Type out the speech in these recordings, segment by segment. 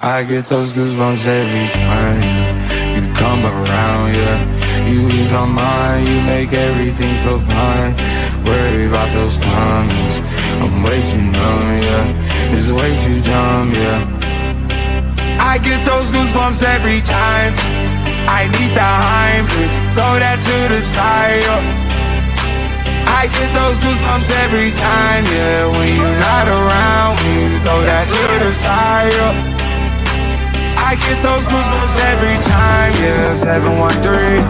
I get those goosebumps every time you come around, yeah. You ease my mind, you make everything feel fine. Worry about those comments, I'm way too numb, yeah. It's way too dumb, yeah. I get those goosebumps every time I need the Heimlich, throw that to the side, yeah. I get those goosebumps every time, yeah. When you're not around, when you throw that to the side, yeah. I get those goosebumps every time, yeah. 713,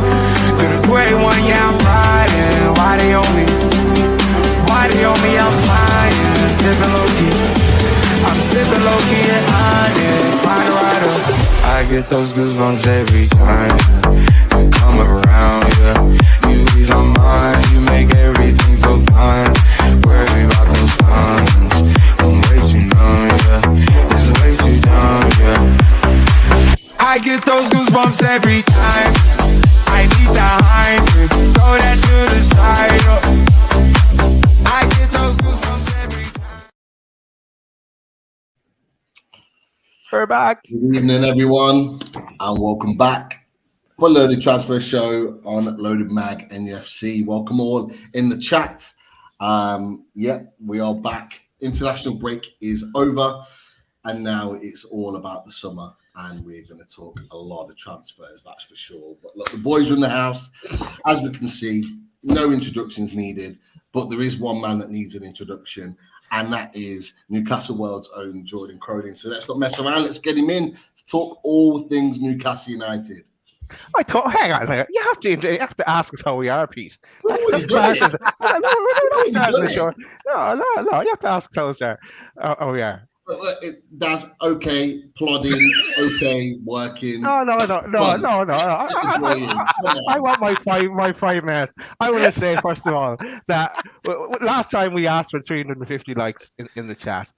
could've 21, yeah, I'm riding. Why they on me? Why they on me? I'm flying, sipping low-key. I'm sipping low-key and honest, rider. I get those goosebumps every time you come around, yeah. You ease my mind, you make everything feel fine. Worry about those comments, I'm way too numb, yeah. It's way too dumb, yeah. I get those goosebumps every time I need the Heimlich, throw that to the side, oh. I get those goosebumps every time. We're back. Good evening, everyone, and welcome back for Loaded Transfer Show on Loaded Mag NUFC. Welcome all in the chat. We are back. International break is over, and now it's all about the summer. And we're going to talk a lot of transfers, that's for sure. But look, the boys are in the house. As we can see, no introductions needed. But there is one man that needs an introduction, and that is Newcastle World's own Jordan Cronin. So let's not mess around. Let's get him in to talk all things Newcastle United. Hang on. You have to ask us how we are, Pete. No, No, you have to ask us how we are. Oh, yeah. That's okay, plodding, okay, working. No. I want my 5 minutes. I want to say, first of all, that last time we asked for 350 likes in the chat,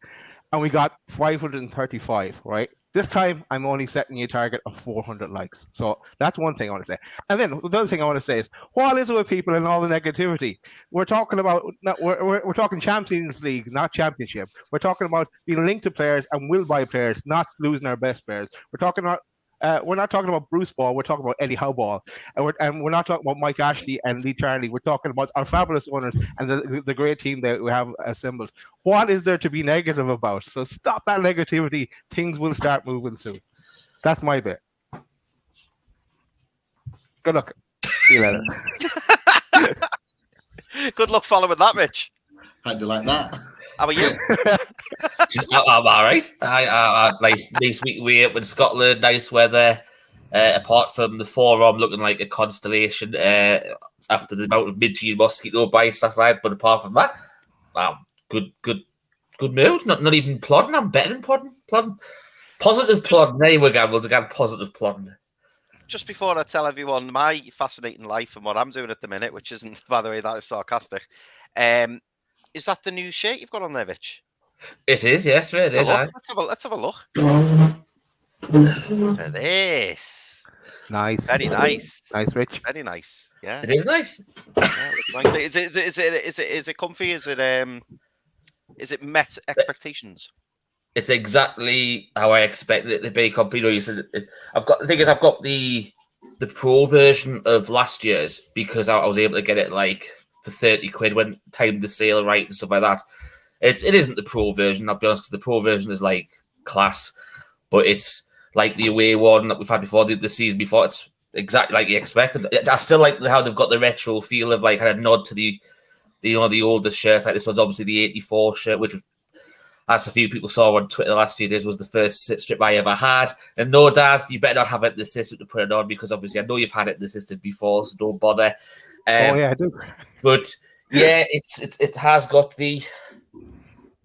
and we got 535, right? This time, I'm only setting you a target of 400 likes. So that's one thing I want to say. And then the other thing I want to say is, what is it with people and all the negativity? We're talking about, we're talking Champions League, not Championship. We're talking about being linked to players and will buy players, not losing our best players. We're talking about, we're not talking about Bruce Ball. We're talking about Eddie Howe Ball. And we're not talking about Mike Ashley and Lee Charnley. We're talking about our fabulous owners and the great team that we have assembled. What is there to be negative about? So stop that negativity. Things will start moving soon. That's my bit. Good luck. See you later. Good luck following that, Rich. How'd you like that? How are you? I'm all right. Nice week away up in Scotland. Nice weather. Apart from the forearm looking like a constellation after the amount of midge and mosquito bites I've had, but apart from that, good mood. Not even plodding. I'm better than plodding. Positive plodding. There we go. We'll get positive plodding. Just before I tell everyone my fascinating life and what I'm doing at the minute, which isn't, by the way, that is sarcastic. Is that the new shirt you've got on there, Rich? It is, yes. It is. Let's have a look. At this. Nice. Very nice. Nice, Rich. Very nice. Yeah. It is nice. Yeah, is it comfy? Is it met expectations? It's exactly how I expected it to be. You said I've got the pro version of last year's because I was able to get it like for 30 quid when timed the sale right and stuff like that. It isn't the pro version, I'll be honest, because the pro version is like class, but it's like the away one that we've had before, the season before. It's exactly like you expected. I still like how they've got the retro feel of like had a nod to the older shirt. Like this one's obviously the 84 shirt, which, as a few people saw on Twitter the last few days, was the first sit strip I ever had. And no, Daz, you better not have it in the system to put it on because obviously I know you've had it in the system before, so don't bother. I do. But yeah, it has got the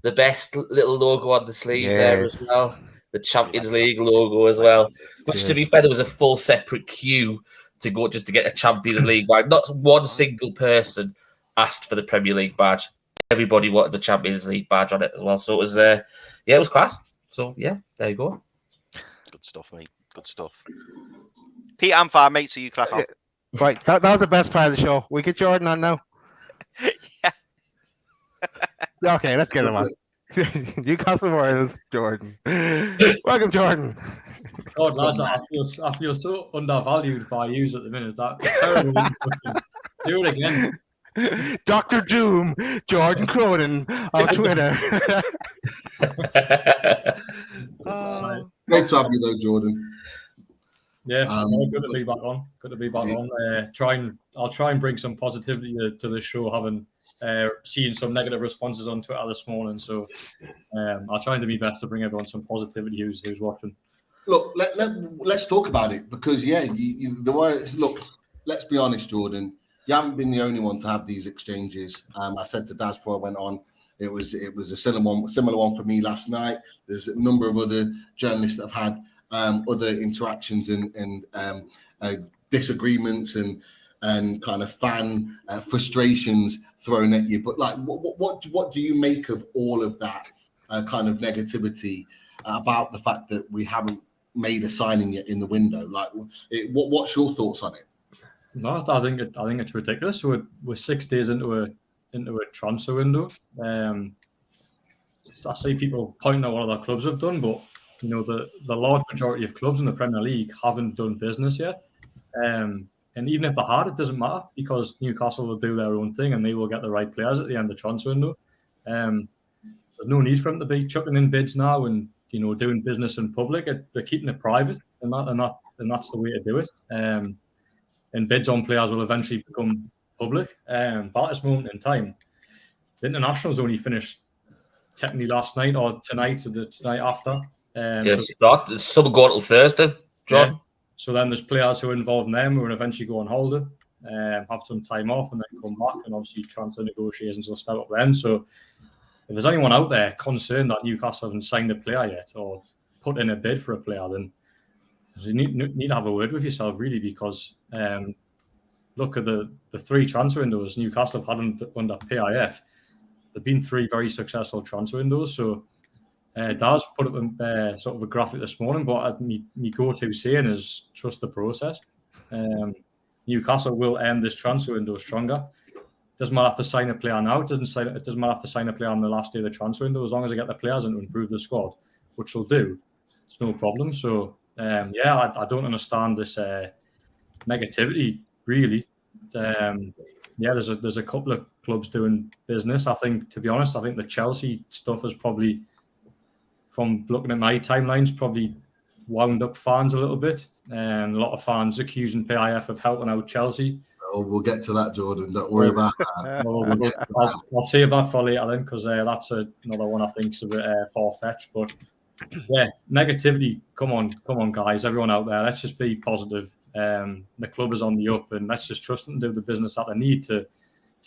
best little logo on the sleeve there as well. The Champions League logo as well. Which, to be fair, there was a full separate queue to go just to get a Champions League badge. Not one single person asked for the Premier League badge. Everybody wanted the Champions League badge on it as well. So it was, it was class. So yeah, there you go. Good stuff, mate. Good stuff. Pete, I'm fine, mate. So you crack on. Right, that was the best part of the show. We get Jordan on now. Yeah. Okay, let's get him on. Newcastle Royals, Jordan. Welcome, Jordan. God, lads, I feel so undervalued by yous at the minute. That terrible introduction. Do it again. Dr. Doom, Jordan Cronin on Twitter. Oh. Great to have you though, Jordan. Yeah, good to be back on. Good to be back on. I'll try and bring some positivity to the show, having seen some negative responses on Twitter this morning. So I'll try and do my best to bring everyone some positivity who's watching. Look, let's talk about it because look, let's be honest, Jordan. You haven't been the only one to have these exchanges. I said to Daz before I went on, it was a similar one for me last night. There's a number of other journalists that have had other interactions and disagreements and kind of fan frustrations thrown at you. But like, what do you make of all of that kind of negativity about the fact that we haven't made a signing yet in the window? Like, what's your thoughts on it? No, I think it's ridiculous. So we're 6 days into a transfer window. I see people pointing at what other clubs have done, but you know the large majority of clubs in the Premier League haven't done business yet. And even if they had, it doesn't matter because Newcastle will do their own thing and they will get the right players at the end of the transfer window. There's no need for them to be chucking in bids now and doing business in public. They're keeping it private, and that's the way to do it. And bids on players will eventually become public. But at this moment in time, the internationals only finished technically last night or tonight or the tonight after. Some go until Thursday, John. Yeah. So then there's players who are involved in them who will eventually go on holiday, have some time off, and then come back. And obviously transfer negotiations will start up then. So if there's anyone out there concerned that Newcastle haven't signed a player yet or put in a bid for a player, then you need to have a word with yourself, really, because look at the 3 transfer windows Newcastle have had under PIF. There've been 3 very successful transfer windows. So Daz put up sort of a graphic this morning, but me go-to saying is trust the process. Newcastle will end this transfer window stronger. Doesn't matter if they sign a player now. It doesn't matter if they sign a player on the last day of the transfer window. As long as they get the players in to improve the squad, which they'll do, it's no problem. So I don't understand this negativity really. There's a couple of clubs doing business. I think, to be honest, the Chelsea stuff is probably, from looking at my timelines, probably wound up fans a little bit. And a lot of fans accusing PIF of helping out Chelsea. Oh, we'll get to that, Jordan. Don't worry about that. I'll save that for later then, because that's another one I think is a bit far-fetched. But yeah, negativity. Come on, guys, everyone out there. Let's just be positive. The club is on the up, and let's just trust them to do the business that they need to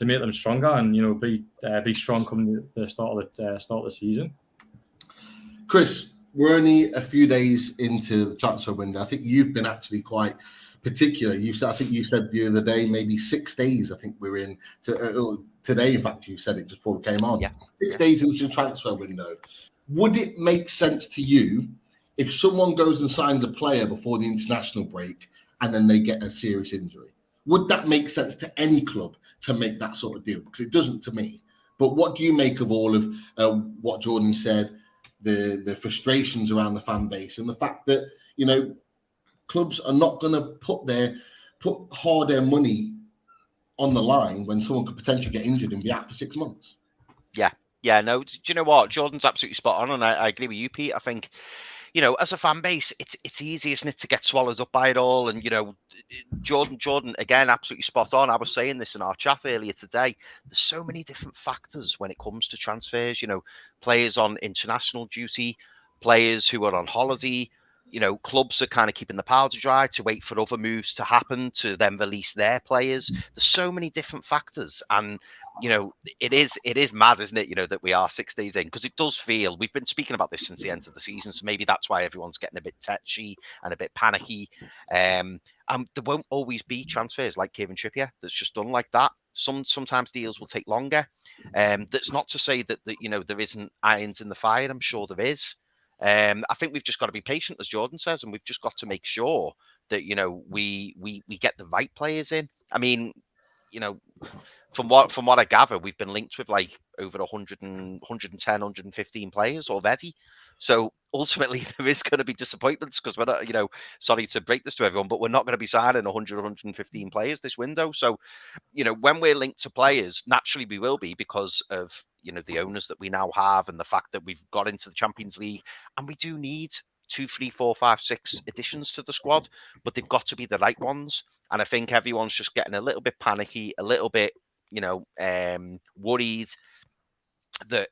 make them stronger, and be strong coming the start of the season. Chris, we're only a few days into the transfer window. I think you've been actually quite particular. I think you said the other day, maybe 6 days. I think we're in today. In fact, you said it just before we came on. Yeah. 6 days into the transfer window. Would it make sense to you if someone goes and signs a player before the international break and then they get a serious injury? Would that make sense to any club to make that sort of deal? Because it doesn't to me. But what do you make of all of what Jordan said, the frustrations around the fan base, and the fact that clubs are not going to put hard-earned money on the line when someone could potentially get injured and be out for 6 months? Yeah, no. Do you know what? Jordan's absolutely spot on, and I agree with you, Pete. I think, as a fan base, it's easy, isn't it, to get swallowed up by it all. And Jordan again, absolutely spot on. I was saying this in our chat earlier today. There's so many different factors when it comes to transfers. Players on international duty, players who are on holiday. Clubs are kind of keeping the powder dry to wait for other moves to happen to then release their players. There's so many different factors, and it is mad, isn't it? That we are 6 days in, because it does feel, we've been speaking about this since the end of the season, so maybe that's why everyone's getting a bit touchy and a bit panicky. And there won't always be transfers like Kieran Trippier that's just done like that. Sometimes deals will take longer. That's not to say that there isn't irons in the fire. I'm sure there is. I think we've just got to be patient, as Jordan says, and we've just got to make sure that we get the right players in. I mean, from what I gather, we've been linked with like over 110, 115 players already. So ultimately, there is going to be disappointments because we're not, sorry to break this to everyone, but we're not going to be signing 100, 115 players this window. So, when we're linked to players, naturally we will be because of, the owners that we now have and the fact that we've got into the Champions League. And we do need 2, 3, 4, 5, 6 additions to the squad, but they've got to be the right ones. And I think everyone's just getting a little bit panicky, a little bit, worried that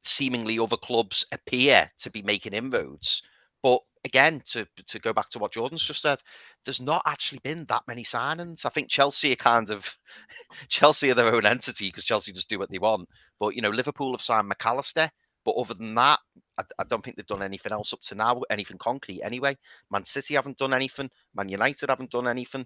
seemingly other clubs appear to be making inroads. But again, to go back to what Jordan's just said, there's not actually been that many signings. I think Chelsea are Chelsea are their own entity because Chelsea just do what they want. But, Liverpool have signed McAllister. But other than that, I don't think they've done anything else up to now, anything concrete anyway. Man City haven't done anything. Man United haven't done anything.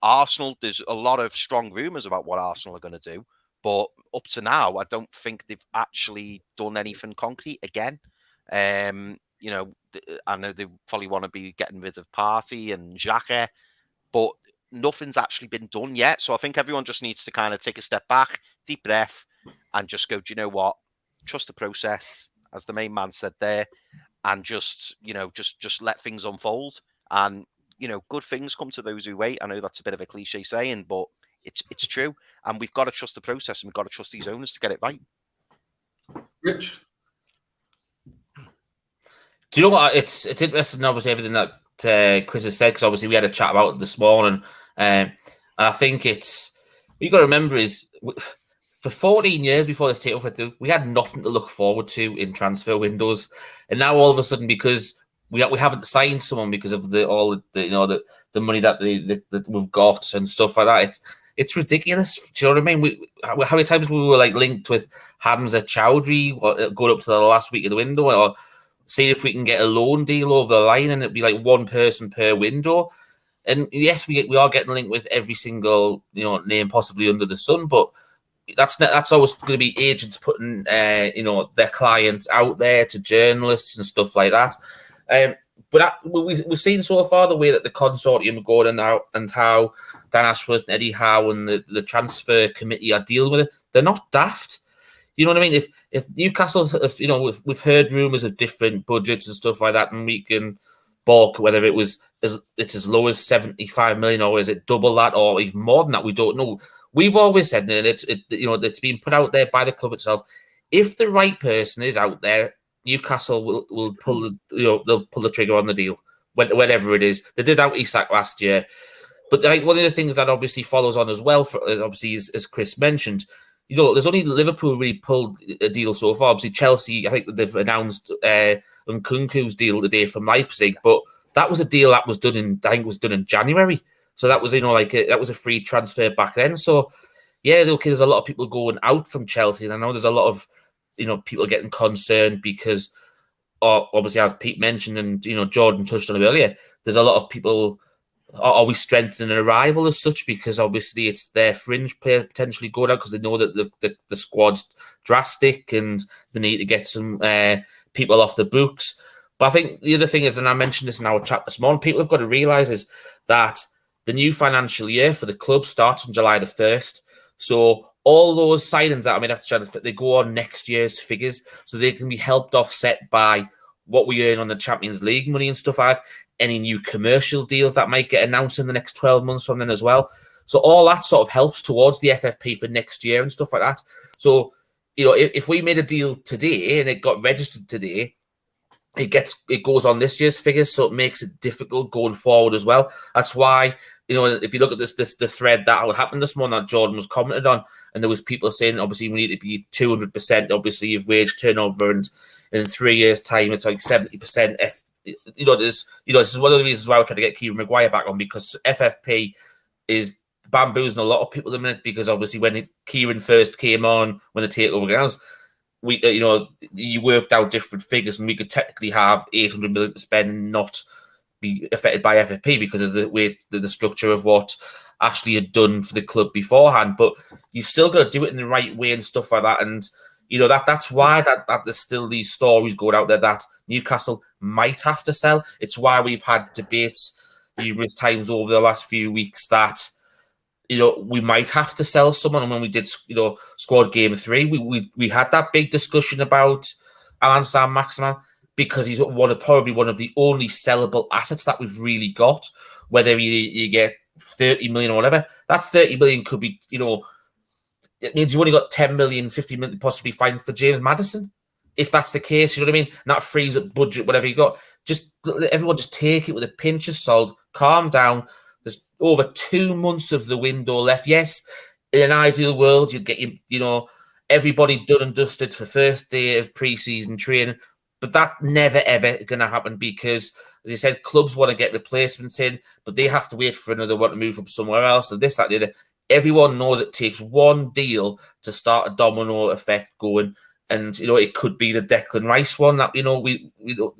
Arsenal, there's a lot of strong rumours about what Arsenal are going to do. But up to now, I don't think they've actually done anything concrete again. I know they probably want to be getting rid of Partey and Xhaka, but nothing's actually been done yet. So I think everyone just needs to kind of take a step back, deep breath, and just go, do you know what? Trust the process, as the main man said there, and just let things unfold. And, good things come to those who wait. I know that's a bit of a cliche saying, but it's true. And we've got to trust the process and we've got to trust these owners to get it right. Rich? Do you know what? It's interesting, obviously, everything that Chris has said, because obviously we had a chat about it this morning. And I think what you got to remember is for 14 years before this takeover, we had nothing to look forward to in transfer windows. And now all of a sudden, because we haven't signed someone because of the money that we've got and stuff like that, it's ridiculous. Do you know what I mean? How many times we were like linked with Hamza Chowdhury going up to the last week of the window, or see if we can get a loan deal over the line, and it'd be like one person per window. And yes, we are getting linked with every single name possibly under the sun, but that's always going to be agents putting their clients out there to journalists and stuff like that. But we've seen so far the way that the consortium are going and how Dan Ashworth and Eddie Howe and the transfer committee are dealing with it. They're not daft. You know what I mean? If Newcastle, we've heard rumours of different budgets and stuff like that, and we can balk whether it's as low as 75 million or is it double that or even more than that. We don't know. We've always said, and it's been put out there by the club itself. If the right person is out there, Newcastle will pull they'll pull the trigger on the deal whenever it is. They did out Isak last year, but I think one of the things that obviously follows on as well, obviously as Chris mentioned, there's only Liverpool really pulled a deal so far. Obviously Chelsea, I think they've announced Nkunku's deal today from Leipzig, but that was a deal that was done in January. So that was that was a free transfer back then. So yeah, there's a lot of people going out from Chelsea, and I know there's a lot of people getting concerned because, obviously, as Pete mentioned and Jordan touched on it earlier, there's a lot of people. Are we strengthening a rival as such? Because obviously it's their fringe players potentially going out because they know that the squad's drastic and they need to get some people off the books. But I think the other thing is, and I mentioned this in our chat this morning, people have got to realise is that the new financial year for the club starts on July the 1st. So all those signings that I mean, they go on next year's figures, so they can be helped offset by what we earn on the Champions League money and stuff like that. Any new commercial deals that might get announced in the next 12 months from then as well. So all that sort of helps towards the FFP for next year and stuff like that. So, if we made a deal today and it got registered today, it goes on this year's figures, so it makes it difficult going forward as well. That's why, if you look at the thread that happened this morning that Jordan was commented on, and there was people saying, obviously, we need to be 200%, obviously, of wage turnover, and in 3 years' time, it's like 70%. This is one of the reasons why I tried to get Kieran Maguire back on, because FFP is bamboozling a lot of people at the minute, because obviously when Kieran first came on, when the takeover grounds, you worked out different figures, and we could technically have 800 million to spend and not be affected by FFP because of the way the structure of what Ashley had done for the club beforehand. But you've still got to do it in the right way and stuff like that. And that's why that there's still these stories going out there that Newcastle might have to sell. It's why we've had debates numerous times over the last few weeks that we might have to sell someone. And when we did, squad game 3, we had that big discussion about Alan Saint-Maximin, because he's probably one of the only sellable assets that we've really got. Whether you get 30 million or whatever, that 30 million could be, it means you've only got 10 million, 50 million possibly fine for James Maddison. If that's the case, you know what I mean? And that frees up budget, whatever you got. Everyone just take it with a pinch of salt, calm down. There's over 2 months of the window left. Yes, in an ideal world, you'd get everybody done and dusted for first day of pre-season training. But that never, ever going to happen because, as you said, clubs want to get replacements in, but they have to wait for another one to move from somewhere else. And this, that, the other. Everyone knows it takes one deal to start a domino effect going. And, it could be the Declan Rice one that, we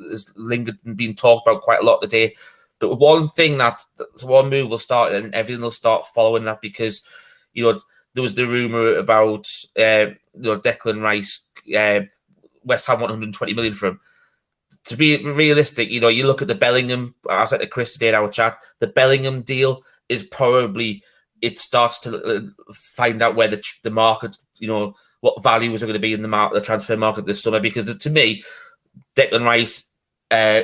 has lingered and been talked about quite a lot today. But one thing one move will start and everything will start following that because, there was the rumour about, Declan Rice, West Ham want 120 million for him. To be realistic, you look at the Bellingham, I said to Chris today in our chat, the Bellingham deal is probably, it starts to find out where the market, what values are going to be in the transfer market this summer. Because to me, Declan Rice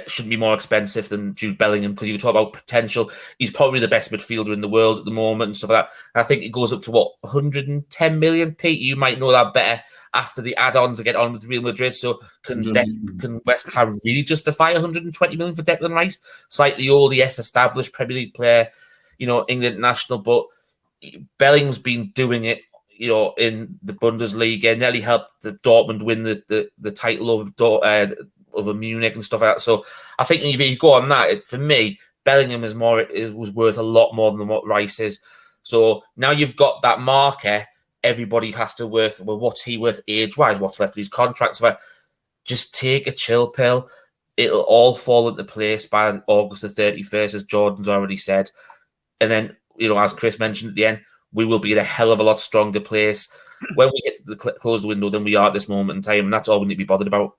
shouldn't be more expensive than Jude Bellingham because you talk about potential. He's probably the best midfielder in the world at the moment and stuff like that. And I think it goes up to 110 million. Pete, you might know that better after the add-ons to get on with Real Madrid. So can West Ham really justify 120 million for Declan Rice? Slightly older, yes, established Premier League player, England national, but Bellingham's been doing it, in the Bundesliga. Nearly helped the Dortmund win the title over Munich and stuff like that. So I think if you go on that, for me, Bellingham was worth a lot more than what Rice is. So now you've got that marker. Everybody has to what's he worth age-wise? What's left of his contract? So just take a chill pill. It'll all fall into place by August the 31st, as Jordan's already said. And then, as Chris mentioned at the end, we will be in a hell of a lot stronger place when we hit the closed window than we are at this moment in time. And that's all we need to be bothered about.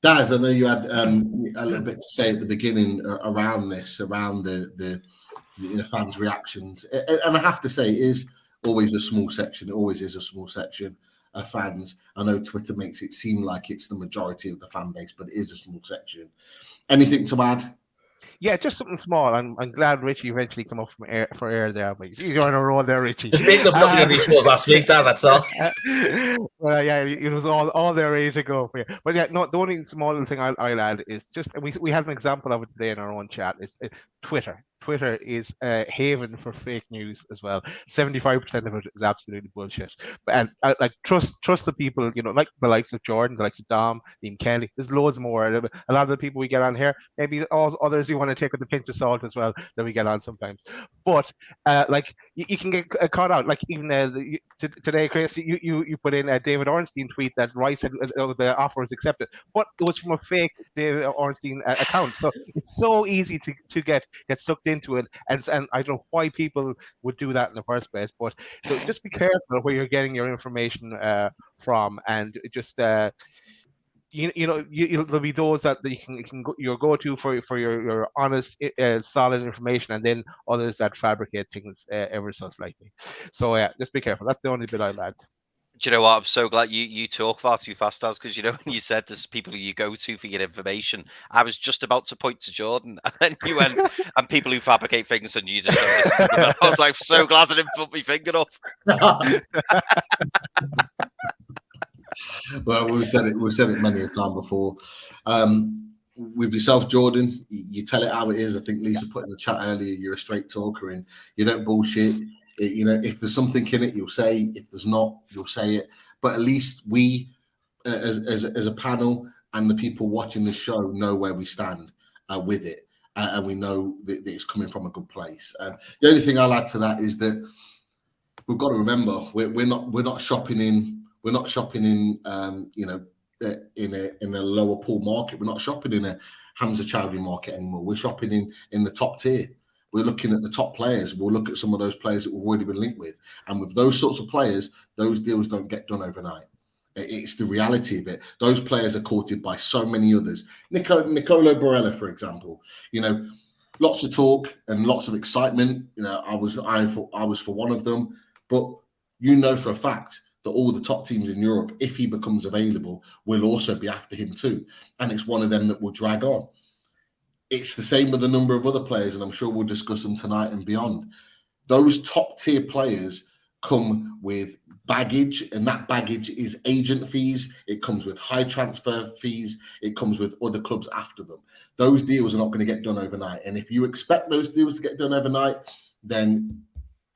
Daz, I know you had a little bit to say at the beginning around this, around the fans' reactions. And I have to say, it is always a small section. It always is a small section of fans. I know Twitter makes it seem like it's the majority of the fan base, but it is a small section. Anything to add? Yeah, just something small. I'm glad Richie eventually come up for air there. But you're on a roll there, Richie. Just making up nothing on these shows last week, Daz, that's all. Well, yeah, it was all there ready to go for you. But yeah, no, the only small little thing I'll add is just we had an example of it today in our own chat. Is Twitter. Twitter is a haven for fake news as well. 75% of it is absolutely bullshit. And trust the people, like the likes of Jordan, the likes of Dom, Liam Kelly. There's loads more. A lot of the people we get on here, maybe all others you want to take with a pinch of salt as well that we get on sometimes. But you can get caught out. Like even today, Chris, you put in a David Ornstein tweet that Rice said the offer was accepted, but it was from a fake David Ornstein account. So it's so easy to get sucked into it, and I don't know why people would do that in the first place. But so just be careful where you're getting your information from, and just there'll be those that you can go to for your honest, solid information, and then others that fabricate things ever so slightly. So yeah, just be careful. That's the only bit I'll add. Do you know what? I'm so glad you talk far too fast, Daz, because when you said there's people who you go to for your information, I was just about to point to Jordan, and then you went, and people who fabricate things, and you just don't listen to them. I was like, so glad I didn't put my finger up. Well, we've said it many a time before. With yourself, Jordan, you tell it how it is. I think Lisa put in the chat earlier, you're a straight talker and you don't bullshit. If there's something in it, you'll say. If there's not, you'll say it. But at least we, as a panel and the people watching the show, know where we stand with it, and we know that it's coming from a good place. The only thing I'll add to that is that we've got to remember we're not shopping in in a lower pool market. We're not shopping in a Hamza Chowdhury market anymore. We're shopping in the top tier. We're looking at the top players. We'll look at some of those players that we've already been linked with. And with those sorts of players, those deals don't get done overnight. It's the reality of it. Those players are courted by so many others. Nicolo Barella, for example, lots of talk and lots of excitement. You know, I was for one of them, but you know for a fact that all the top teams in Europe, if he becomes available, will also be after him too, and it's one of them that will drag on. It's the same with a number of other players, and I'm sure we'll discuss them tonight and beyond. Those top tier players come with baggage, and that baggage is agent fees. It comes with high transfer fees. It comes with other clubs after them. Those deals are not going to get done overnight. And if you expect those deals to get done overnight, then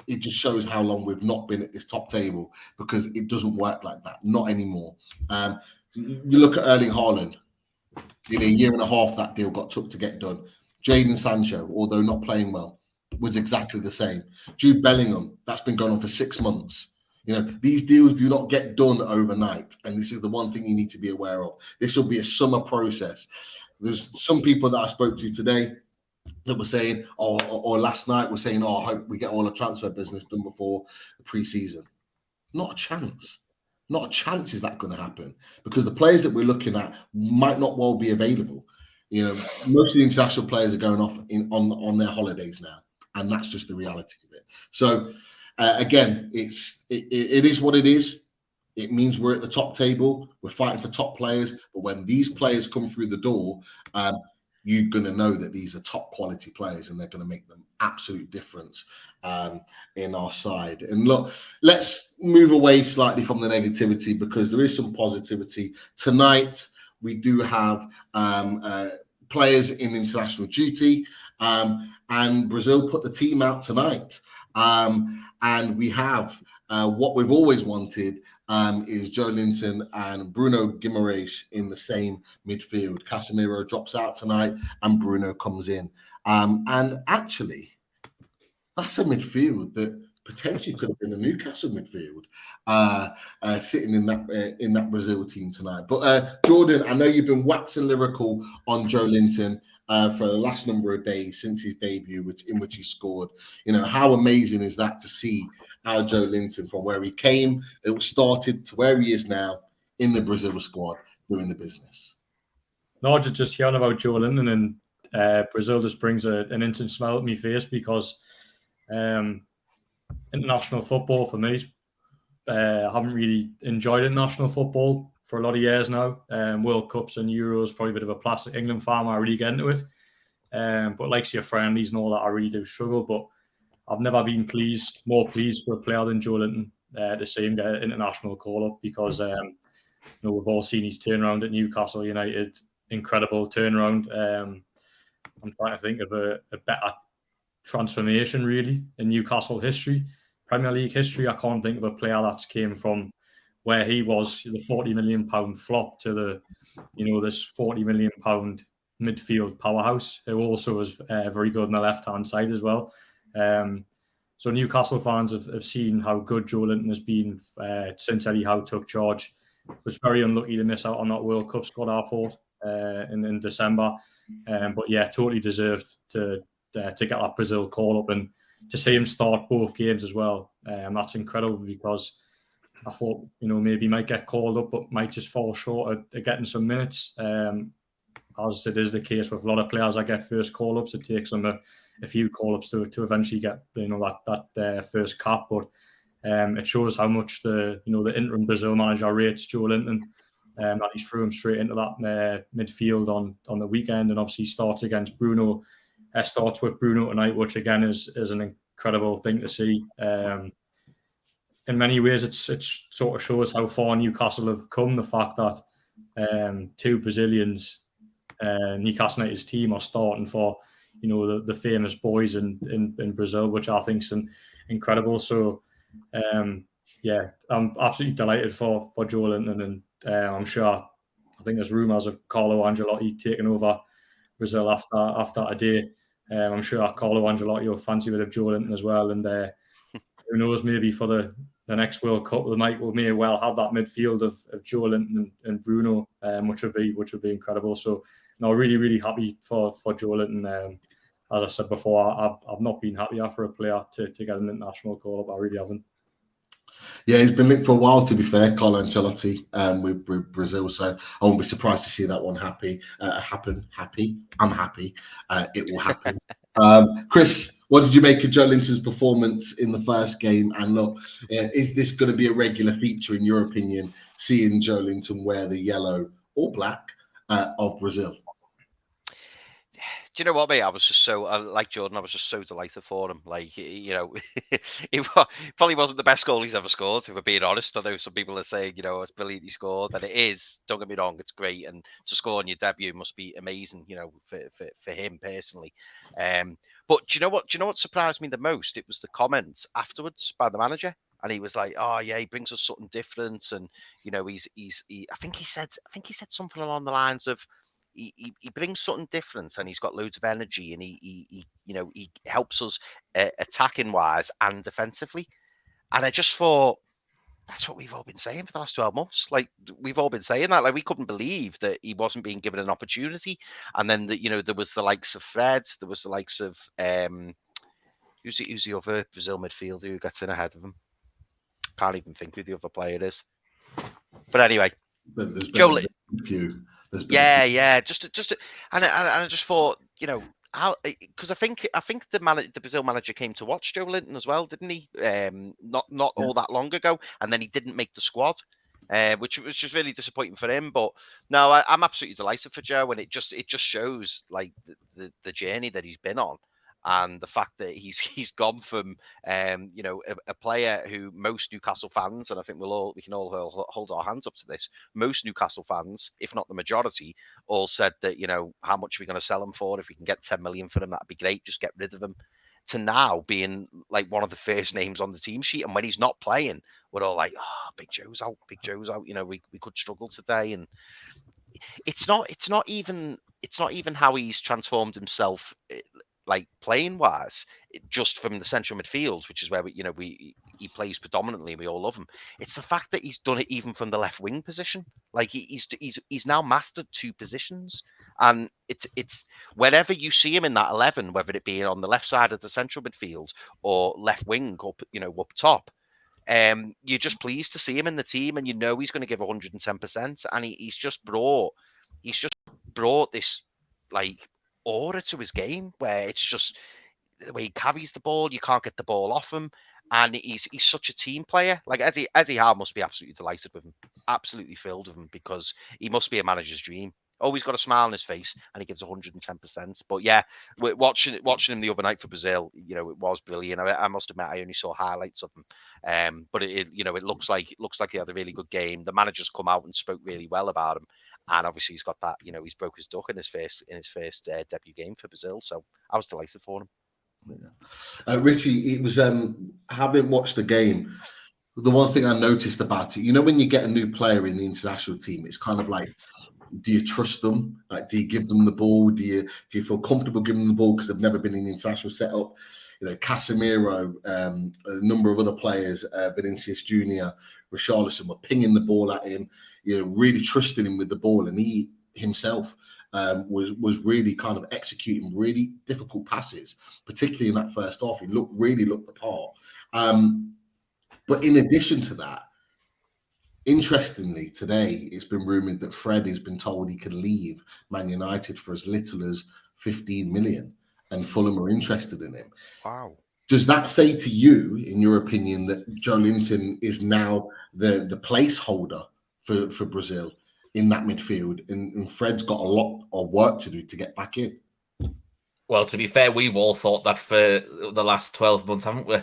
it just shows how long we've not been at this top table, because it doesn't work like that. Not anymore. You look at Erling Haaland. In a year and a half, that deal took to get done. Jadon Sancho, although not playing well, was exactly the same. Jude Bellingham, that's been going on for 6 months. You know, these deals do not get done overnight. And this is the one thing you need to be aware of. This will be a summer process. There's some people that I spoke to today that were saying, or last night were saying, I hope we get all the transfer business done before the pre-season. Not a chance. Not a chance is that going to happen, because the players that we're looking at might not well be available. You know, most of the international players are going off on their holidays now, and that's just the reality of it. So, again, it is what it is. It means we're at the top table. We're fighting for top players. But when these players come through the door, you're going to know that these are top quality players, and they're going to make them absolute difference in our side. And look, let's move away slightly from the negativity, because there is some positivity. Tonight, we do have players in international duty, and Brazil put the team out tonight. And we have what we've always wanted, is Joelinton and Bruno Guimaraes in the same midfield. Casemiro drops out tonight and Bruno comes in. And actually, that's a midfield that potentially could have been the Newcastle midfield, sitting in that Brazil team tonight. But Jordan, I know you've been waxing lyrical on Joelinton for the last number of days since his debut, in which he scored. You know, how amazing is that to see how Joelinton, from where he came, it was started, to where he is now in the Brazil squad doing the business. No, just hearing about Joelinton and Brazil just brings an instant smile at my face, because international football for me, I haven't really enjoyed international football for a lot of years now. World Cups and Euros, probably a bit of a plastic England fan. I really get into it. But like your friendlies and all that, I really do struggle. But I've never been more pleased for a player than Joelinton to see him get an international call-up, because we've all seen his turnaround at Newcastle United. Incredible turnaround. I'm trying to think of a better transformation, really, in Newcastle history. Premier League history, I can't think of a player that's came from where he was, the £40 million flop, to this £40 million midfield powerhouse, who also was very good on the left-hand side as well. So Newcastle fans have seen how good Joelinton has been since Eddie Howe took charge. Was very unlucky to miss out on that World Cup squad, I thought, in December. But yeah, totally deserved to get that Brazil call-up, and to see him start both games as well. That's incredible, because I thought, maybe he might get called up, but might just fall short of getting some minutes. As it is the case with a lot of players that get first call-ups, it takes them a few call-ups to eventually get that first cap. But it shows how much the interim Brazil manager rates Joelinton. That he's threw him straight into that midfield on the weekend, and obviously starts against Bruno. Starts with Bruno tonight, which again is an incredible thing to see. In many ways, it sort of shows how far Newcastle have come. The fact that two Brazilians, Newcastle United's team, are starting for the famous boys in Brazil, which I think is incredible. So yeah, I'm absolutely delighted for Joelinton, and I'm sure, I think there's rumours of Carlo Ancelotti taking over Brazil after today. I'm sure Carlo Ancelotti will fancy a bit of Joelinton as well, and who knows, maybe for the next World Cup we may well have that midfield of Joelinton and Bruno, which would be incredible. So no, really, really happy for Joelinton. As I said before, I've not been happier for a player to get an international call up. I really haven't. Yeah, he's been linked for a while, to be fair, Carlo Ancelotti, with Brazil. So I won't be surprised to see that one happen. I'm happy. It will happen. Chris, what did you make of Joelinton's performance in the first game? And look, is this going to be a regular feature, in your opinion, seeing Joelinton wear the yellow or black of Brazil? Do you know what, mate? I was just so, like Jordan, I was just so delighted for him. Like, you know, it probably wasn't the best goal he's ever scored, if we're being honest. I know some people are saying, you know, it's brilliant he scored, and it is. Don't get me wrong, it's great. And to score on your debut must be amazing, you know, for him personally. But do you know what? Do you know what surprised me the most? It was the comments afterwards by the manager. And he was like, "Oh yeah, he brings us something different." And you know, I think he said something along the lines of, he brings something different, and he's got loads of energy, and he you know, he helps us attacking wise and defensively. And I just thought, that's what we've all been saying for the last 12 months. Like, we've all been saying that. Like, we couldn't believe that he wasn't being given an opportunity. And then you know, there was the likes of Fred, there was the likes of who's the other Brazil midfielder who gets in ahead of him? Can't even think who the other player is. But anyway, But there's been a few. Yeah. Just, and I just thought, you know, how, because I think the Brazil manager came to watch Joelinton as well, didn't he? Not all that long ago, and then he didn't make the squad, which was just really disappointing for him. But no, I'm absolutely delighted for Joe, and it just shows like the journey that he's been on. And the fact that he's gone from you know, a player who most Newcastle fans, and I think we can all hold our hands up to this, most Newcastle fans, if not the majority, all said that, you know, how much are we going to sell him for? If we can get 10 million for him, that'd be great. Just get rid of him. To now being like one of the first names on the team sheet, and when he's not playing, we're all like, "Oh, Big Joe's out. You know, we could struggle today." And it's not even how he's transformed himself, like playing wise, just from the central midfield, which is where he plays predominantly. We all love him. It's the fact that he's done it even from the left wing position. Like he's now mastered two positions, and it's wherever you see him in that 11, whether it be on the left side of the central midfield or left wing up, you know, up top. You're just pleased to see him in the team, and you know he's going to give 110%. And he's just brought this like aura to his game, where it's just the way he carries the ball, you can't get the ball off him, and he's such a team player. Like Eddie Howe must be absolutely delighted with him, absolutely filled with him, because he must be a manager's dream. Always got a smile on his face, and he gives 110%. But yeah, watching him the other night for Brazil, you know, it was brilliant. I must admit, I only saw highlights of him, but it looks like he had a really good game. The manager's come out and spoke really well about him. And obviously he's got that, you know, he's broke his duck in his first debut game for Brazil. So I was delighted for him. Yeah. Richie, it was having watched the game, the one thing I noticed about it, you know, when you get a new player in the international team, it's kind of like, do you trust them? Like, do you give them the ball? Do you feel comfortable giving them the ball because they've never been in the international setup? You know, Casemiro, a number of other players, Vinicius Junior, Richarlison, were pinging the ball at him, you know, really trusting him with the ball, and he himself was really kind of executing really difficult passes, particularly in that first half. He really looked the part. But in addition to that, interestingly, today it's been rumoured that Fred has been told he can leave Man United for as little as 15 million, and Fulham are interested in him. Wow. Does that say to you, in your opinion, that Joelinton is now the placeholder for Brazil in that midfield, and Fred's got a lot of work to do to get back in? Well, to be fair, we've all thought that for the last 12 months, haven't we?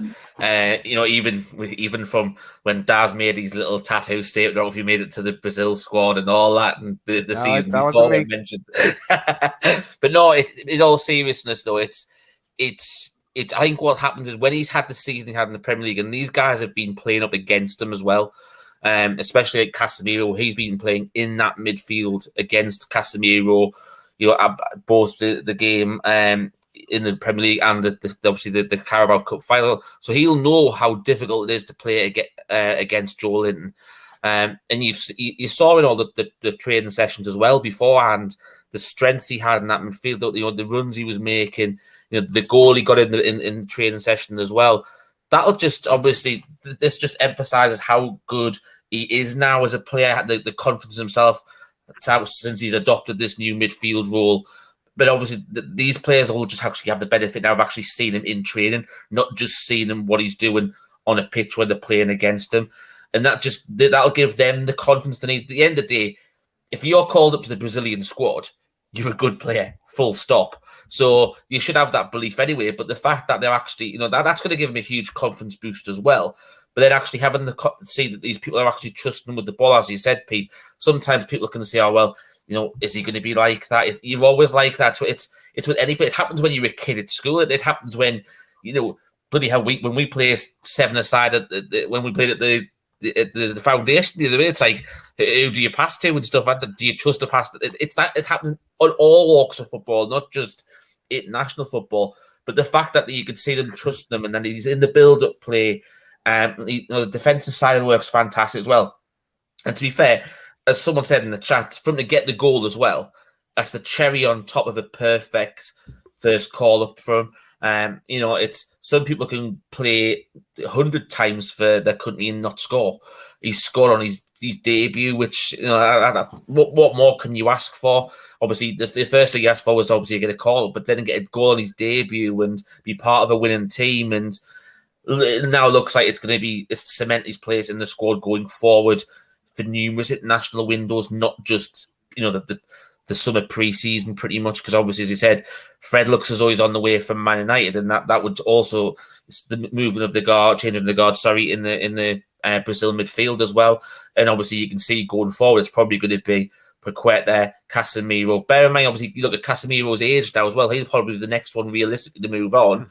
You know, even from when Daz made his little tattoo statement, or if he made it to the Brazil squad and all that, and the season before I mentioned. But no, in all seriousness, though, it's. I think what happens is when he's had the season he had in the Premier League, and these guys have been playing up against him as well, especially like Casemiro, he's been playing in that midfield against Casemiro. You know, both the game in the Premier League and obviously the Carabao Cup final. So he'll know how difficult it is to play against Joelinton. And you saw in all the training sessions as well beforehand, the strength he had in that midfield, you know, the runs he was making, you know, the goal he got in the training session as well. That'll just, obviously, this just emphasises how good he is now as a player, the confidence in himself, since he's adopted this new midfield role. but obviously these players will just actually have the benefit now of actually seeing him in training, not just seeing him what he's doing on a pitch when they're playing against him. And that'll give them the confidence they need. At the end of the day, if you're called up to the Brazilian squad, you're a good player, full stop. So you should have that belief anyway. But the fact that they're actually, that's going to give them a huge confidence boost as well. But then actually having see that these people are actually trusting them with the ball, as you said, Pete. Sometimes people can say, "Oh well, is he going to be like that?" You're always like that. So it's with anybody. It happens when you're a kid at school. It happens when bloody hell. When we play 7-a-side when we played at the foundation the other day, it's like, who do you pass to and stuff? Do you trust the pass? It happens on all walks of football, not just international football. But the fact that you could see them trust them, and then he's in the build-up play. The defensive side works fantastic as well. And to be fair, as someone said in the chat, from to get the goal as well, that's the cherry on top of a perfect first call up for him. It's some people can play 100 times for their country and not score. He's scored on his debut, which what more can you ask for? Obviously, the first thing you ask for was obviously get a call, but then get a goal on his debut and be part of a winning team. And it now looks like it's cement his place in the squad going forward for numerous international windows, not just the summer pre-season, pretty much, because obviously, as you said, Fred looks as though he's on the way from Man United, and that would also the movement of the guard, changing the guard, in the Brazil midfield as well. And obviously, you can see going forward, it's probably going to be Paqueta, Casemiro. Bear in mind, obviously, you look at Casemiro's age now as well. He'll probably be the next one realistically to move on,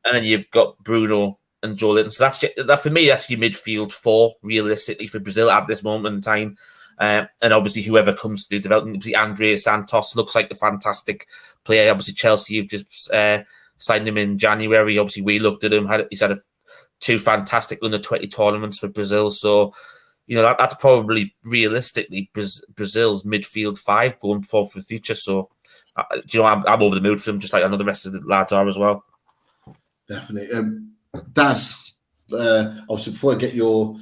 and then you've got Bruno and Joelinton. So that for me, that's your midfield 4 realistically for Brazil at this moment in time. And obviously, whoever comes to development, Andrea Santos looks like a fantastic player. Obviously, Chelsea, you've just signed him in January. Obviously, we looked at him. He's had 2 fantastic under-20 tournaments for Brazil. So, that's probably realistically Brazil's midfield 5 going forward for the future. So, I'm over the mood for him, just like I know the rest of the lads are as well. Definitely. Daz, obviously, before I get your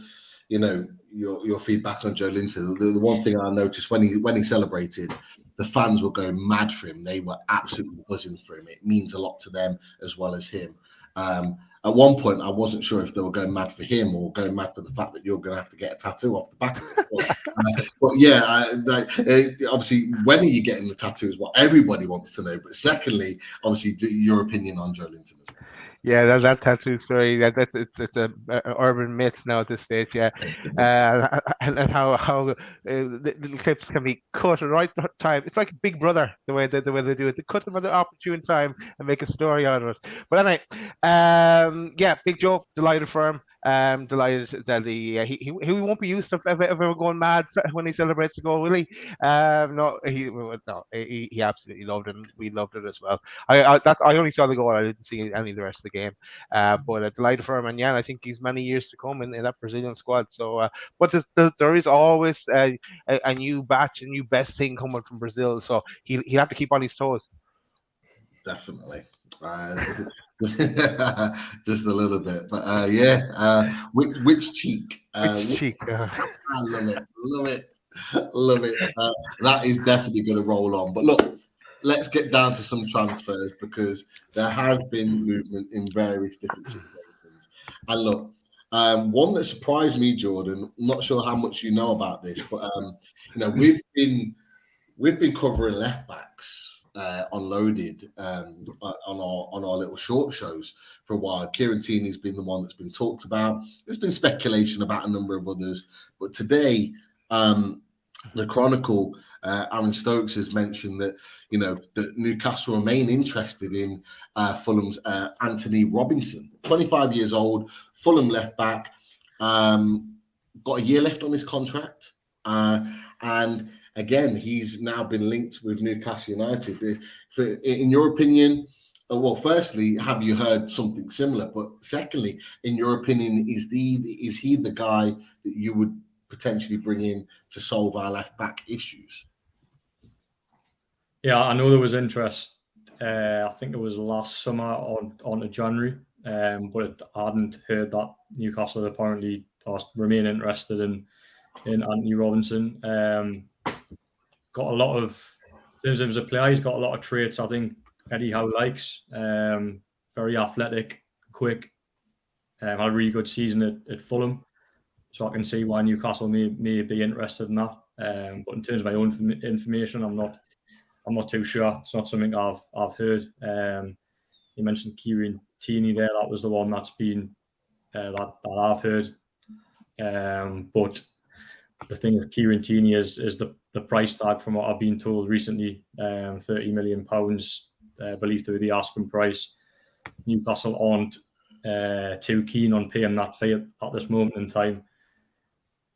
feedback on Joelinton, the one thing I noticed when he celebrated, the fans were going mad for him. They were absolutely buzzing for him. It means a lot to them as well as him. At one point, I wasn't sure if they were going mad for him or going mad for the fact that you're going to have to get a tattoo off the back of it. But yeah, obviously, when are you getting the tattoo is what everybody wants to know. But secondly, obviously, your opinion on Joelinton as well. Yeah, that tattoo story. It's an urban myth now at this stage. Yeah, and how the clips can be cut at the right time. It's like Big Brother the way they do it. They cut them at the opportune time and make a story out of it. But anyway, Big Joe, delighted for him. Delighted that he won't be used to ever going mad when he celebrates the goal, will he? He absolutely loved it. And we loved it as well. I only saw the goal. I didn't see any of the rest of the game. But delighted for him, and I think he's many years to come in that Brazilian squad. So, but there is always a new batch, a new best thing coming from Brazil. So he'll have to keep on his toes. Definitely. Just a little bit, but which cheek? Which cheek? I love it. That is definitely going to roll on. But look, let's get down to some transfers because there has been movement in various different situations. And look, one that surprised me, Jordan. I'm not sure how much you know about this, but we've been covering left backs. Unloaded on our little short shows for a while. Kieran Tierney's been the one that's been talked about. There's been speculation about a number of others, but today the Chronicle, Aaron Stokes has mentioned that that Newcastle remain interested in Fulham's Anthony Robinson, 25 years old, Fulham left back, got a year left on his contract, and again, he's now been linked with Newcastle United. In your opinion, well, firstly, have you heard something similar? But secondly, in your opinion, is he the guy that you would potentially bring in to solve our left back issues? Yeah, I know there was interest. I think it was last summer on to January, but I hadn't heard that Newcastle apparently remain interested in Anthony Robinson. Got a lot of terms of as a player, he's got a lot of traits I think Eddie Howe likes. Very athletic, quick. Had a really good season at Fulham, so I can see why Newcastle may be interested in that. But in terms of my own information, I'm not too sure. It's not something I've heard. You mentioned Kieran Tierney there. That was the one that's been that I've heard. But the thing with Kieran Tierney is the price tag, from what I've been told recently, £30 million, believed to be the asking price. Newcastle aren't too keen on paying that fee at this moment in time,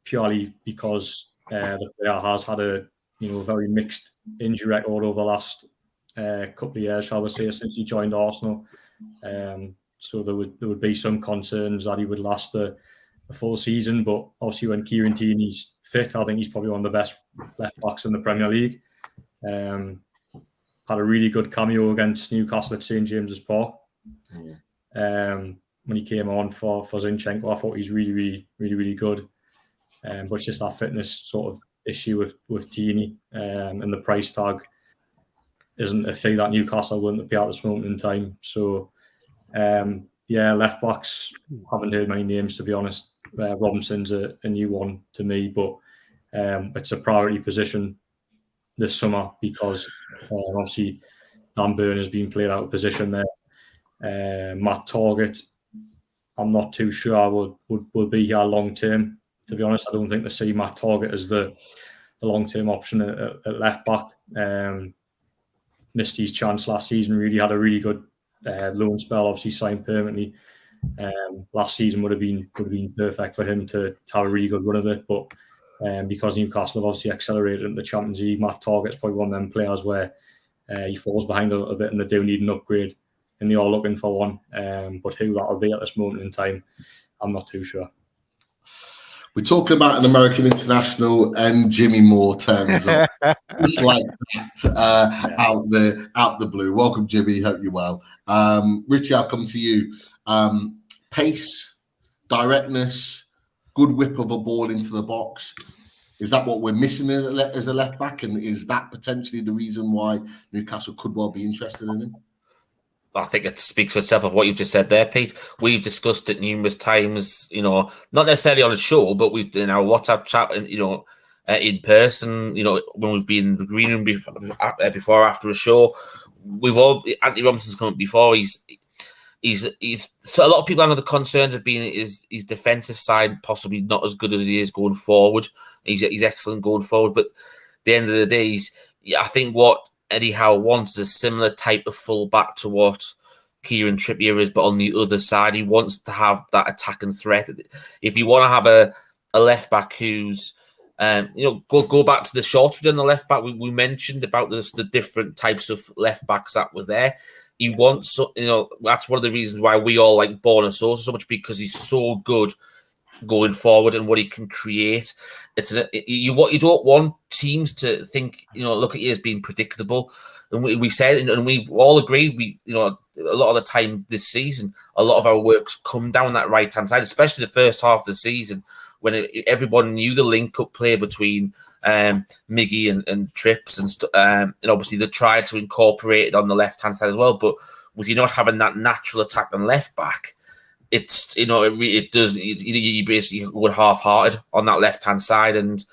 purely because the player has had a very mixed injury record over the last couple of years, shall we say, since he joined Arsenal. So there would be some concerns that he would last the full season. But obviously, when Kieran Tierney's fit, I think he's probably one of the best left backs in the Premier League. Had a really good cameo against Newcastle at St James's Park. When he came on for Zinchenko, I thought he's really good. But it's just that fitness sort of issue with Tierney, and the price tag isn't a fee that Newcastle wouldn't pay at this moment in time. So, left backs, haven't heard many names, to be honest. Robinson's a new one to me, but it's a priority position this summer because obviously Dan Burn has been played out of position there. Matt Targett, I'm not too sure will be here long term. To be honest, I don't think they see Matt Targett as the long-term option at left back. Missed his chance last season. Really had a really good loan spell. Obviously signed permanently. Last season would have been perfect for him to have a really good run of it. But because Newcastle have obviously accelerated in the Champions League, Matt Targett's probably one of them players where he falls behind a little bit, and they do need an upgrade, and they are looking for one. But who that will be at this moment in time, I'm not too sure. We're talking about an American international, and Jimmy Moore turns up just like that out the blue. Welcome, Jimmy. Hope you're well. Richie, I'll come to you. Pace, directness, good whip of a ball into the box. Is that what we're missing as a left back? And is that potentially the reason why Newcastle could well be interested in him? I think it speaks for itself of what you've just said there, Pete. We've discussed it numerous times, not necessarily on a show, but we've in our WhatsApp chat and, in person, when we've been in the green room before or after a show. Anthony Robinson's come up before. He's so a lot of people have the concerns of being his defensive side possibly not as good as he is going forward. He's excellent going forward, but at the end of the day, I think what Eddie Howe wants is a similar type of fullback to what Kieran Trippier is, but on the other side, he wants to have that attacking threat. If you want to have a left back who's, go back to the shortage on the left back. We mentioned about the different types of left backs that were there. He wants, that's one of the reasons why we all like Borna Sosa so much, because he's so good going forward and what he can create. What you don't want teams to think, look at you as being predictable. And we said, and we all agreed, a lot of the time this season, a lot of our work's come down that right-hand side, especially the first half of the season, when everyone knew the link-up play between Miggy and Trips, and obviously they tried to incorporate it on the left-hand side as well. But with you not having that natural attack on left back, it's it does. You basically go half-hearted on that left-hand side, and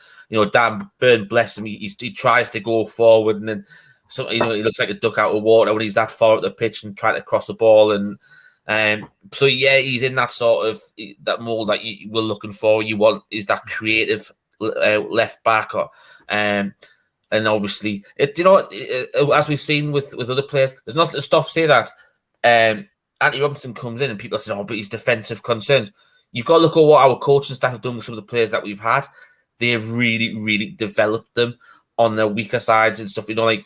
Dan Burn, bless him, he tries to go forward, and then he looks like a duck out of water when he's that far up the pitch and trying to cross the ball, and he's in that sort of that mold that you were looking for. You want is that creative left back, and obviously as we've seen with other players, there's not to stop say that. Anthony Robinson comes in and people say, but he's defensive concerns. You've got to look at what our coaching staff have done with some of the players that we've had. They have really, really developed them on their weaker sides and stuff. Like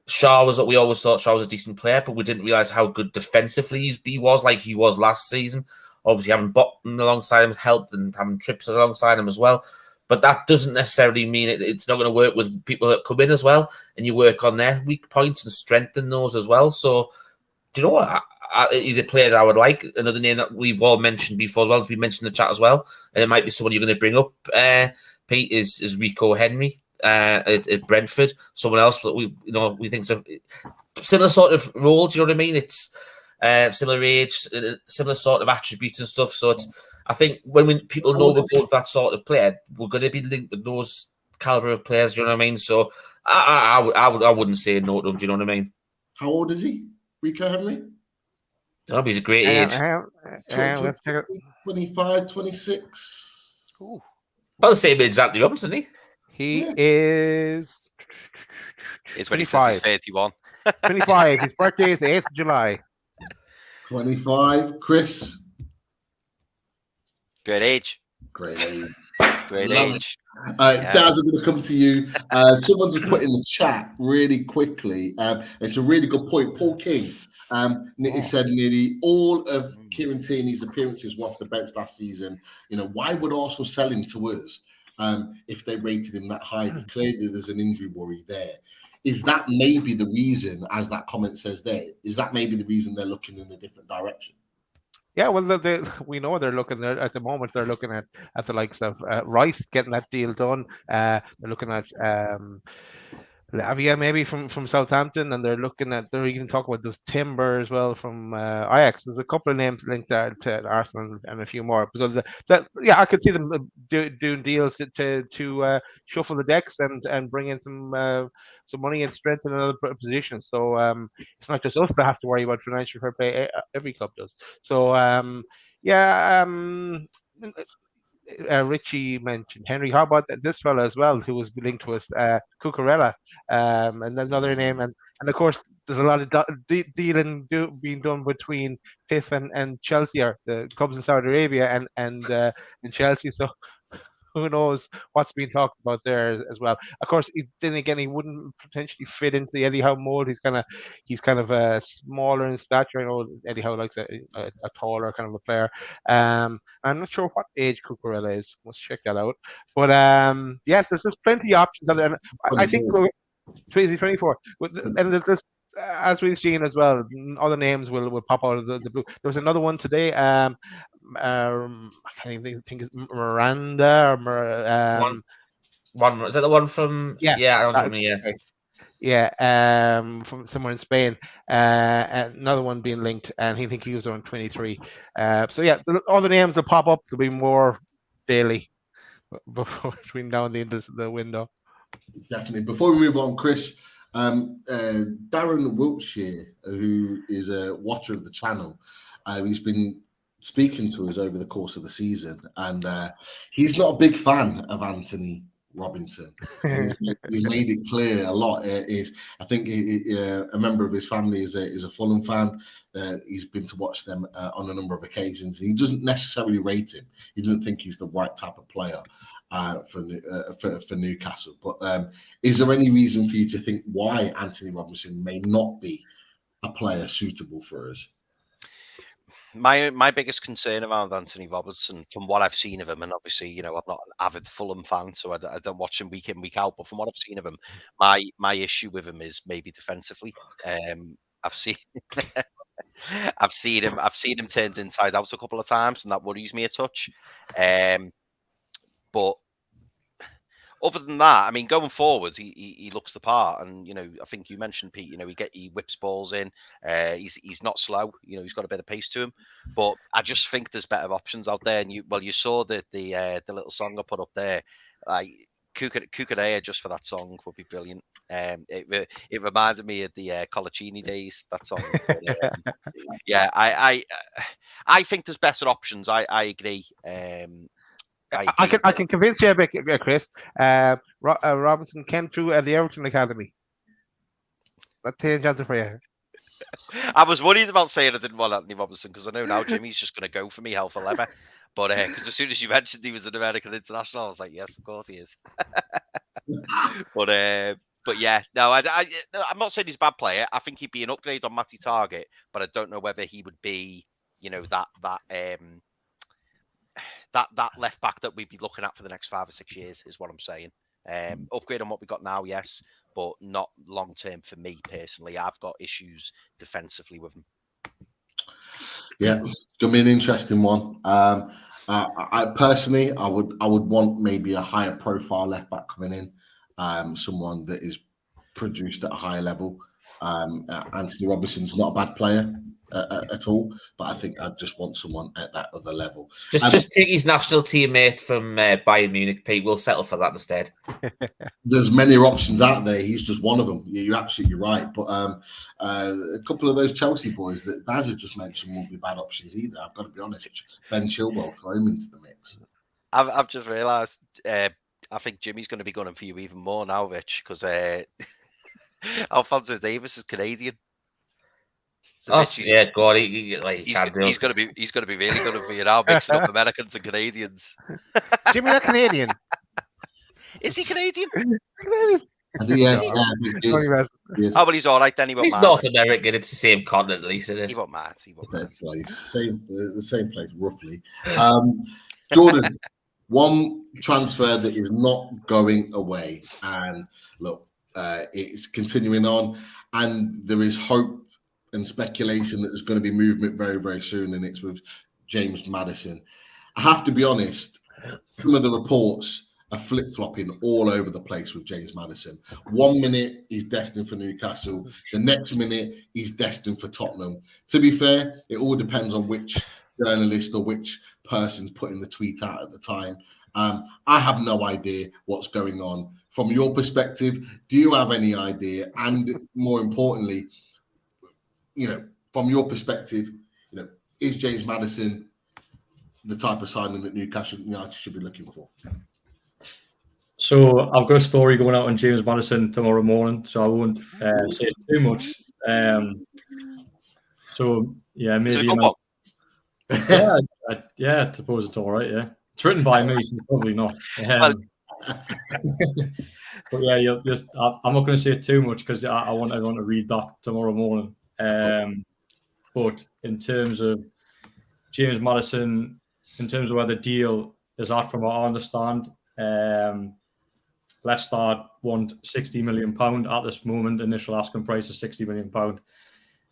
Shaw was what we always thought Shaw was a decent player, but we didn't realise how good defensively he was, like he was last season. Obviously, having Bottom alongside him has helped, and having Trips alongside him as well. But that doesn't necessarily mean it's not going to work with people that come in as well, and you work on their weak points and strengthen those as well. So, do you know what? He's a player that I would like. Another name that we've all mentioned before as well, we mentioned in the chat as well, and it might be someone you're going to bring up, Pete, is Rico Henry. at Brentford. Someone else that we think's a similar sort of role. Do you know what I mean? It's similar age, similar sort of attributes and stuff. So I think when people know we're going for that sort of player, we're going to be linked with those caliber of players. Do you know what I mean? So I wouldn't say no to him. Do you know what I mean? How old is he, Rico Henry? He's a great age. Let's check it. 25, 26. Ooh. About the same age as Anthony Robinson, He is. It's when he says he's 31. 25. His birthday is the 8th of July. 25. Chris? Great age. Great age. Great age. Daz, I'm going to come to you. Someone just put in the chat really quickly. It's a really good point. Paul King. He said nearly all of Kieran Tierney's appearances were off the bench last season. Why would Arsenal sell him to us if they rated him that high? Clearly, there's an injury worry there. Is that maybe the reason, as that comment says there, is that maybe the reason they're looking in a different direction? Yeah, well, we know they're looking there at the moment. They're looking at the likes of Rice getting that deal done. They're looking at Lavia maybe from Southampton, and they're even talking about those Timber as well from Ajax. There's a couple of names linked there to Arsenal and a few more. So I could see them doing deals to shuffle the decks and bring in some money and strengthen another position. So it's not just us that have to worry about financial fair play. Every club does. So Richie mentioned Henry. How about this fella as well, who was linked to us, Cucurella, and another name, and of course there's a lot of dealing being done between PIF and Chelsea, or the clubs in Saudi Arabia and Chelsea. So who knows what's being talked about there as well. Of course, then again, he wouldn't potentially fit into the Eddie Howe mold. He's kind of smaller in stature. I know Eddie Howe likes a taller kind of a player. I'm not sure what age Cucurella is. Let's check that out. But yes, there's plenty of options. And I think 24. And there's as we've seen as well, other names will pop out of the blue. There was another one today. I can't even think it's Miranda or one is that the one from from somewhere in Spain. Another one being linked, and he think he was on 23. So yeah, all the names will pop up. There'll be more daily between now and the end of the window. Definitely. Before we move on, Chris, Darren Wiltshire, who is a watcher of the channel, he's been speaking to us over the course of the season, and he's not a big fan of Anthony Robinson. He's made it clear a lot. I think a member of his family is a Fulham fan. He's been to watch them on a number of occasions. He doesn't necessarily rate him. He doesn't think he's the right type of player for Newcastle. But is there any reason for you to think why Anthony Robinson may not be a player suitable for us? My biggest concern around Anthony Robinson, from what I've seen of him, and obviously, I'm not an avid Fulham fan, so I don't watch him week in, week out. But from what I've seen of him, my issue with him is maybe defensively. I've seen him turned inside out a couple of times, and that worries me a touch. But other than that, I mean, going forwards, he looks the part, and I think you mentioned, Pete. He whips balls in. He's not slow. He's got a bit of pace to him. But I just think there's better options out there. And you saw the little song I put up there, like Cucurella, just for that song would be brilliant. It reminded me of the Colaccini days. That song. But, yeah, I think there's better options. I agree. I can convince you a bit, Chris. Robinson came through at the Everton Academy. That change answer for you. I was worried about saying I didn't want Anthony Robinson, because I know now Jimmy's just going to go for me hell for leather. But because as soon as you mentioned he was an American international, I was like, yes, of course he is. But yeah, no, I'm not saying he's a bad player. I think he'd be an upgrade on Matty Target, but I don't know whether he would be, that left back that we'd be looking at for the next 5 or 6 years, is what I'm saying. Upgrade on what we got now, yes, but not long term for me personally. I've got issues defensively with him. Yeah, it's gonna be an interesting one. I personally, I would want maybe a higher profile left back coming in. someone that is produced at a higher level. Anthony Robinson's not a bad player at all, but I think I just want someone at that other level. Just take his national teammate from Bayern Munich, Pete. We'll settle for that instead. There's many options out there. He's just one of them. You're absolutely right. But a couple of those Chelsea boys that Daz had just mentioned won't be bad options either. I've got to be honest. Ben Chilwell, throw him into the mix. I've just realised. I think Jimmy's going to be gunning for you even more now, Rich, because Alphonso Davies is Canadian. So Rich, yeah, God, he's going to be really good for you now, mixing up Americans and Canadians. Jimmy, not Canadian. Is he Canadian? I think, yeah. Oh, but he's all right then. He's North American. It's the same continent, at least, isn't it? He won't matter. The same place, roughly. Jordan, one transfer that is not going away, and look, it's continuing on, and there is hope and speculation that there's going to be movement very, very soon, and it's with James Maddison. I have to be honest, some of the reports are flip-flopping all over the place with James Maddison. 1 minute, he's destined for Newcastle. The next minute, he's destined for Tottenham. To be fair, it all depends on which journalist or which person's putting the tweet out at the time. I have no idea what's going on. From your perspective, do you have any idea? And more importantly, from your perspective, is James Maddison the type of signing that Newcastle United should be looking for? So I've got a story going out on James Maddison tomorrow morning, so I won't say too much. So yeah, maybe. I suppose it's all right. Yeah, it's written by me, so probably not. But yeah, I'm not going to say too much because I want everyone to read that tomorrow morning. But in terms of James Maddison, in terms of where the deal is at, from what I understand, Leicester want £60 million at this moment. Initial asking price is £60 million.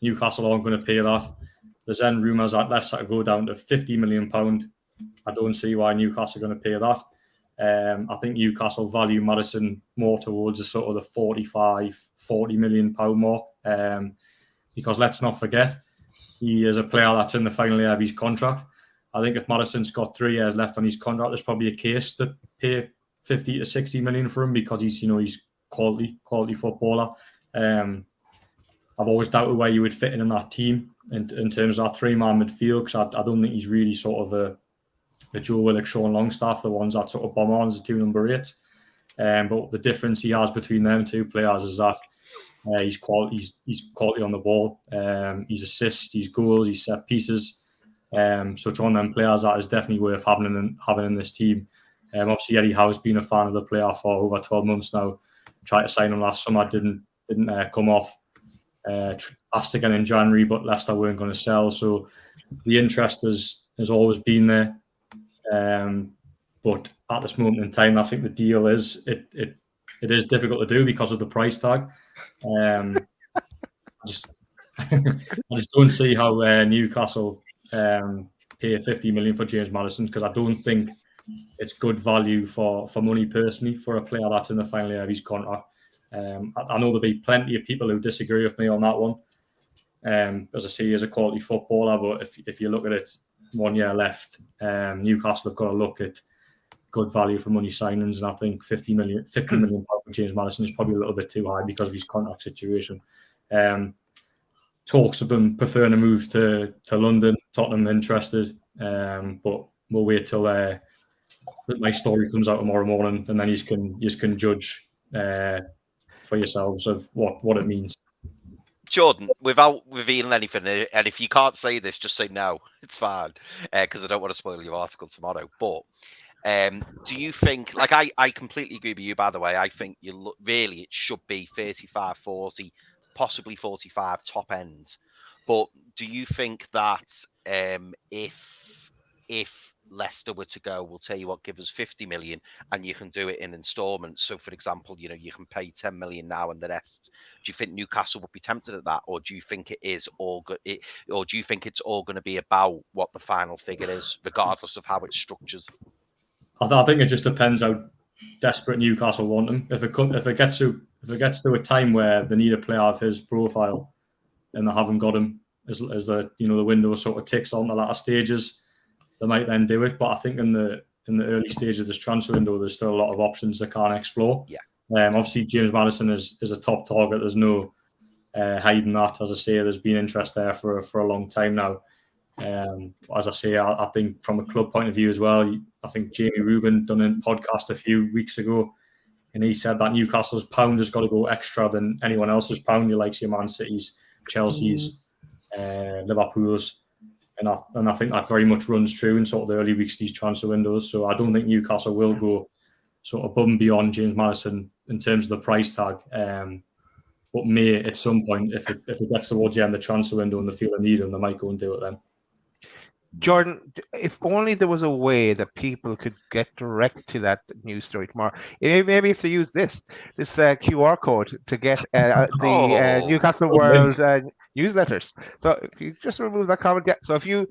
Newcastle aren't going to pay that. There's then rumours that Leicester go down to £50 million. I don't see why Newcastle are going to pay that. I think Newcastle value Maddison more towards the sort of the 45, £40 million mark. Because let's not forget, he is a player that's in the final year of his contract. I think if Maddison's got 3 years left on his contract, there's probably a case to pay 50 to 60 million for him because he's quality footballer. I've always doubted where you would fit in that team in terms of that 3-man midfield, because I don't think he's really sort of a Joe Willock, Sean Longstaff, the ones that sort of bomb on as the 2 number 8s. But the difference he has between them 2 players is that he's quality on the ball. He's assists, he's goals, he's set pieces. So it's one of them players that is definitely worth having in this team. Obviously, Eddie Howe's been a fan of the player for over 12 months now. Tried to sign him last summer, didn't come off. Asked again in January, but Leicester weren't going to sell. So the interest has always been there. But at this moment in time, I think the deal is it is difficult to do because of the price tag. I just don't see how Newcastle pay 50 million for James Maddison, because I don't think it's good value for money personally for a player that's in the final year of his contract. I know there'll be plenty of people who disagree with me on that one. As I say, he's a quality footballer, but if you look at it, 1 year left, Newcastle have got to look at good value for money signings, and I think 50 million for James Maddison is probably a little bit too high because of his contract situation. Talks of him preferring to move to London, Tottenham interested, but we'll wait till my story comes out tomorrow morning, and then you can judge for yourselves of what it means. Jordan, without revealing anything, and if you can't say this, just say no. It's fine, because I don't want to spoil your article tomorrow. But do you think, like I completely agree with you, by the way, I think really it should be 35, 40, possibly 45 top ends. But do you think that if Leicester were to go, we'll tell you what, give us 50 million and you can do it in installments? So for example, you can pay 10 million now and the rest. Do you think Newcastle would be tempted at that, or do you think it is all good, or do you think it's all going to be about what the final figure is, regardless of how it's structured? I think it just depends how desperate Newcastle want him. If it gets to a time where they need a player of his profile and they haven't got him, as the the window sort of ticks on the latter stages, they might then do it. But I think in the early stage of this transfer window, there's still a lot of options they can't explore. Yeah. Obviously, James Maddison is a top target. There's no hiding that. As I say, there's been interest there for a long time now. As I say, I think from a club point of view as well, I think Jamie Rubin done a podcast a few weeks ago, and he said that Newcastle's pound has got to go extra than anyone else's pound. He likes your Man City's, Chelsea's, Liverpool's. And I think that very much runs true in sort of the early weeks of these transfer windows. So I don't think Newcastle will go sort of above and beyond James Maddison in terms of the price tag. But may at some point, if it gets towards the end of the transfer window and they feel they need him, they might go and do it then. Jordan, if only there was a way that people could get direct to that news story tomorrow. Maybe if they use this QR code to get the Newcastle World newsletters. So if you just remove that comment, so if you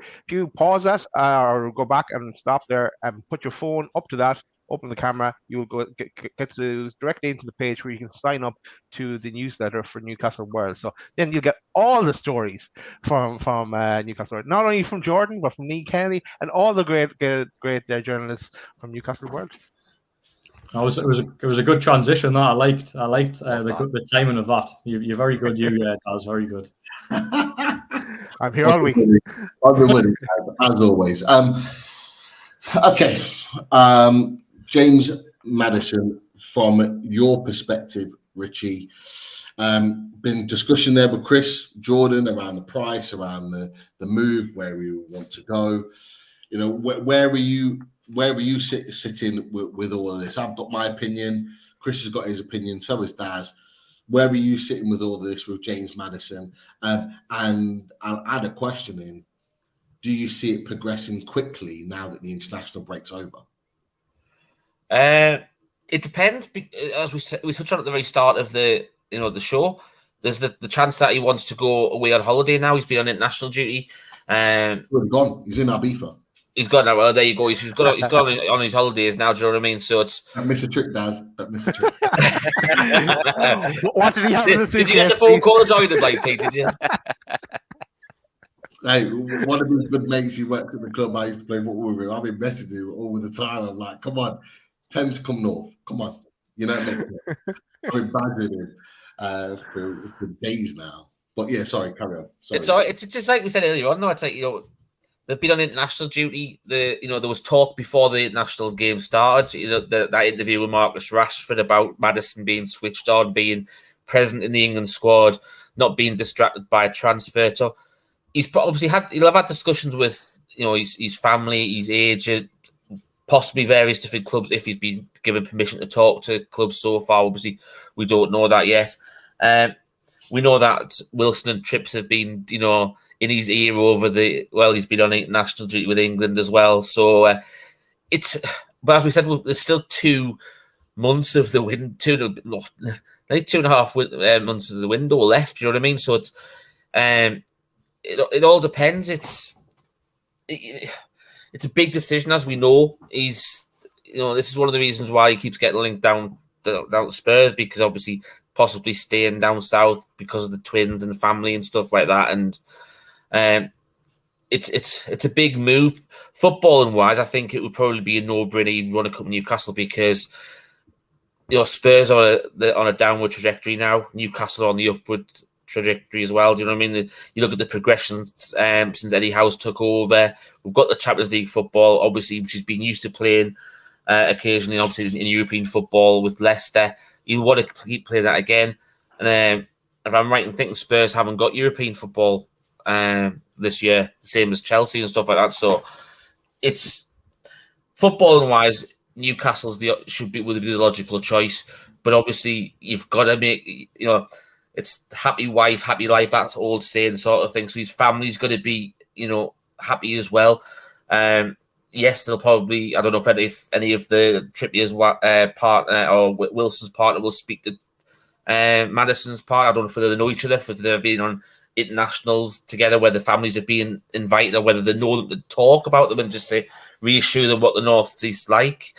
pause that or go back and stop there and put your phone up to that, open the camera, you will go get to directly into the page where you can sign up to the newsletter for Newcastle World. So then you'll get all the stories from Newcastle World, not only from Jordan but from Lee Kelly and all the great journalists from Newcastle World. It was a good transition. That I liked the timing of that. You're very good. Taz, very good. I'm here all week. I've been winning as always. Okay. James Maddison, from your perspective, Richie, been discussion there with Chris, Jordan around the price, around the move, where you want to go. Where are you sitting with all of this? I've got my opinion. Chris has got his opinion. So has Daz. Where are you sitting with all of this with James Maddison? And I'll add a question in. Do you see it progressing quickly now that the international break's over? It depends. As we touched on at the very start of the show, there's the chance that he wants to go away on holiday now. He's been on international duty. He's gone. He's in Ibiza. He's gone now. Well, there you go. He's gone on his holidays now. Do you know what I mean? So it's. Don't miss a trick, Daz. Don't miss a trick. What did he have? Did you get the phone call or the like, Pete? Did you? Hey, one of his good mates, he worked at the club I used to play football with. I've been messaging him all the time. I'm like, come on, tend to come north. Come on. You know what I mean? I've been badgering him for days now. But yeah, sorry, carry on. Sorry. It's just like we said earlier on. No, it's like, they've been on international duty. There was talk before the national game started. That interview with Marcus Rashford about Maddison being switched on, being present in the England squad, not being distracted by a transfer. So he'll have had discussions with his family, his agent, possibly various different clubs if he's been given permission to talk to clubs so far. Obviously, we don't know that yet. We know that Wilson and Trips have been, in his ear he's been on international duty with England as well. So but as we said, there's still 2 months of the window, 2.5 months of the window left. You know what I mean? So it's it all depends. It's a big decision, as we know. This is one of the reasons why he keeps getting linked down to Spurs, because obviously possibly staying down south because of the twins and family and stuff like that. And it's a big move. Footballing wise, I think it would probably be a no-brainer he'd run a cup Newcastle, because Spurs are on a downward trajectory now. Newcastle on the upward trajectory as well. Do you know what I mean? You look at the progression since Eddie Howe's took over. We've got the Champions League football, obviously, which has been used to playing occasionally, obviously, in European football with Leicester. You want to keep playing that again. And if I'm right in thinking, Spurs haven't got European football this year, same as Chelsea and stuff like that. So it's footballing wise, Newcastle's would be the logical choice. But obviously, you've got to make it's happy wife, happy life, that old saying sort of thing. So his family's going to be, happy as well. Yes, they'll probably, I don't know if any of the Trippier's partner or Wilson's partner will speak to Maddison's part. I don't know whether they know each other, if they've been on internationals together, where the families have been invited, or whether they know them to talk about them and just to reassure them what the North East like.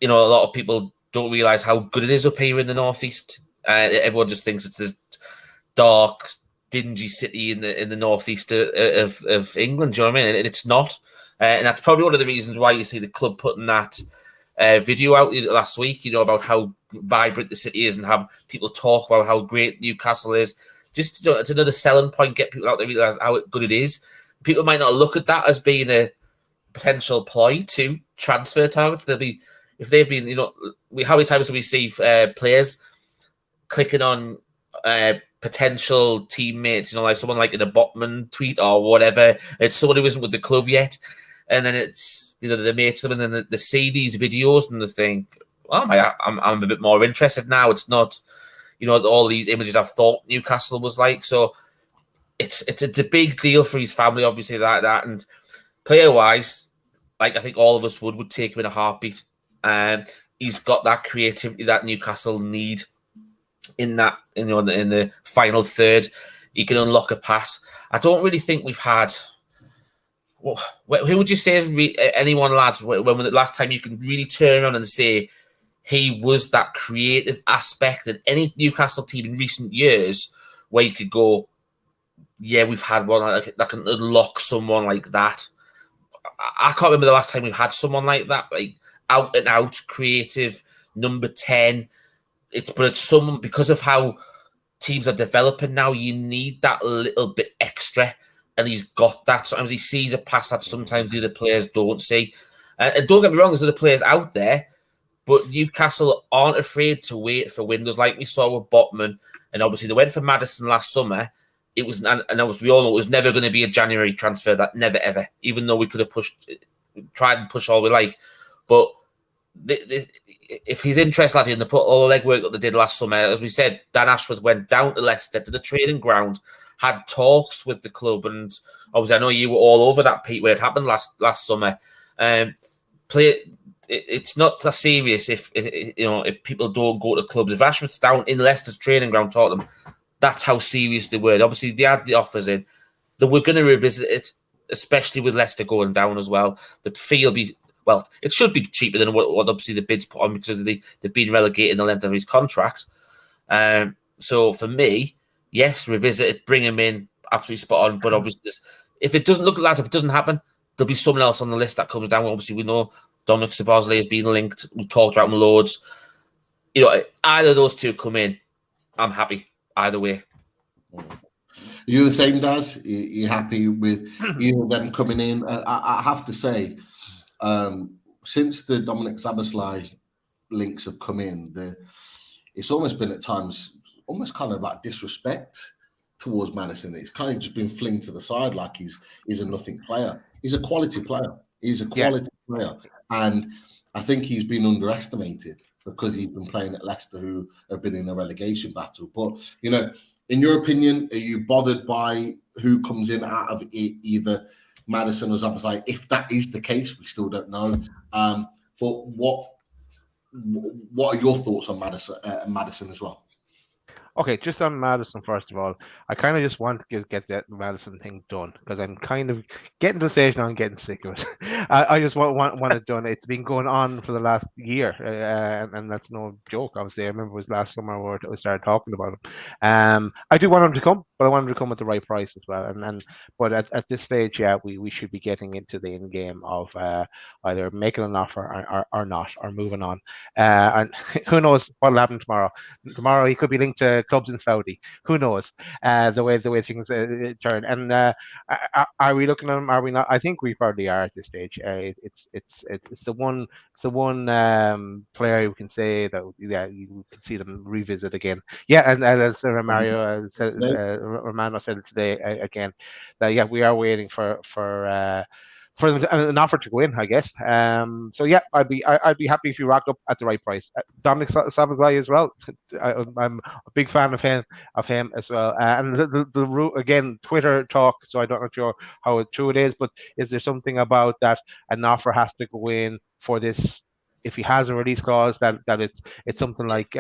a lot of people don't realise how good it is up here in the northeast. Everyone just thinks it's this dark, dingy city in the northeast of England. Do you know what I mean? And it's not. And that's probably one of the reasons why you see the club putting that video out last week, about how vibrant the city is and have people talk about how great Newcastle is. Just it's another selling point, get people out there realise how good it is. People might not look at that as being a potential ploy to transfer targets. They'll be, if they've been, how many times do we see players clicking on potential teammates, like someone like in a Botman tweet or whatever, it's someone who isn't with the club yet, and then it's the mates them, and then they see these videos and they think, oh my, I'm a bit more interested now. It's not, all these images I've thought Newcastle was like. So it's a big deal for his family, obviously, that and player wise, like I think all of us would take him in a heartbeat. He's got that creativity that Newcastle need in that, in the final third. He can unlock a pass. I don't really think we've had. Well, who would you say is anyone, lads? When was the last time you can really turn around and say he was that creative aspect in any Newcastle team in recent years, where you could go, yeah, we've had one that can unlock someone like that. I can't remember the last time we've had someone like that, like out and out creative number 10. It's someone, because of how teams are developing now, you need that little bit extra, and he's got that. Sometimes he sees a pass that sometimes the other players don't see. And don't get me wrong, there's other players out there, but Newcastle aren't afraid to wait for windows, like we saw with Botman, and obviously they went for Maddison last summer. It was, and we all know it was never going to be a January transfer. That never ever, even though we could have tried and push all we like, but if he's interested in the put all the legwork that they did last summer, as we said, Dan Ashworth went down to Leicester to the training ground, had talks with the club, and obviously I know you were all over that, Pete, where it happened last summer. It's not that serious if people don't go to clubs. If Ashworth's down in Leicester's training ground talking to them, that's how serious they were. Obviously, they had the offers in. They were going to revisit it, especially with Leicester going down as well. The fee will be, well, it should be cheaper than what obviously the bids put on, because they've been relegated in the length of his contract. So for me, yes, revisit it, bring him in, absolutely spot on. But obviously, if it doesn't look like that, if it doesn't happen, there'll be someone else on the list that comes down. Obviously, we know Dominic Szoboszlai has been linked. We've talked about him loads. Either of those two come in, I'm happy either way. You're the same, Daz? You're happy with either of them coming in? I have to say, since the Dominic Szoboszlai links have come in, it's almost been at times almost kind of like disrespect towards Maddison. It's kind of just been flinged to the side like he's a nothing player. He's a quality player. He's a quality player. And I think he's been underestimated because he's been playing at Leicester, who have been in a relegation battle. But, in your opinion, are you bothered by who comes in out of either Maddison or Szoboszlai? If that is the case, we still don't know. But what are your thoughts on Maddison as well? Okay, just on Maddison, first of all, I kind of just want to get that Maddison thing done, because I'm kind of getting to the stage now and getting sick of it. I just want it done. It's been going on for the last year, and that's no joke. Obviously, I remember it was last summer where we started talking about him. I do want him to come, but I want him to come at the right price as well. But at this stage, yeah, we should be getting into the end game of either making an offer or not, or moving on. And who knows what'll happen tomorrow? Tomorrow he could be linked to clubs in Saudi. Who knows? The way things turn. And are we looking at them? Are we not? I think we probably are at this stage. It's the one player who can say that you can see them revisit again. Yeah, and as Romano said today again, that we are waiting for an offer to go in, I guess. So yeah, I'd be happy if you rocked up at the right price. Dominic Szoboszlai as well. I'm a big fan of him as well. And the route again, Twitter talk. So I don't know how true it is, but is there something about that an offer has to go in for this? If he has a release clause, that it's something like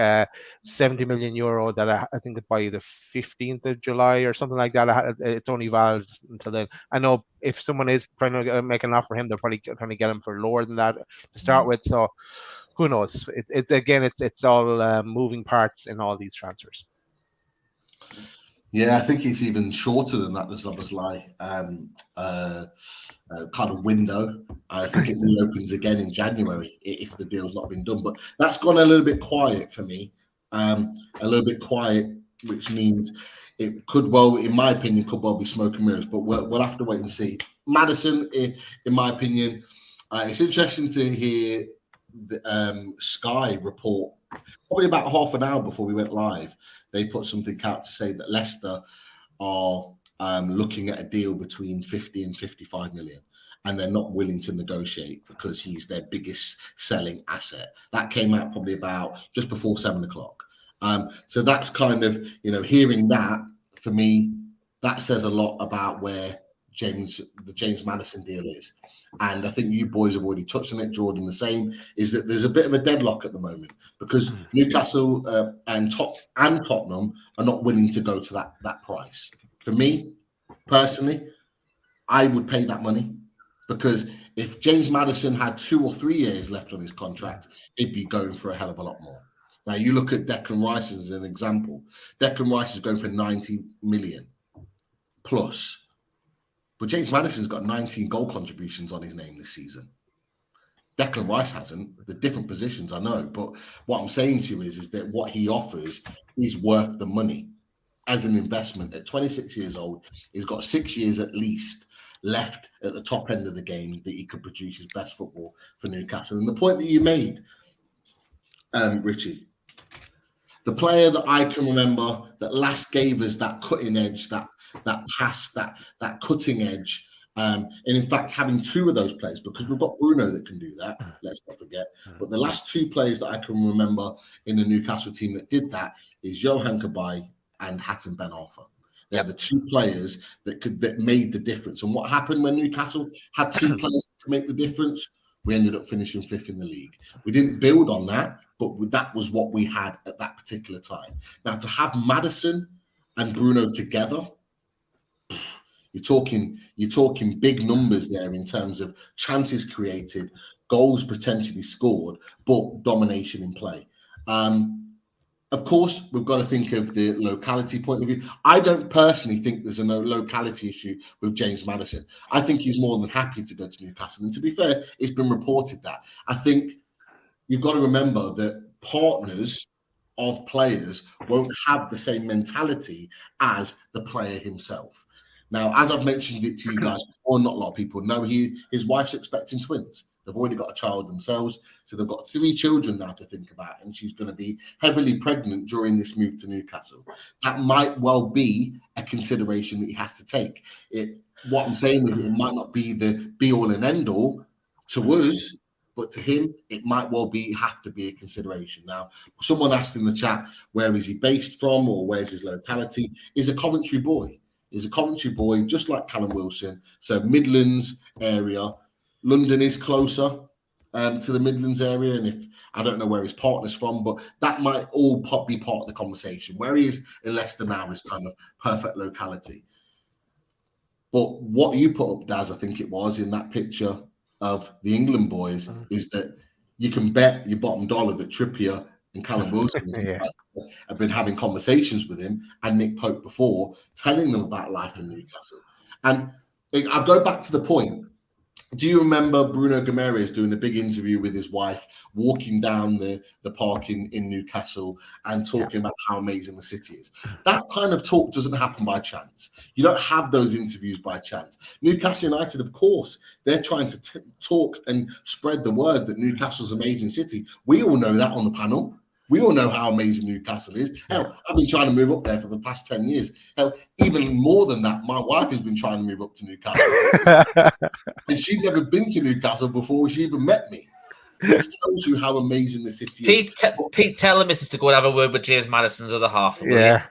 70 million euro that I think by the 15th of July or something like that. It's only valid until then. I know if someone is trying to make an offer for him, they're probably trying to get him for lower than that to start with. So who knows? It's all moving parts in all these transfers. Yeah, I think it's even shorter than that. The Szoboszlai kind of window. I think it reopens again in January if the deal's not been done. But that's gone a little bit quiet for me. A little bit quiet, which means it could well, in my opinion, could well be smoke and mirrors. But we'll have to wait and see. Maddison, in my opinion, it's interesting to hear the Sky report probably about half an hour before we went live. They put something out to say that Leicester are looking at a deal between 50 and 55 million, and they're not willing to negotiate because he's their biggest selling asset. That came out probably about just before 7 o'clock. So that's kind of, hearing that, for me, that says a lot about where the James Maddison deal is. And I think you boys have already touched on it, Jordan, the same, is that there's a bit of a deadlock at the moment because Newcastle and Tottenham are not willing to go to that price. For me, personally, I would pay that money because if James Maddison had 2 or 3 years left on his contract, he'd be going for a hell of a lot more. Now, you look at Declan Rice as an example. Declan Rice is going for 90 million plus. But James Maddison's got 19 goal contributions on his name this season. Declan Rice hasn't. The different positions, I know. But what I'm saying to you is that what he offers is worth the money as an investment. At 26 years old, he's got 6 years at least left at the top end of the game that he could produce his best football for Newcastle. And the point that you made, Richie, the player that I can remember that last gave us that cutting edge, that pass, that cutting edge, and in fact having 2 of those players, because we've got Bruno that can do that, let's not forget. But the last 2 players that I can remember in the Newcastle team that did that is Johan Cabaye and Hatton Ben Arfa. They are the 2 players that made the difference. And what happened when Newcastle had 2 players that could make the difference? We ended up finishing 5th in the league. We didn't build on that, but that was what we had at that particular time. Now, to have Maddison and Bruno together, you're talking big numbers there in terms of chances created, goals potentially scored, but domination in play. Of course, we've got to think of the locality point of view. I don't personally think there's a locality issue with James Maddison. I think he's more than happy to go to Newcastle. And to be fair, it's been reported that. I think you've got to remember that partners of players won't have the same mentality as the player himself. Now, as I've mentioned it to you guys before, not a lot of people know his wife's expecting twins. They've already got a child themselves. So they've got 3 children now to think about. And she's going to be heavily pregnant during this move to Newcastle. That might well be a consideration that he has to take. What I'm saying is it might not be the be-all and end-all to us, but to him, it might well have to be a consideration. Now, someone asked in the chat, where is he based from or where's his locality? He's a Coventry boy. He's a Coventry boy, just like Callum Wilson. So Midlands area. London is closer to the Midlands area. And if I don't know where his partner's from, but that might all be part of the conversation. Where he is in Leicester now is kind of perfect locality. But what you put up, Daz, I think it was, in that picture of the England boys, is that you can bet your bottom dollar that Trippier and Callum Wilson have been having conversations with him, and Nick Pope before, telling them about life in Newcastle. And I'll go back to the point. Do you remember Bruno Guimaraes doing a big interview with his wife, walking down the park in Newcastle and talking about how amazing the city is? That kind of talk doesn't happen by chance. You don't have those interviews by chance. Newcastle United, of course, they're trying to talk and spread the word that Newcastle's an amazing city. We all know that on the panel. We all know how amazing Newcastle is. Hell, I've been trying to move up there for the past 10 years. Hell, even more than that, my wife has been trying to move up to Newcastle. And she'd never been to Newcastle before she even met me. Which tells you how amazing the city is. Pete, tell the missus to go and have a word with James Maddison's other half. Yeah.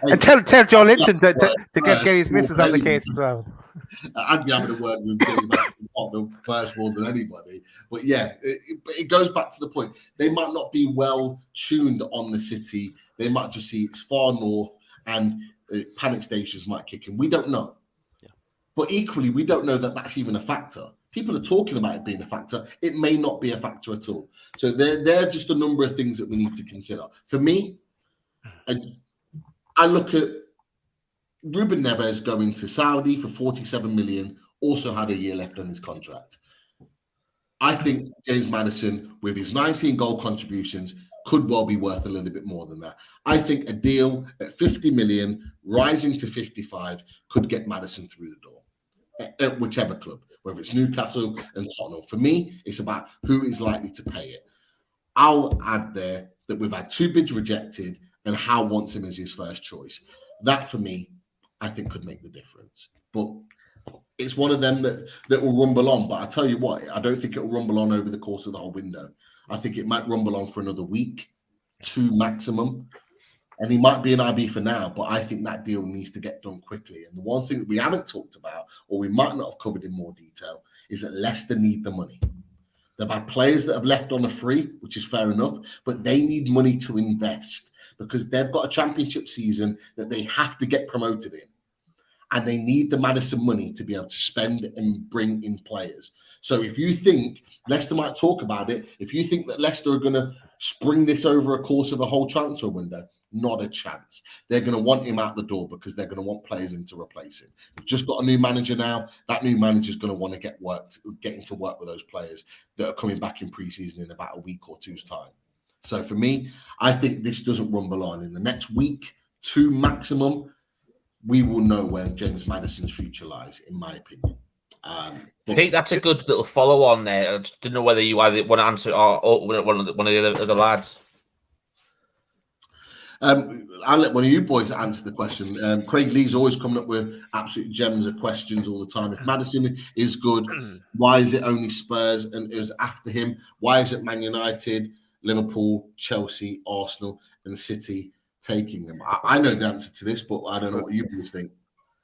And tell Joelinton to get his missus on the case as well. I'd be having a word with James Maddison first more than anybody. But yeah, it goes back to the point. They might not be well tuned on the city. They might just see it's far north and panic stations might kick in. We don't know. Yeah. But equally, we don't know that that's even a factor. People are talking about it being a factor. It may not be a factor at all. So there are just a number of things that we need to consider. For me, I look at Ruben Neves going to Saudi for 47 million, also had a year left on his contract. I think James Maddison, with his 19 goal contributions, could well be worth a little bit more than that. I think a deal at 50 million, rising to 55, could get Maddison through the door at whichever club, whether it's Newcastle and Tottenham. For me, it's about who is likely to pay it. I'll add there that we've had 2 bids rejected and Howe wants him as his first choice. That, for me, I think could make the difference. But it's one of them that will rumble on. But I tell you what, I don't think it will rumble on over the course of the whole window. I think it might rumble on for another week, 2 maximum. And he might be an IB for now, but I think that deal needs to get done quickly. And the one thing that we haven't talked about, or we might not have covered in more detail, is that Leicester need the money. They've had players that have left on a free, which is fair enough, but they need money to invest because they've got a championship season that they have to get promoted in. And they need the Maddison money to be able to spend and bring in players. So if you think, Leicester might talk about it, if you think that Leicester are going to spring this over a course of a whole transfer window, not a chance. They're going to want him out the door because they're going to want players in to replace him. They've just got a new manager now. That new manager is going to want to get into work with those players that are coming back in pre-season in about a week or 2's time. So for me, I think this doesn't rumble on. In the next week, 2 maximum, we will know where James Maddison's future lies, in my opinion. I think that's a good little follow-on there. I just didn't know whether you either want to answer or one of the other lads. I'll let one of you boys answer the question. Craig Lee's always coming up with absolute gems of questions all the time. If Maddison is good, why is it only Spurs and is after him? Why is it Man United, Liverpool, Chelsea, Arsenal, and City taking them? I know the answer to this, but I don't know what you boys think.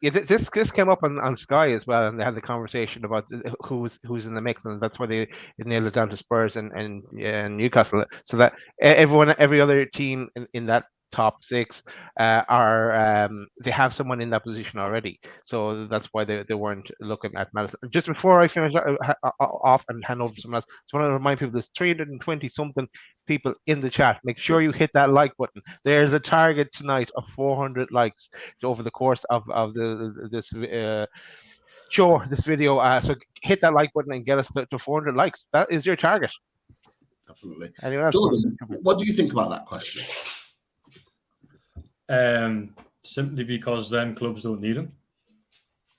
Yeah, this came up on Sky as well, and they had the conversation about who's in the mix, and that's why they nailed it down to Spurs and Newcastle, so that every other team in that top 6 they have someone in that position already, so that's why they weren't looking at Maddison. Just before I finish off and hand over to someone else, just want to remind people there's 320 something people in the chat. Make sure you hit that like button. There's a target tonight of 400 likes over the course of this show, this video. So hit that like button and get us to 400 likes. That is your target. Absolutely. Jordan, what do you think about that question? Simply because then clubs don't need him.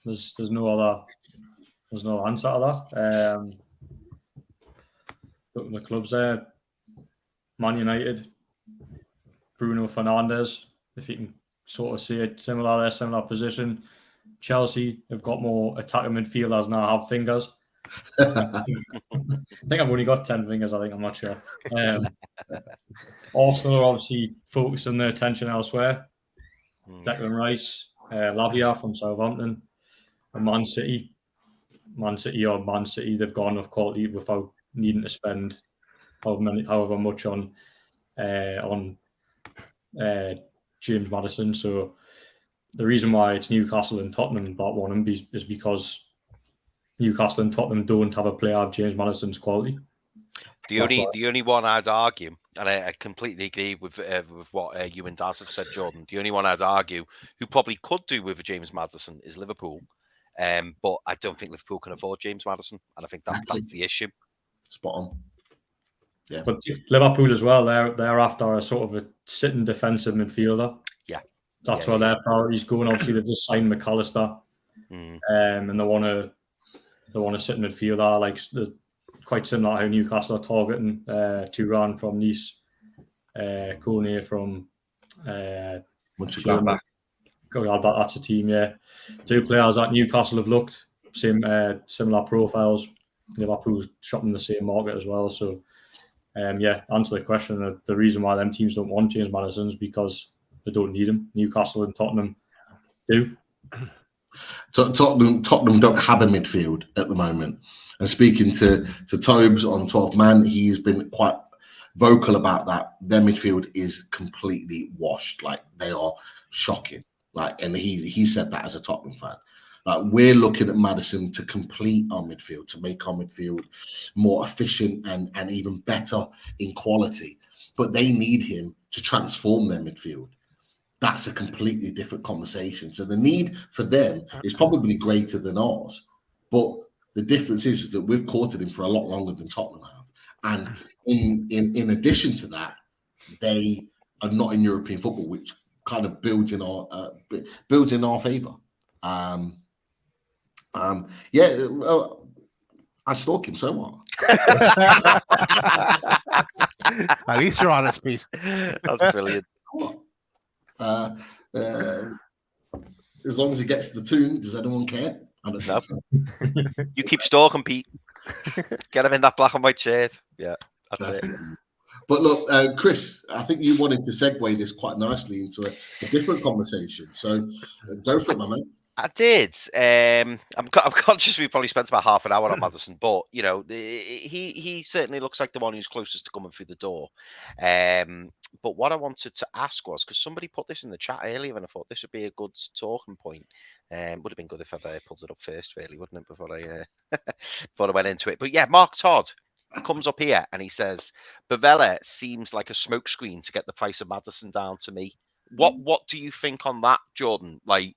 There's no other answer to that. Look at the clubs there. Man United, Bruno Fernandes, if you can sort of see it, similar position. Chelsea have got more attacking midfielders now have fingers. I think I've only got 10 fingers, I'm not sure. Arsenal are obviously focusing their attention elsewhere. Declan Rice, Lavia from Southampton, and Man City, they've gone off quality without needing to spend however much on James Maddison. So the reason why it's Newcastle and Tottenham that want him is because Newcastle and Tottenham don't have a player of James Maddison's quality. The only one I'd argue, and I completely agree with what you and Daz have said, Jordan. The only one I'd argue who probably could do with a James Maddison is Liverpool, but I don't think Liverpool can afford James Maddison, and I think that's the issue. Spot on. Yeah, but Liverpool as well. They're after a sort of a sitting defensive midfielder. Yeah, that's where their priorities going. Obviously, they've just signed McAllister, and they want to sit in midfielder like quite similar to how Newcastle are targeting Turan from Nice, Cronin from Mönchengladbach. That's a team, yeah. 2 players that Newcastle have looked, similar profiles. Liverpool's shopping the same market as well. So, answer the question. The reason why them teams don't want James Maddison is because they don't need him. Newcastle and Tottenham do. Tottenham don't have a midfield at the moment. And speaking to Tobes on 12 Man, he's been quite vocal about that. Their midfield is completely washed. Like, they are shocking. Like, and he said that as a Tottenham fan. Like, we're looking at Maddison to complete our midfield, to make our midfield more efficient and even better in quality. But they need him to transform their midfield. That's a completely different conversation. So the need for them is probably greater than ours. But the difference is that we've courted him for a lot longer than Tottenham have. And in addition to that, they are not in European football, which kind of builds in our favour. I stalk him, so what? At least you're honest, Pete. That's brilliant. As long as he gets the tune, does anyone care? I don't know. You keep stalking, Pete. Get him in that black and white shirt. Yeah, that's it. But look, Chris, I think you wanted to segue this quite nicely into a different conversation. So go for it, my man. I did. I'm conscious we probably spent about half an hour on Maddison, but you know, he certainly looks like the one who's closest to coming through the door. But what I wanted to ask was, because somebody put this in the chat earlier, and I thought this would be a good talking point. Would have been good if I pulled it up first, really, wouldn't it? Before I went into it. But yeah, Mark Todd comes up here and he says, Barella seems like a smokescreen to get the price of Maddison down to me. What do you think on that, Jordan? Like,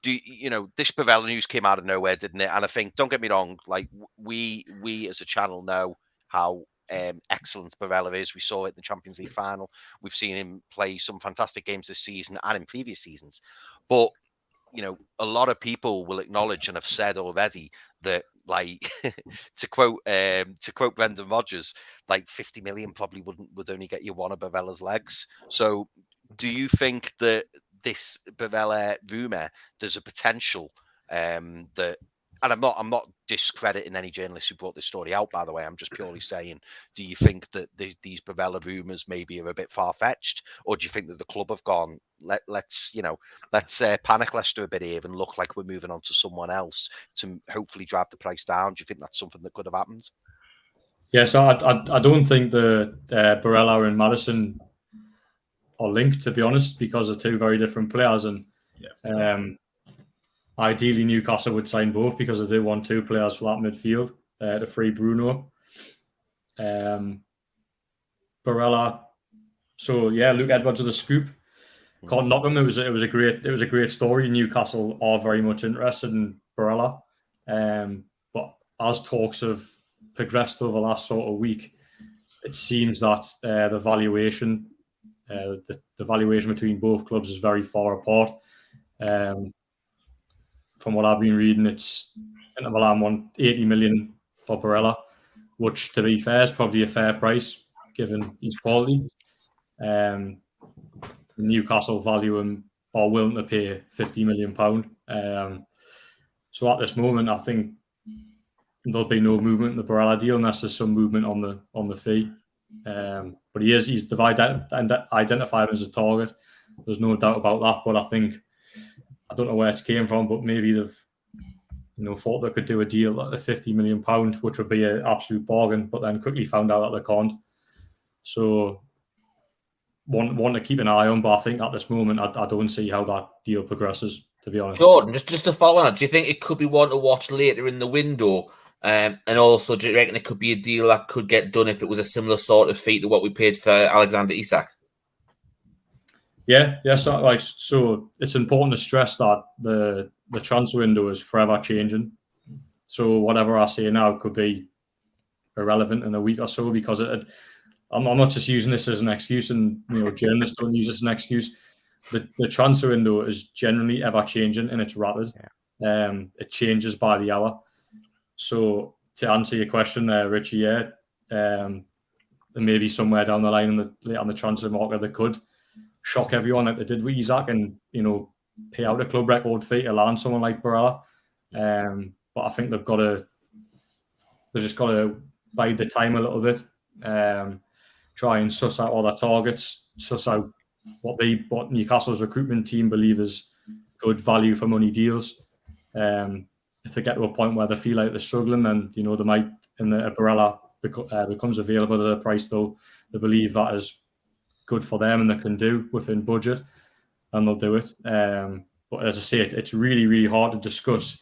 you know, this Barella news came out of nowhere, didn't it? And I think, don't get me wrong, like we as a channel know how excellent Barella is. We saw it in the Champions League final. We've seen him play some fantastic games this season and in previous seasons. But, you know, a lot of people will acknowledge and have said already that, like, to quote Brendan Rodgers, like 50 million probably would only get you one of Barella's legs. So do you think that this Barella rumor, there's a potential that, and I'm not discrediting any journalists who brought this story out, by the way. I'm just purely saying, do you think that these Barella rumors maybe are a bit far-fetched, or do you think that the club have gone, let's panic Leicester a bit here and look like we're moving on to someone else to hopefully drive the price down? Do you think that's something that could have happened? Yeah, so I don't think the Barella and Maddison are linked, to be honest, because they're two very different players, and ideally Newcastle would sign both because they do want two players for that midfield to free Bruno. Barella, so yeah, Luke Edwards with a scoop. Can't knock him. It was a great story. Newcastle are very much interested in Barella, but as talks have progressed over the last sort of week, it seems that the valuation between both clubs is very far apart. From what I've been reading, it's Inter Milan want 80 million for Barella, which, to be fair, is probably a fair price given his quality. Newcastle value him or willing to pay £50 million. So at this moment, I think there'll be no movement in the Barella deal unless there's some movement on the fee. But he's divided and identified him as a target. There's no doubt about that. But I don't know where it came from, but maybe they've thought they could do a deal at £50 million, which would be an absolute bargain, but then quickly found out that they can't. So one to keep an eye on, but I think at this moment I don't see how that deal progresses, to be honest. Jordan, just to follow on, do you think it could be one to watch later in the window? And also, do you reckon it could be a deal that could get done if it was a similar sort of fee to what we paid for Alexander Isak? Yeah. So it's important to stress that the transfer window is forever changing. So whatever I say now could be irrelevant in a week or so, because I'm not just using this as an excuse, and journalists don't use this as an excuse. The transfer window is generally ever changing and it's rapid. Yeah. It changes by the hour. So to answer your question there, Richie, there may be somewhere down the line on the transfer market that could shock everyone like they did with Isak and pay out a club record fee to land someone like Barella. But I think they've just got to bide the time a little bit. Try and suss out all their targets, suss out what Newcastle's recruitment team believe is good value for money deals. If they get to a point where they feel like they're struggling, then they might, and the Barella becomes available at a price they believe that is good for them and they can do within budget, and they'll do it. But as I say, it's really, really hard to discuss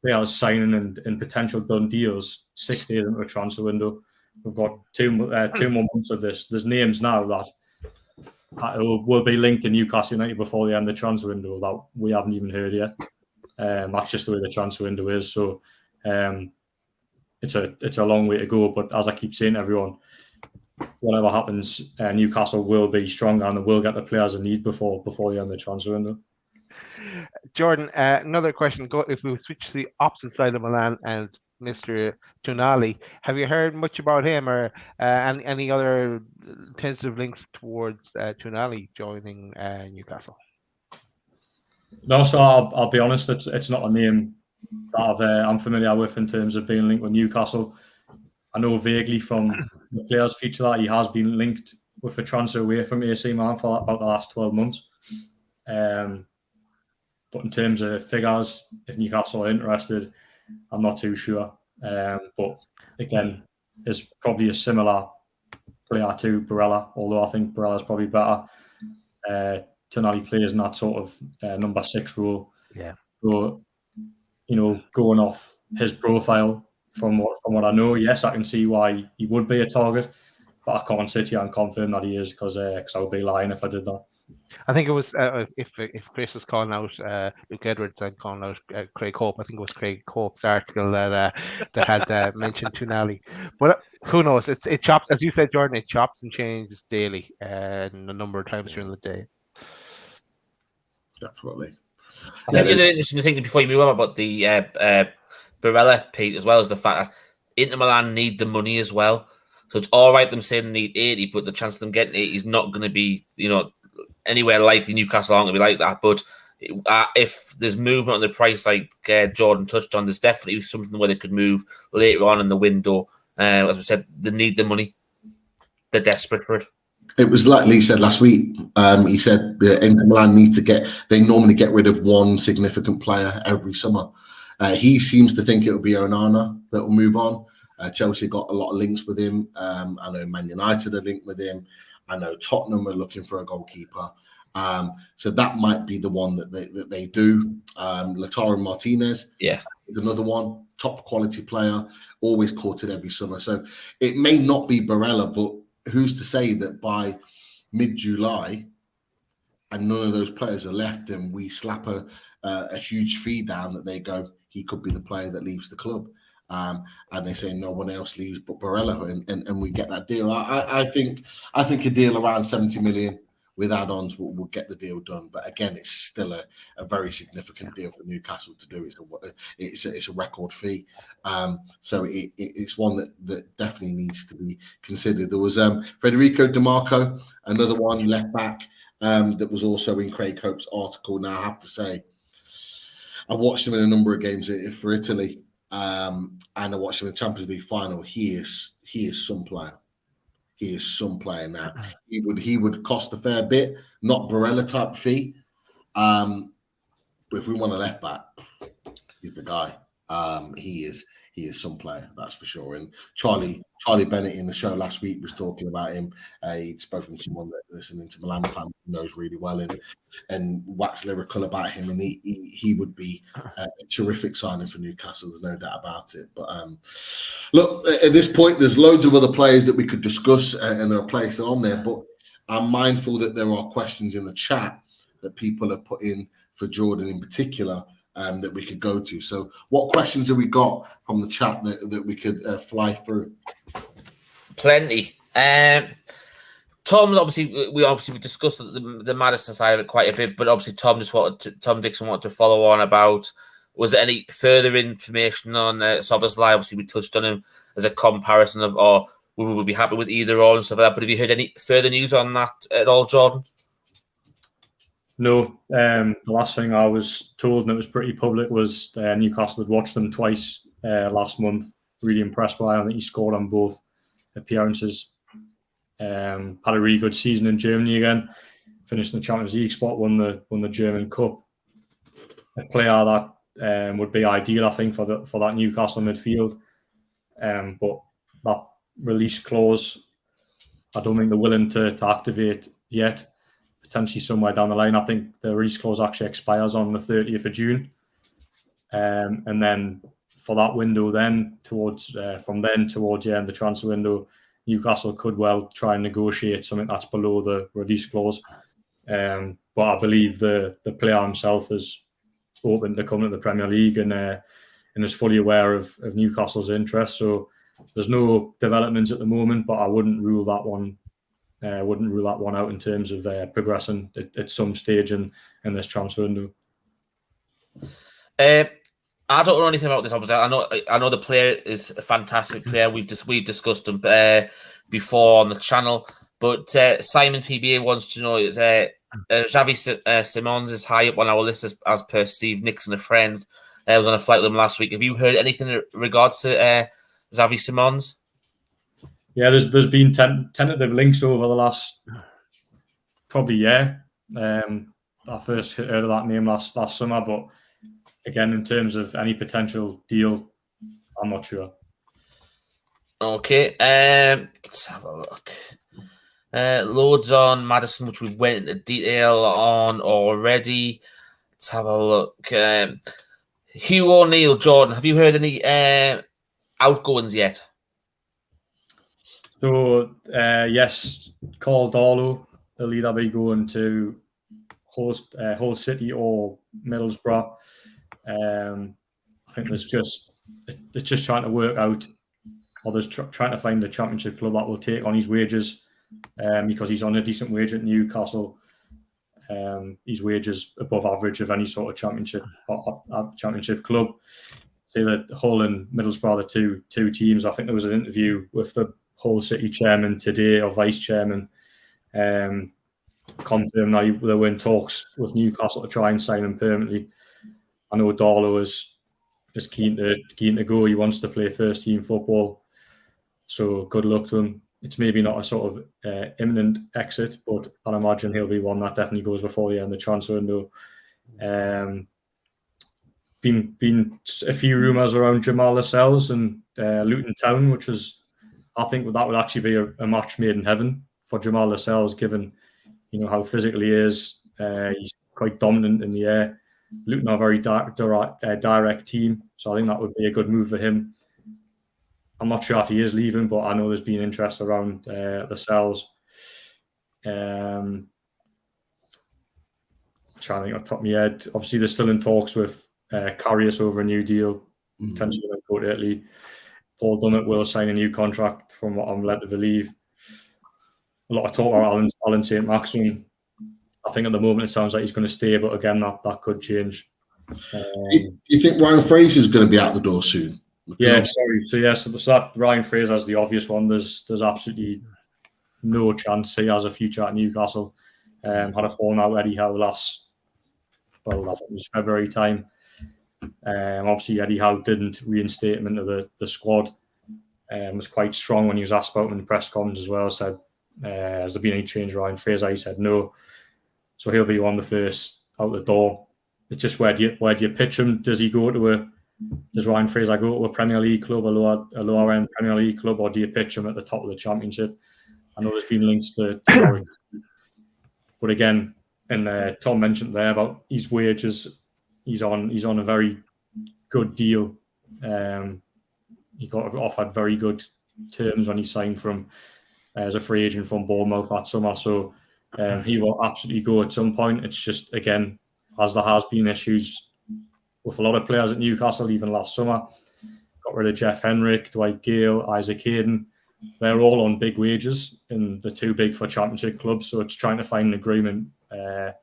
players signing and potential done deals 6 days into a transfer window. We've got two more months of this. There's names now that will be linked to Newcastle United before the end of the transfer window that we haven't even heard yet. That's just the way the transfer window is. So it's a long way to go. But as I keep saying to everyone, whatever happens, Newcastle will be stronger and they will get the players they need before the end of the transfer window. Jordan, another question. If we switch to the opposite side of Milan and Mr. Tonali, have you heard much about him or any other tentative links towards Tonali joining Newcastle? No, so I'll be honest. It's not a name that I'm familiar with in terms of being linked with Newcastle. I know vaguely from the players feature that he has been linked with a transfer away from AC Milan for about the last 12 months. But in terms of figures, if Newcastle are interested, I'm not too sure. But again, is probably a similar player to Barella, although I think Barella's probably better. Tonali plays in that sort of number 6 role. Yeah. So, going off his profile, from what I know, yes, I can see why he would be a target, but I can't sit here and confirm that he is because I would be lying if I did that. I think it was if Chris was calling out Luke Edwards and calling out Craig Hope. I think it was Craig Hope's article that had mentioned Tonali. But who knows? It chops, as you said, Jordan. It chops and changes daily and a number of times during the day. Definitely. I think the other interesting thing before you move on about the Barella, Pete, as well as the fact that Inter Milan need the money as well. So it's all right them saying they need 80, but the chance of them getting 80 is not going to be, anywhere likely. Newcastle aren't going to be like that. But if there's movement on the price, like Jordan touched on, there's definitely something where they could move later on in the window. As we said, they need the money. They're desperate for it. It was like Lee said last week. He said Inter Milan they normally get rid of one significant player every summer. He seems to think it will be Onana that will move on. Chelsea got a lot of links with him. I know Man United are linked with him. I know Tottenham are looking for a goalkeeper. So that might be the one that they do. Lautaro Martinez is another one. Top quality player, always courted every summer. So it may not be Barella, but who's to say that by mid-July and none of those players are left and we slap a huge fee down that they go, he could be the player that leaves the club. And they say no one else leaves but Barella, and we get that deal. I think a deal around 70 million with add-ons will get the deal done. But again, it's still a very significant deal for Newcastle to do. It's a record fee. So it's one that definitely needs to be considered. There was Federico Di Marco, another one left back that was also in Craig Hope's article. Now I have to say, I've watched him in a number of games for Italy. And I watched him in the Champions League final. He is some player. He is some player now. He would cost a fair bit, not Barella type fee. But if we want a left back, he's the guy. He is some player, that's for sure. And Charlie Bennett in the show last week was talking about him. He'd spoken to someone that's an Inter Milan fan who knows really well and waxed lyrical about him. And he would be a terrific signing for Newcastle. There's no doubt about it. But look, at this point, there's loads of other players that we could discuss, and there are players on there. But I'm mindful that there are questions in the chat that people have put in for Jordan in particular. That we could go to. So what questions have we got from the chat that we could fly through? Plenty. Tom's obviously we discussed the Maddison side of it quite a bit, but obviously Tom Dixon wanted to follow on about, was there any further information on Szoboszlai? Obviously we touched on him as a comparison of, or we would be happy with either or and stuff like that, but have you heard any further news on that at all, Jordan? No, the last thing I was told, and it was pretty public, was Newcastle had watched them twice last month. Really impressed by him. I think he scored on both appearances. Had a really good season in Germany again. Finished in the Champions League spot, won the German Cup. A player that would be ideal, I think, for that Newcastle midfield. But that release clause, I don't think they're willing to activate yet. potentially somewhere down the line. I think the release clause actually expires on the 30th of June. And then for that window then, from then towards the end of the transfer window, Newcastle could well try and negotiate something that's below the release clause. But I believe the player himself is open to coming to the Premier League and is fully aware of Newcastle's interest. So there's no developments at the moment, but I wouldn't rule that one. Wouldn't rule that one out in terms of progressing at some stage in this transfer window. I don't know anything about this. Obviously, I know the player is a fantastic player. We've discussed him before on the channel. But Simon PBA wants to know: is Xavi Simons is high up on our list as per Steve Nixon, a friend. I was on a flight with him last week. Have you heard anything in regards to Xavi Simons? Yeah, there's been tentative links over the last probably year. I first heard of that name last summer, but again, in terms of any potential deal, I'm not sure. Okay, let's have a look. Loads on Maddison, which we went into detail on already. Let's have a look. Hugh O'Neill, Jordan, have you heard any outgoings yet? So, yes, Carl Darlow will either be going to Hull City or Middlesbrough. I think it's just trying to work out, or there's trying to find a Championship club that will take on his wages, because he's on a decent wage at Newcastle. His wages above average of any sort of Championship club. Say that Hull and Middlesbrough are the two teams. I think there was an interview with the Hull City chairman today, or vice chairman, confirmed that they were in talks with Newcastle to try and sign him permanently. I know Darlow is keen to go. He wants to play first team football. So good luck to him. It's maybe not a sort of imminent exit, but I'd imagine he'll be one that definitely goes before the end of the transfer window. Been a few rumours around Jamal Lascelles and Luton Town, which is, I think that would actually be a match made in heaven for Jamal Lascelles, given how physical he is. He's quite dominant in the air. Luton are a very direct team, so I think that would be a good move for him. I'm not sure if he is leaving, but I know there's been interest around Lascelles. Trying to think off the top of my head. Obviously, they're still in talks with Karius over a new deal, potentially going to go to Italy. Paul Dummett will sign a new contract, from what I'm led to believe. A lot of talk about Alan St. Maximin. I think at the moment it sounds like he's going to stay, but again, that could change. Do you think Ryan Fraser's going to be out the door soon? Yeah, sorry. So that Ryan Fraser is the obvious one. There's absolutely no chance he has a future at Newcastle. Had a falling out with Eddie Howe I think it was February time. Obviously, Eddie Howe didn't reinstate him into the squad. Was quite strong when he was asked about him in the press conference as well. Said, has there been any change to Ryan Fraser? He said no. So he'll be one of the first out the door. It's just where do you pitch him? Does Ryan Fraser go to a Premier League club, a lower end Premier League club, or do you pitch him at the top of the Championship? I know there's been links to Norwich. But again, and Tom mentioned there about his wages, he's on a very good deal. He got offered very good terms when he signed from as a free agent from Bournemouth that summer. So he will absolutely go at some point. It's just, again, as there has been issues with a lot of players at Newcastle, even last summer, got rid of Jeff Henrik, Dwight Gale, Isaac Hayden. They're all on big wages, and they're too big for Championship clubs. So it's trying to find an agreement where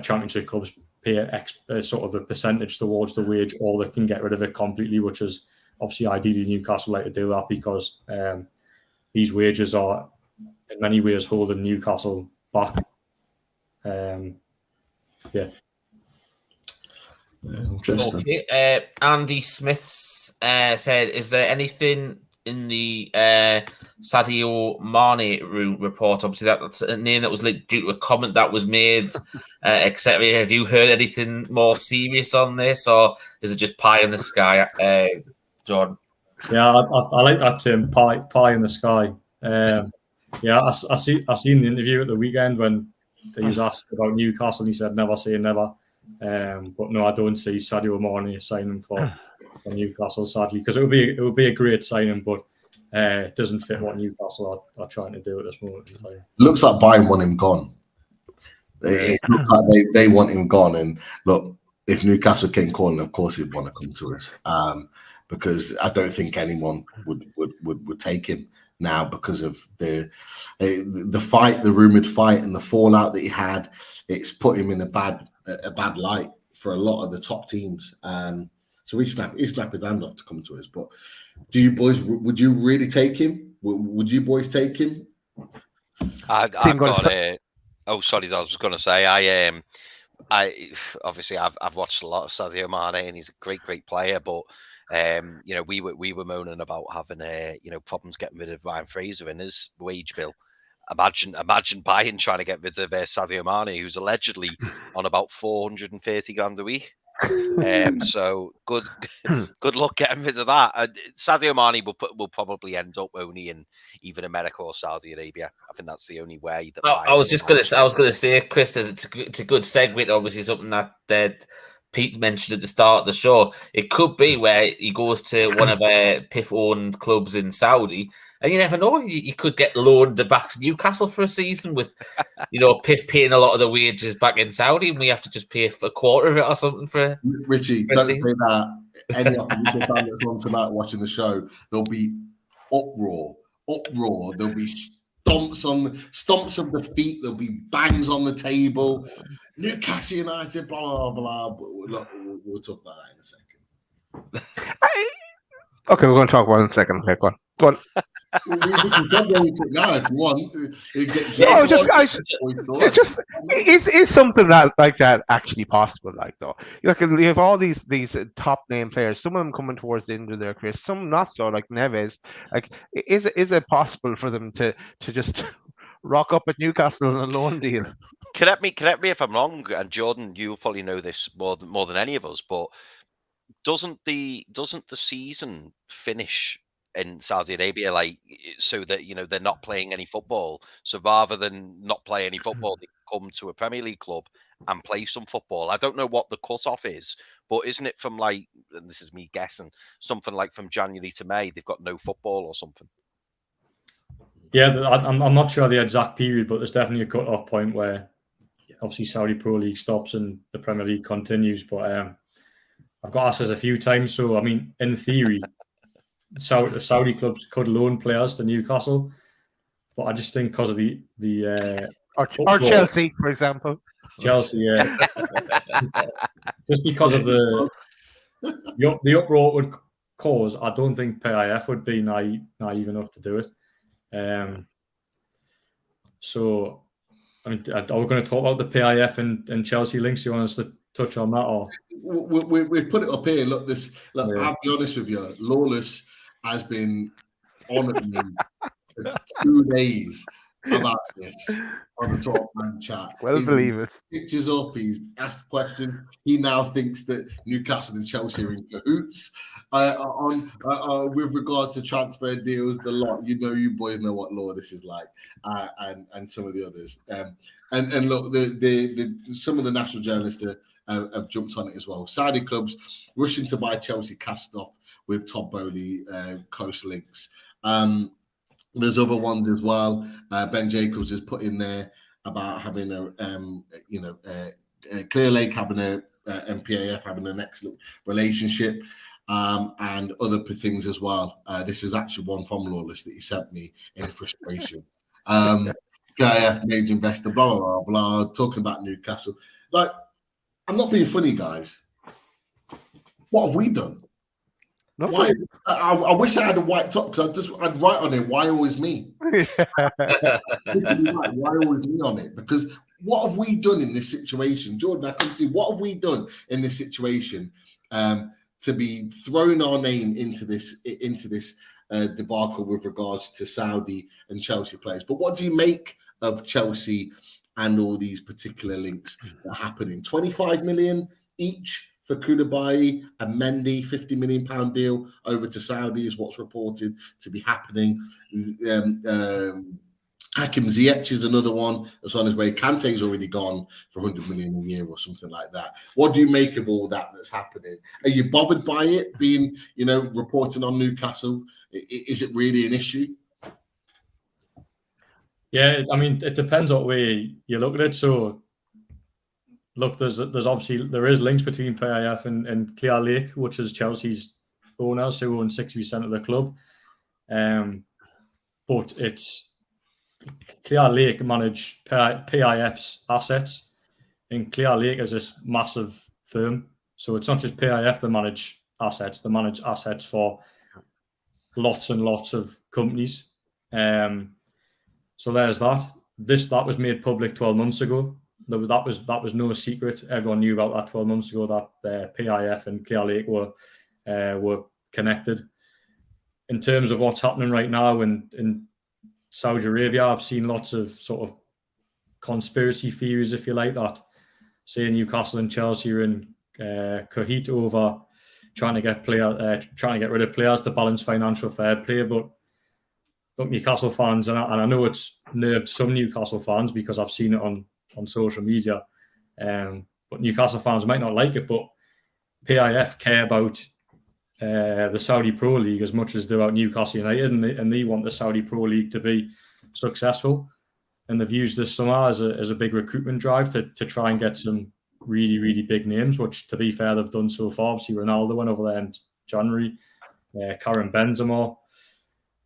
Championship clubs pay sort of a percentage towards the wage, or they can get rid of it completely, which is obviously ideally Newcastle like to do that, because these wages are in many ways holding Newcastle back. Okay. Andy Smith said, is there anything in the Sadio Mane report? Obviously, that's a name that was linked due to a comment that was made, etc. Have you heard anything more serious on this, or is it just pie in the sky, Jordan? Yeah, I like that term, pie in the sky. I seen the interview at the weekend when He was asked about Newcastle, and he said, "Never say never." But no, I don't see Sadio Mane signing for Newcastle, sadly, because it would be a great signing, but it doesn't fit what Newcastle are trying to do at this moment in time. Looks like Bayern want him gone. It looks like they want him gone. And look, if Newcastle came calling, of course he'd want to come to us, because I don't think anyone would take him now because of the fight, the rumored fight, and the fallout that he had. It's put him in a bad light for a lot of the top teams. So he snapped his hand off to come to us. But do you boys? Would you really take him? Would you boys take him? I've got a. Oh, sorry, I was going to say I obviously I've watched a lot of Sadio Mane, and he's a great player, but you know, we were moaning about having problems getting rid of Ryan Fraser in his wage bill. Imagine Bayern trying to get rid of Sadio Mane, who's allegedly on about 430 grand a week. So good luck getting rid of that. Sadio Mane will probably end up only in either America or Saudi Arabia. I think that's the only way. That I was going to say, Chris, it's a good segue. Obviously, something that Pete mentioned at the start of the show. It could be where he goes to one of PIF-owned clubs in Saudi, and you never know. You could get loaned back to Newcastle for a season with, PIF paying a lot of the wages back in Saudi, and we have to just pay for a quarter of it or something for. Richie, don't say that. Any opposition fan that's on tonight watching the show, there'll be uproar. There'll be stomps of the feet. There'll be bangs on the table. Newcastle United, blah blah blah. Look, we'll talk about that in a second. Okay, we're going to talk about it in a second. Okay, go on. We can jump into it now if you want. Is something like that actually possible? Like, though, like you have all these top name players. Some of them coming towards the end of their career, some not so. Like Neves. Like, is it possible for them to just rock up at Newcastle on a loan deal? Correct me if I'm wrong, and Jordan, you'll probably know this more than any of us, but doesn't the season finish in Saudi Arabia, like, so that they're not playing any football? So rather than not play any football, they come to a Premier League club and play some football. I don't know what the cut-off is, but isn't it from, like, and this is me guessing, something like from January to May, they've got no football or something? Yeah, I'm not sure the exact period, but there's definitely a cut-off point where obviously Saudi Pro League stops and the Premier League continues. But I've got asked this a few times. So, I mean, in theory, Saudi clubs could loan players to Newcastle, but I just think because of the or Chelsea, for example. Chelsea, yeah. Just because of the uproar it would cause, I don't think PIF would be naive enough to do it. So, I mean, are we going to talk about the PIF and Chelsea links? You want us to touch on that, or we've put it up here? Look, I'll be honest with you. Lawless has been on at me for 2 days about this on the Top Man chat. Well, believe it. Pictures up. He's asked questions. He now thinks that Newcastle and Chelsea are in cahoots with regards to transfer deals. The lot, you boys know what Lawless is like, and some of the others. And look, the some of the national journalists have jumped on it as well. Saudi clubs rushing to buy Chelsea cast off with Todd Bowley close links. There's other ones as well. Ben Jacobs has put in there about having Clear Lake having a MPAF having an excellent relationship, and other things as well. This is actually one from Lawless that he sent me in frustration. PIF major investor, blah blah blah, talking about Newcastle. Like, I'm not being funny, guys. What have we done? Why? I wish I had a white top because I'd write on it, why always me? Why always me on it? Because what have we done in this situation? Jordan, I come to you. What have we done in this situation to be throwing our name into this debacle with regards to Saudi and Chelsea players? But what do you make of Chelsea and all these particular links that are happening? 25 million each for Koulibaly and Mendy, £50 million deal over to Saudi is what's reported to be happening. Hakim Ziyech is another one that's on his way. Kante's already gone for 100 million a year or something like that. What do you make of all that that's happening? Are you bothered by it being, reporting on Newcastle? Is it really an issue? Yeah, I mean, it depends what way you look at it. So, look, there's obviously links between PIF and Clear Lake, which is Chelsea's owners who own 60% of the club. But it's Clear Lake manage PIF's assets, and Clear Lake is this massive firm. So it's not just PIF that manage assets; they manage assets for lots and lots of companies. So there's that. That was made public 12 months ago. That was no secret. Everyone knew about that 12 months ago that PIF and Clear Lake were connected. In terms of what's happening right now in Saudi Arabia, I've seen lots of sort of conspiracy theories, if you like, that say Newcastle and Chelsea are in cohort over trying to get rid of players to balance financial fair play. But look, Newcastle fans, and I know it's nerved some Newcastle fans because I've seen it on social media. But Newcastle fans might not like it, but PIF care about the Saudi Pro League as much as they do about Newcastle United, and they want the Saudi Pro League to be successful. And they've used this summer as a big recruitment drive to try and get some really, really big names, which, to be fair, they've done so far. Obviously, Ronaldo went over there in January, Karim Benzema,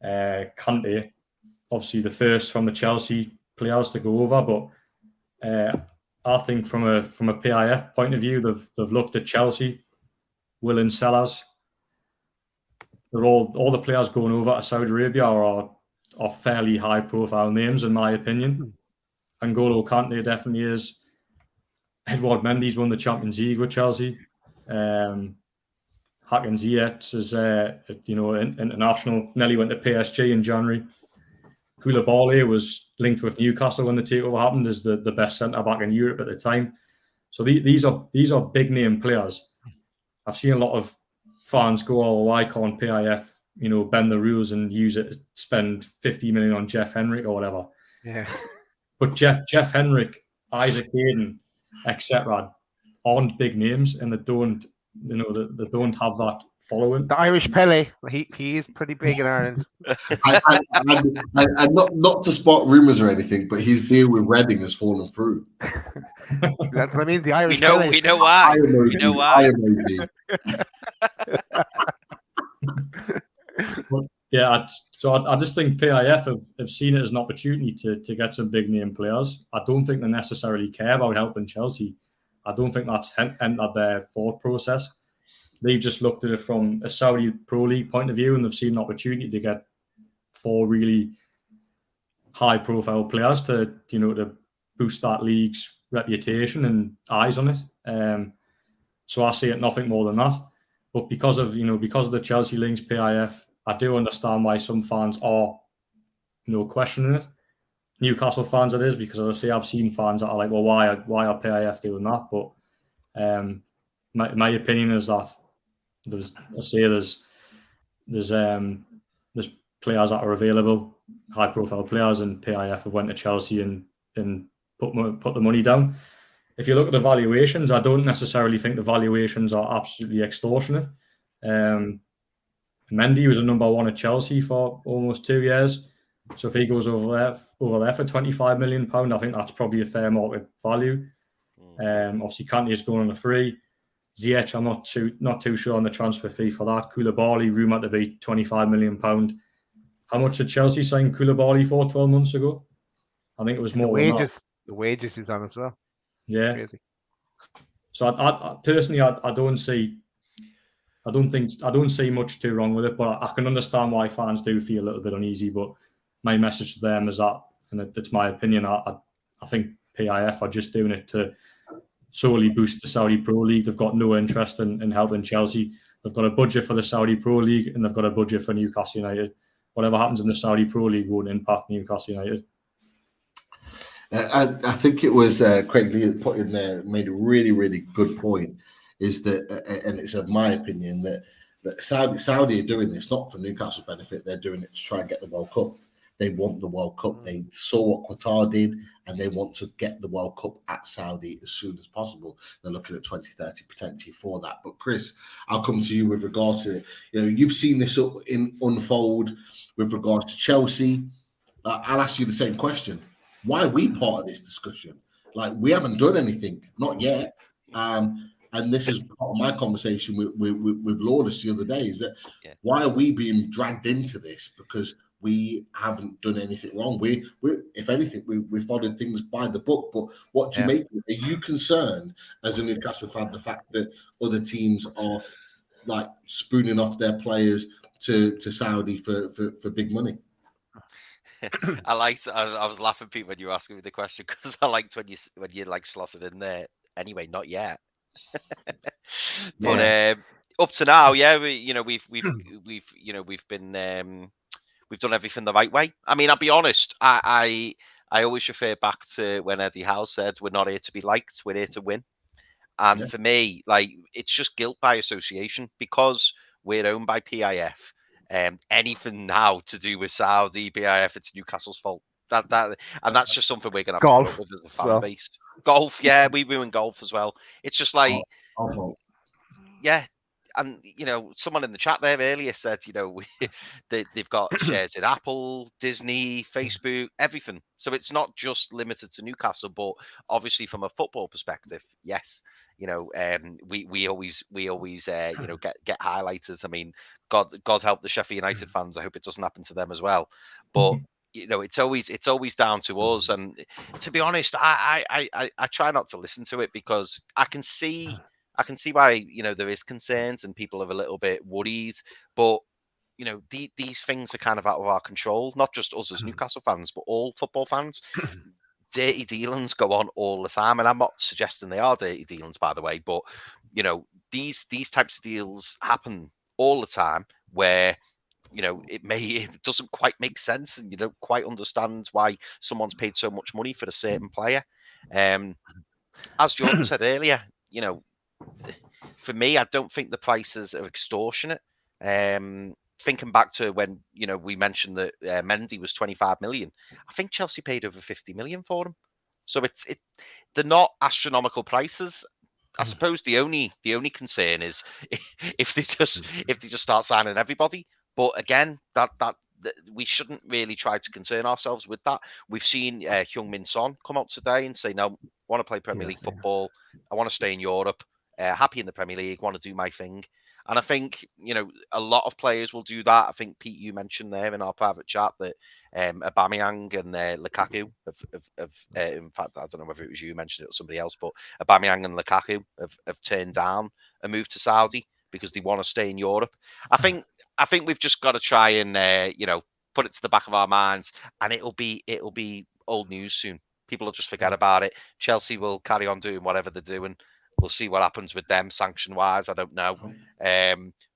Kante, obviously the first from the Chelsea players to go over. But I think from a PIF point of view, they've looked at Chelsea, willing sellers. They're all the players going over to Saudi Arabia are fairly high profile names, in my opinion. N'Golo Kante definitely is. Edouard Mendy's won the Champions League with Chelsea. Hakim Ziyech is international. Nearly went to PSG in January. Koulibaly was linked with Newcastle when the takeover happened as the best centre back in Europe at the time. So these are big name players. I've seen a lot of fans go, "Oh, why can't PIF, bend the rules and use it to spend 50 million on Jeff Henrik or whatever?" Yeah. But Jeff Henrik, Isaac Hayden, etc., aren't big names, and they don't have that following. The Irish Pele, he is pretty big in Ireland. And not to spot rumours or anything, but his deal with Reading has fallen through. That's what I mean. The Irish Pele. We know why. We know why. Yeah, so I just think PIF have seen it as an opportunity to get some big name players. I don't think they necessarily care about helping Chelsea. I don't think that's entered their thought process. They've just looked at it from a Saudi Pro League point of view, and they've seen an opportunity to get 4 really high profile players to boost that league's reputation and eyes on it. So I see it nothing more than that. But because of the Chelsea links, PIF, I do understand why some fans are questioning it. Newcastle fans it is, because as I say, I've seen fans that are like, well, why are PIF doing that? But my opinion is that there's players that are available, high profile players, and PIF have went to Chelsea and put the money down. If you look at the valuations, I don't necessarily think the valuations are absolutely extortionate. Mendy was a number 1 at Chelsea for almost 2 years. So if he goes over there for £25 million, I think that's probably a fair market value. Obviously, Kante is going on a free. Ziyech, I'm not too sure on the transfer fee for that. Koulibaly, rumored to be £25 million. How much did Chelsea sign Koulibaly for 12 months ago? I think it was more than that. The wages he's on as well. Yeah. Crazy. So I personally, I don't see much too wrong with it, but I can understand why fans do feel a little bit uneasy. But my message to them is that, and it's my opinion, I think PIF are just doing it to solely boost the Saudi Pro League. They've got no interest in helping Chelsea. They've got a budget for the Saudi Pro League, and they've got a budget for Newcastle United. Whatever happens in the Saudi Pro League won't impact Newcastle United. I think it was Craig Lee that put in there, made a really, really good point, is that, and it's of my opinion, that Saudi are doing this not for Newcastle's benefit, they're doing it to try and get the World Cup. they want the World Cup. They saw what Qatar did, and they want to get the World Cup at Saudi as soon as possible. They're looking at 2030 potentially for that. But Chris, I'll come to you with regards to, you've seen this unfold with regards to Chelsea. I'll ask you the same question. Why are we part of this discussion? Like, we haven't done anything, not yet. And this is part of my conversation with Lawless the other day, is that why are we being dragged into this? Because we haven't done anything wrong. We if anything, we followed things by the book. But what do you make of it? Are you concerned as a Newcastle fan, the fact that other teams are like spooning off their players to Saudi for big money? I was laughing, Pete, when you were asking me the question, because I liked when you like slotted in there. Anyway, not yet. But up to now, we've done everything the right way. I mean, I'll be honest. I always refer back to when Eddie Howe said, "We're not here to be liked. We're here to win." And for me, like, it's just guilt by association, because we're owned by PIF. Anything now to do with Saudi, PIF, it's Newcastle's fault. And that's just something we're gonna have to put up with as a fan base. Golf, we ruin golf as well. It's just like, and someone in the chat there earlier said, they've got shares in Apple, Disney, Facebook, everything. So it's not just limited to Newcastle, but obviously from a football perspective, yes. We always get highlighted. I mean, God help the Sheffield United fans. I hope it doesn't happen to them as well. But it's always down to us. And to be honest, I try not to listen to it, because I can see why there is concerns and people are a little bit worried. But these things are kind of out of our control. Not just us as Newcastle fans, but all football fans. Dirty dealings go on all the time, and I'm not suggesting they are dirty dealings, by the way, but these types of deals happen all the time, where it doesn't quite make sense, and you don't quite understand why someone's paid so much money for a certain player. As Jordan said earlier, for me, I don't think the prices are extortionate. Thinking back to when we mentioned that Mendy was 25 million, I think Chelsea paid over 50 million for him. So they're not astronomical prices. I suppose the only concern is if they just start signing everybody. But again, that we shouldn't really try to concern ourselves with that. We've seen Heung-min Son come out today and say, "No, I want to play Premier League football. I want to stay in Europe. Happy in the Premier League. Want to do my thing." And I think, a lot of players will do that. I think, Pete, you mentioned there in our private chat that Aubameyang and Lukaku have in fact, I don't know whether it was you who mentioned it or somebody else, but Aubameyang and Lukaku have turned down a move to Saudi because they want to stay in Europe. I think we've just got to try and, put it to the back of our minds, and it'll be old news soon. People will just forget about it. Chelsea will carry on doing whatever they're doing. We'll see what happens with them sanction-wise. I don't know.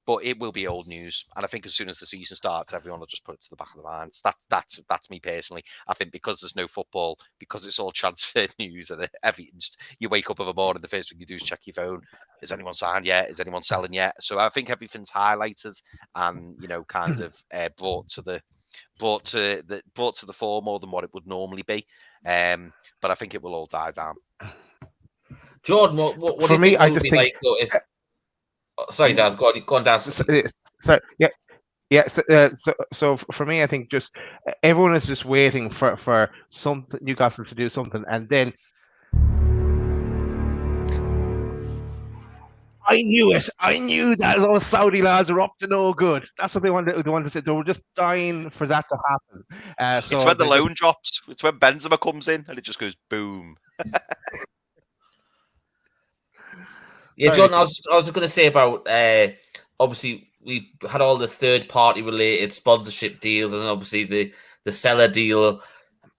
But it will be old news. And I think as soon as the season starts, everyone will just put it to the back of the minds. That's me personally. I think because there's no football, because it's all transfer news, and you wake up in the morning, the first thing you do is check your phone. Is anyone signed yet? Is anyone selling yet? So I think everything's highlighted and, kind of brought to the fore more than what it would normally be. But I think it will all die down. Jordan, what for do you me, think I it would just be think. like? Sorry, Daz. Go on, Daz. So for me, I think just everyone is just waiting for something, Newcastle to do something, and then I knew it. I knew that those Saudi lads are up to no good. That's what they wanted to say. They were just dying for that to happen. It's when the loan drops. It's when Benzema comes in and it just goes boom. Yeah, John, I was going to say about, obviously, we've had all the third-party related sponsorship deals, and obviously the seller deal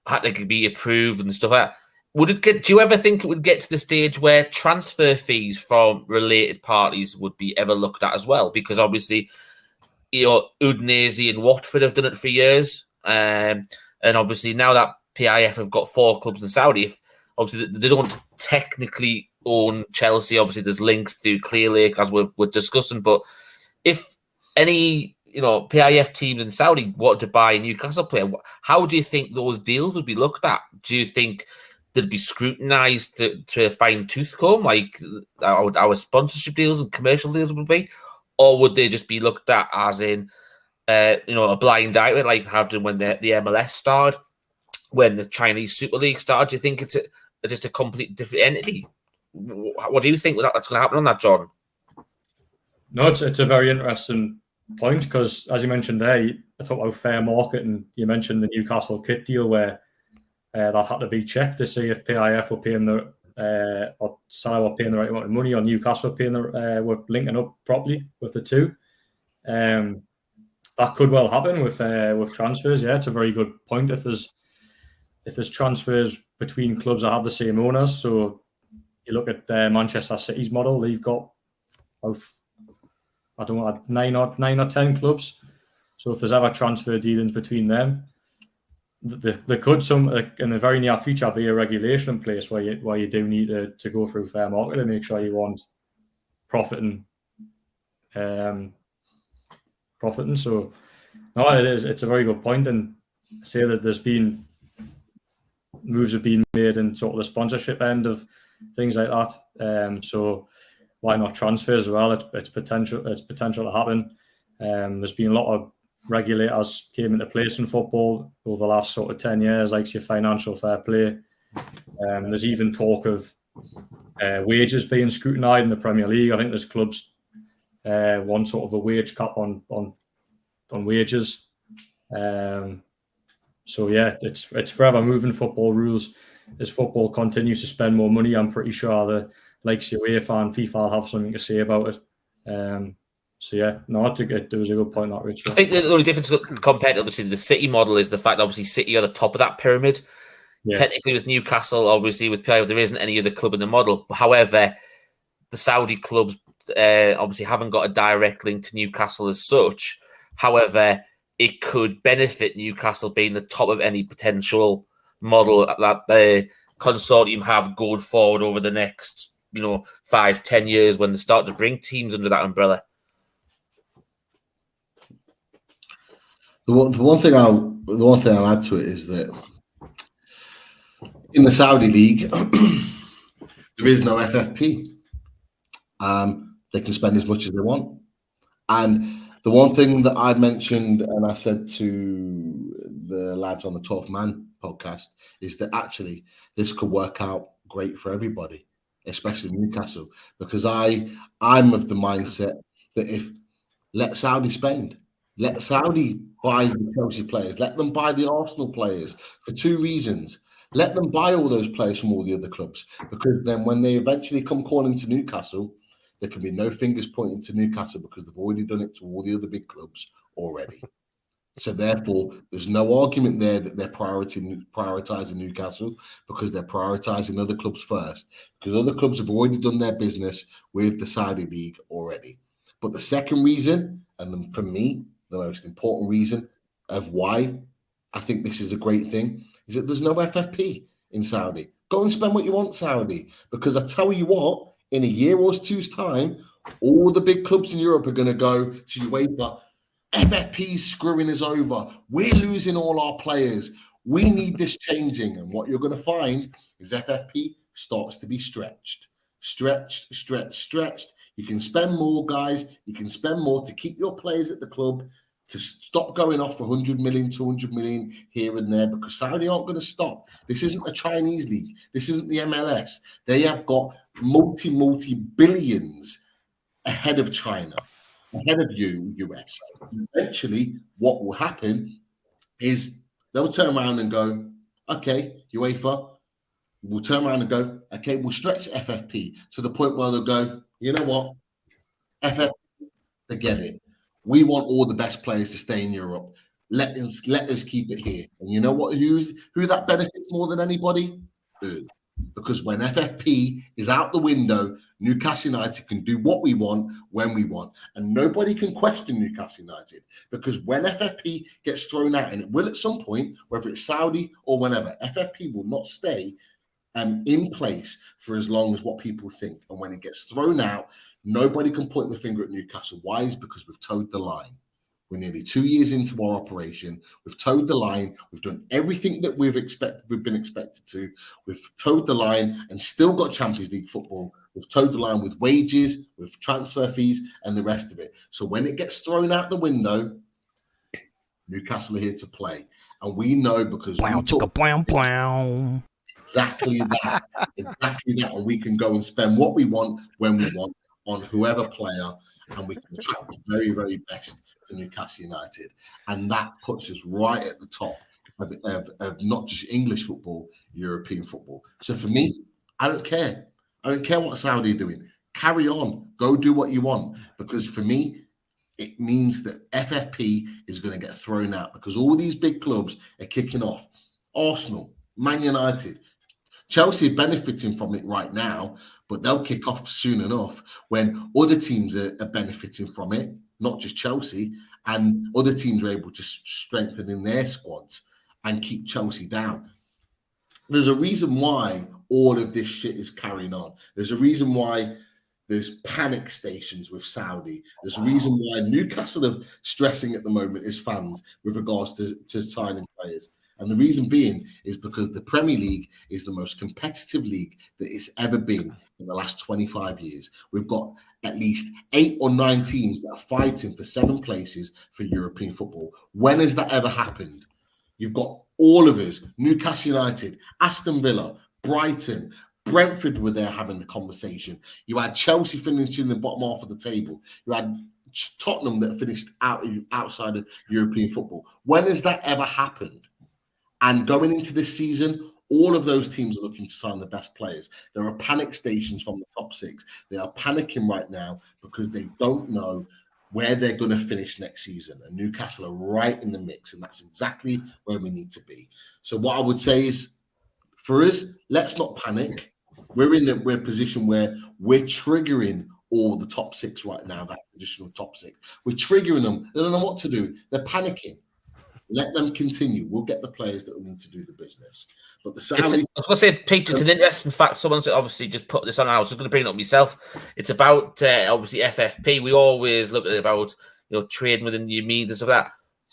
had to be approved and stuff like that. Do you ever think it would get to the stage where transfer fees from related parties would be ever looked at as well? Because obviously, Udinese and Watford have done it for years. And obviously, now that PIF have got 4 clubs in Saudi, obviously they don't technically own Chelsea. Obviously, there's links to Clear Lake, as we're discussing. But if any PIF teams in Saudi wanted to buy a Newcastle player. How do you think those deals would be looked at? Do you think they'd be scrutinised to fine tooth comb, like our sponsorship deals and commercial deals would be, or would they just be looked at as in, a blind eye, like have done when the MLS started, when the Chinese Super League started? Do you think it's just a complete different entity? What do you think that's going to happen on that, Jordan? No, it's a very interesting point because, as you mentioned there, I talk about fair market, and you mentioned the Newcastle kit deal where that had to be checked to see if PIF were paying or Salah were paying the right amount of money, or Newcastle were linking up properly with the two. That could well happen with transfers. Yeah, it's a very good point. If there's transfers between clubs that have the same owners, so you look at Manchester City's model, they've got I don't know, 9 or 10 clubs. So if there's ever transfer dealings between them, there could in the very near future be a regulation in place where you do need to go through fair market and make sure you want profiting. So no, it's a very good point, and say that there's been moves have been made in sort of the sponsorship end of things like that. So why not transfers as well? It's potential to happen. There's been a lot of regulators came into place in football over the last sort of 10 years, like your financial fair play. There's even talk of wages being scrutinised in the Premier League. I think there's clubs want sort of a wage cap on wages. So yeah, it's forever moving football rules. As football continues to spend more money, I'm pretty sure the likes UEFA and FIFA will have something to say about it. So yeah, no, there was a good point that Richard. I think the only difference compared to obviously the City model is the fact that obviously City are the top of that pyramid. Yeah. Technically with Newcastle, obviously with PIF, there isn't any other club in the model. However, the Saudi clubs obviously haven't got a direct link to Newcastle as such. However, it could benefit Newcastle being the top of any potential model that the consortium have going forward over the next 5-10 years when they start to bring teams under that umbrella. The one thing I'll add to it is that in the Saudi league there is no FFP. They can spend as much as they want, and the one thing that I mentioned and I said to the lads on the 12th Man podcast is that actually this could work out great for everybody, especially Newcastle, because I'm of the mindset that let Saudi spend. Let Saudi buy the Chelsea players. Let them buy the Arsenal players for two reasons. Let them buy all those players from all the other clubs, because then when they eventually come calling to Newcastle, there can be no fingers pointing to Newcastle because they've already done it to all the other big clubs already. So therefore, there's no argument there that they're prioritizing Newcastle, because they're prioritizing other clubs first, because other clubs have already done their business with the Saudi league already. But the second reason, and for me, the most important reason of why I think this is a great thing, is that there's no FFP in Saudi. Go and spend what you want, Saudi, because I tell you what, in a year or two's time, all the big clubs in Europe are going to go to UEFA. FFP's screwing us over. We're losing all our players. We need this changing. And what you're going to find is FFP starts to be stretched. Stretched. You can spend more, guys. You can spend more to keep your players at the club, to stop going off for 100 million, 200 million here and there, because Saudi aren't going to stop. This isn't a Chinese league. This isn't the MLS. They have got multi-billions ahead of China, ahead of US. Eventually, what will happen is they'll turn around and go, okay, UEFA, we'll turn around and go, okay, we'll stretch FFP to the point where they'll go, you know what, FFP, forget it. We want all the best players to stay in Europe. Let us keep it here. And you know what? Who that benefits more than anybody? Because when FFP is out the window, Newcastle United can do what we want when we want, and nobody can question Newcastle United, because when FFP gets thrown out, and it will at some point, whether it's Saudi or whenever, FFP will not stay in place for as long as what people think. And when it gets thrown out, nobody can point the finger at Newcastle. Why? Is because we've towed the line. We're nearly 2 years into our operation. We've towed the line. We've done everything that we've been expected to. We've towed the line and still got Champions League football. We've towed the line with wages, with transfer fees, and the rest of it. So when it gets thrown out the window, Newcastle are here to play. And we know because we talk exactly that. Exactly that. And we can go and spend what we want when we want on whoever player, and we can attract the very, very best to Newcastle United. And that puts us right at the top of not just English football, European football. So for me, I don't care. I don't care what Saudi are doing. Carry on. Go do what you want. Because for me, it means that FFP is going to get thrown out because all these big clubs are kicking off. Arsenal, Man United, Chelsea are benefiting from it right now, but they'll kick off soon enough when other teams are benefiting from it, not just Chelsea, and other teams are able to strengthen in their squads and keep Chelsea down. There's a reason why all of this shit is carrying on. There's a reason why there's panic stations with Saudi. There's a reason why Newcastle are stressing at the moment as fans with regards to signing players. And the reason being is because the Premier League is the most competitive league that it's ever been in the last 25 years. We've got at least 8 or 9 teams that are fighting for 7 places for European football. When has that ever happened? You've got all of us, Newcastle United, Aston Villa, Brighton, Brentford were there having the conversation. You had Chelsea finishing the bottom half of the table. You had Tottenham that finished outside of European football. When has that ever happened? And going into this season, all of those teams are looking to sign the best players. There are panic stations from the top 6. They are panicking right now because they don't know where they're going to finish next season. And Newcastle are right in the mix, and that's exactly where we need to be. So what I would say is, for us, let's not panic. We're in a position where we're triggering all the top 6 right now, that traditional top 6. We're triggering them. They don't know what to do. They're panicking. Let them continue. We'll get the players that will need to do the business. But the Saudi... I was going to say, Pete, it's an interesting fact. Someone's obviously just put this on. I was just going to bring it up myself. It's about, obviously, FFP. We always look at it about, trading within your means and stuff like that.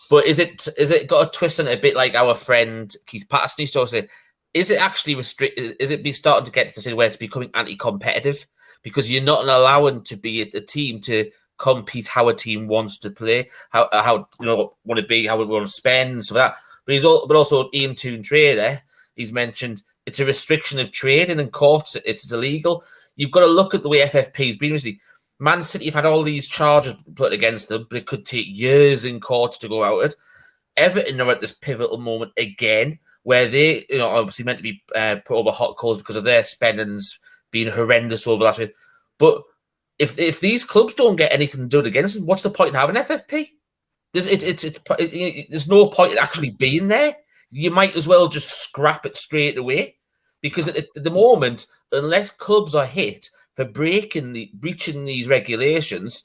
But is it got a twist on it a bit like our friend Keith Patterson used to always say, is it actually restricted? Is it starting to get to the stage where it's becoming anti-competitive? Because you're not allowing to be a team to compete how a team wants to play, how want to be, how we want to spend, and stuff like that. But also Ian Toon Trader, he's mentioned it's a restriction of trading in courts. It's illegal. You've got to look at the way FFP's been recently. Man City have had all these charges put against them, but it could take years in court to go out. Everton are at this pivotal moment again, where they, obviously meant to be put over hot coals because of their spendings being horrendous over last week. But if these clubs don't get anything done against them, what's the point in having FFP? There's no point in actually being there. You might as well just scrap it straight away, because at the moment, unless clubs are hit for breaching these regulations,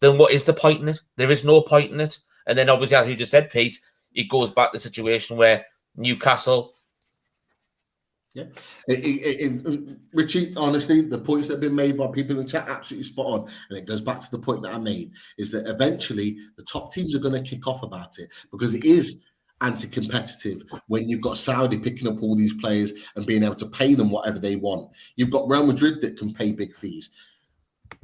then what is the point in it? There is no point in it. And then obviously, as you just said, Pete, it goes back to the situation where Newcastle... Yeah, Richie, honestly, the points that have been made by people in the chat, absolutely spot on. And it goes back to the point that I made, is that eventually the top teams are going to kick off about it, because it is anti-competitive when you've got Saudi picking up all these players and being able to pay them whatever they want. You've got Real Madrid that can pay big fees.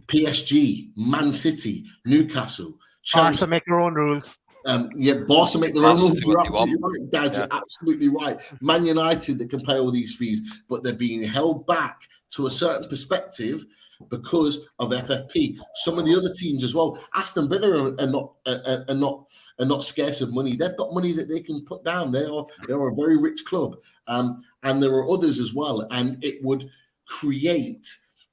PSG, Man City, Newcastle, Chelsea. Barca make their own rules. Barca make their own rules. You're absolutely right, Dad. You're absolutely right. Man United that can pay all these fees, but they're being held back to a certain perspective because of FFP. Some of the other teams as well. Aston Villa are not scarce of money. They've got money that they can put down. They're a very rich club, and there are others as well. And it would create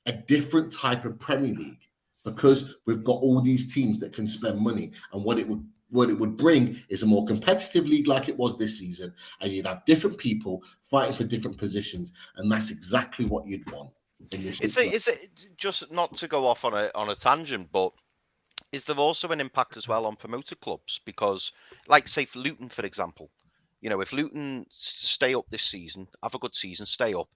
a different type of Premier League because we've got all these teams that can spend money. And what it would bring is a more competitive league like it was this season, and you'd have different people fighting for different positions, and that's exactly what you'd want in this situation. Is it just, not to go off on a tangent, but is there also an impact as well on promoted clubs? Because, like, say, for Luton, for example, if Luton stay up this season, have a good season, stay up,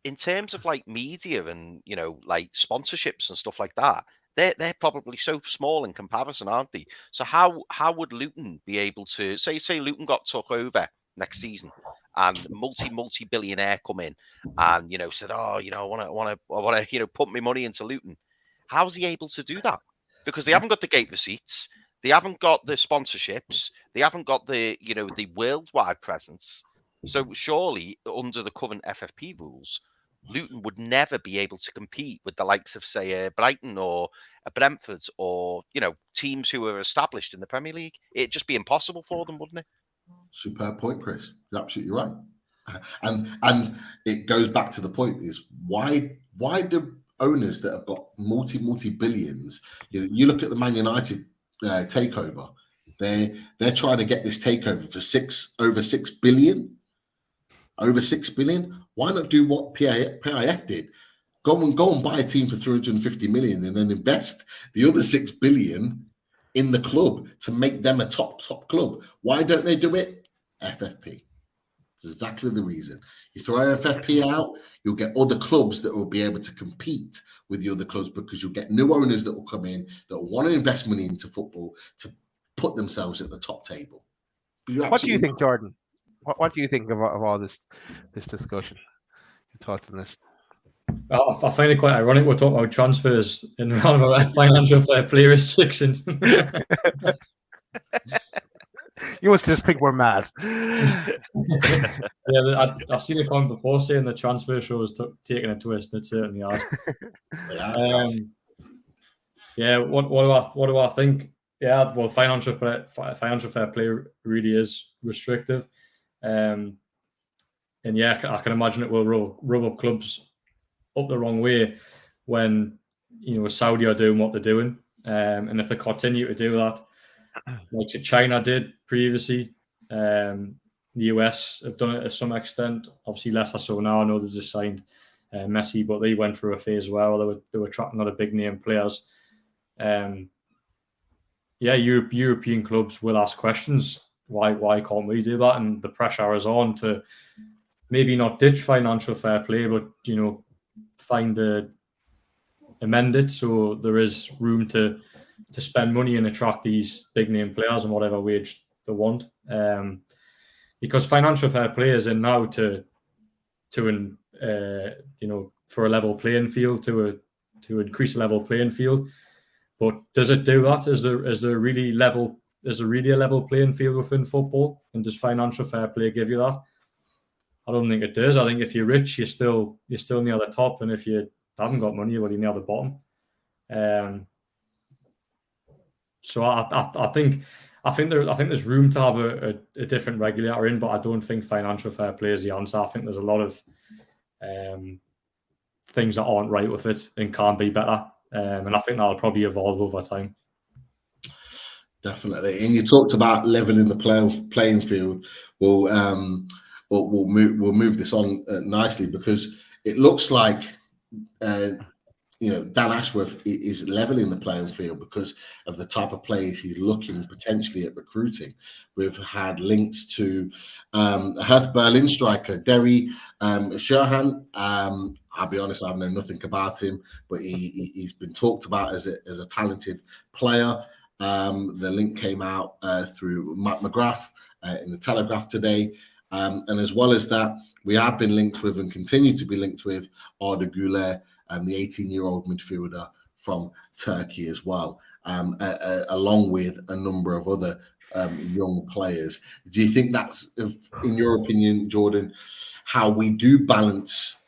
in terms of like media and like sponsorships and stuff like that, they're probably so small in comparison, aren't they? So how would Luton be able to say Luton got took over next season and multi-billionaire come in and said, oh, I want to put my money into Luton. How's he able to do that? Because they haven't got the gate receipts, they haven't got the sponsorships, they haven't got the the worldwide presence. So surely under the current FFP rules, Luton would never be able to compete with the likes of, say, Brighton or Brentford or, teams who are established in the Premier League. It'd just be impossible for them, wouldn't it? Superb point, Chris. You're absolutely right. And it goes back to the point is why do owners that have got multi billions, you look at the Man United takeover, they're trying to get this takeover for over 6 billion. Over 6 billion. Why not do what PIF did? Go and buy a team for 350 million and then invest the other 6 billion in the club to make them a top club. Why don't they do it? FFP. That's exactly the reason. You throw FFP out, you'll get other clubs that will be able to compete with the other clubs because you'll get new owners that will come in that will want to invest money into football to put themselves at the top table. What do you think, Jordan? What do you think of all this discussion? Your thoughts on this? I find it quite ironic we're talking about transfers in round of financial fair play restrictions. You must just think we're mad. Yeah, I've seen a comment before saying the transfer show has taken a twist, and it certainly has. What do I think? Yeah, well, financial fair play really is restrictive. And yeah, I can imagine it will rub up clubs up the wrong way when Saudi are doing what they're doing, and if they continue to do that, like China did previously, the US have done it to some extent. Obviously, less so now. I know they've just signed Messi, but they went through a phase where they were attracting a lot of big name players. European clubs will ask questions. Why can't we do that? And the pressure is on to maybe not ditch financial fair play, but amend it so there is room to spend money and attract these big name players and whatever wage they want. Because financial fair play is in now to for a level playing field, to increase the level playing field. But does it do that? Is there really a level playing field within football? And does financial fair play give you that? I don't think it does. I think if you're rich, you're still near the top, and if you haven't got money, well, you're near the bottom. So I think there's room to have a different regulator in, but I don't think financial fair play is the answer. I think there's a lot of things that aren't right with it and can be better, and I think that'll probably evolve over time. Definitely. And you talked about leveling the playing field. We'll move this on nicely because it looks like Dan Ashworth is leveling the playing field because of the type of players he's looking potentially at recruiting. We've had links to Hertha Berlin striker Derry Sherhan. I'll be honest, I know nothing about him, but he's been talked about as a talented player. The link came out through Matt McGrath in the Telegraph today. And as well as that, we have been linked with and continue to be linked with Arda Güler, the 18-year-old midfielder from Turkey as well, along with a number of other young players. Do you think that's, in your opinion, Jordan, how we do balance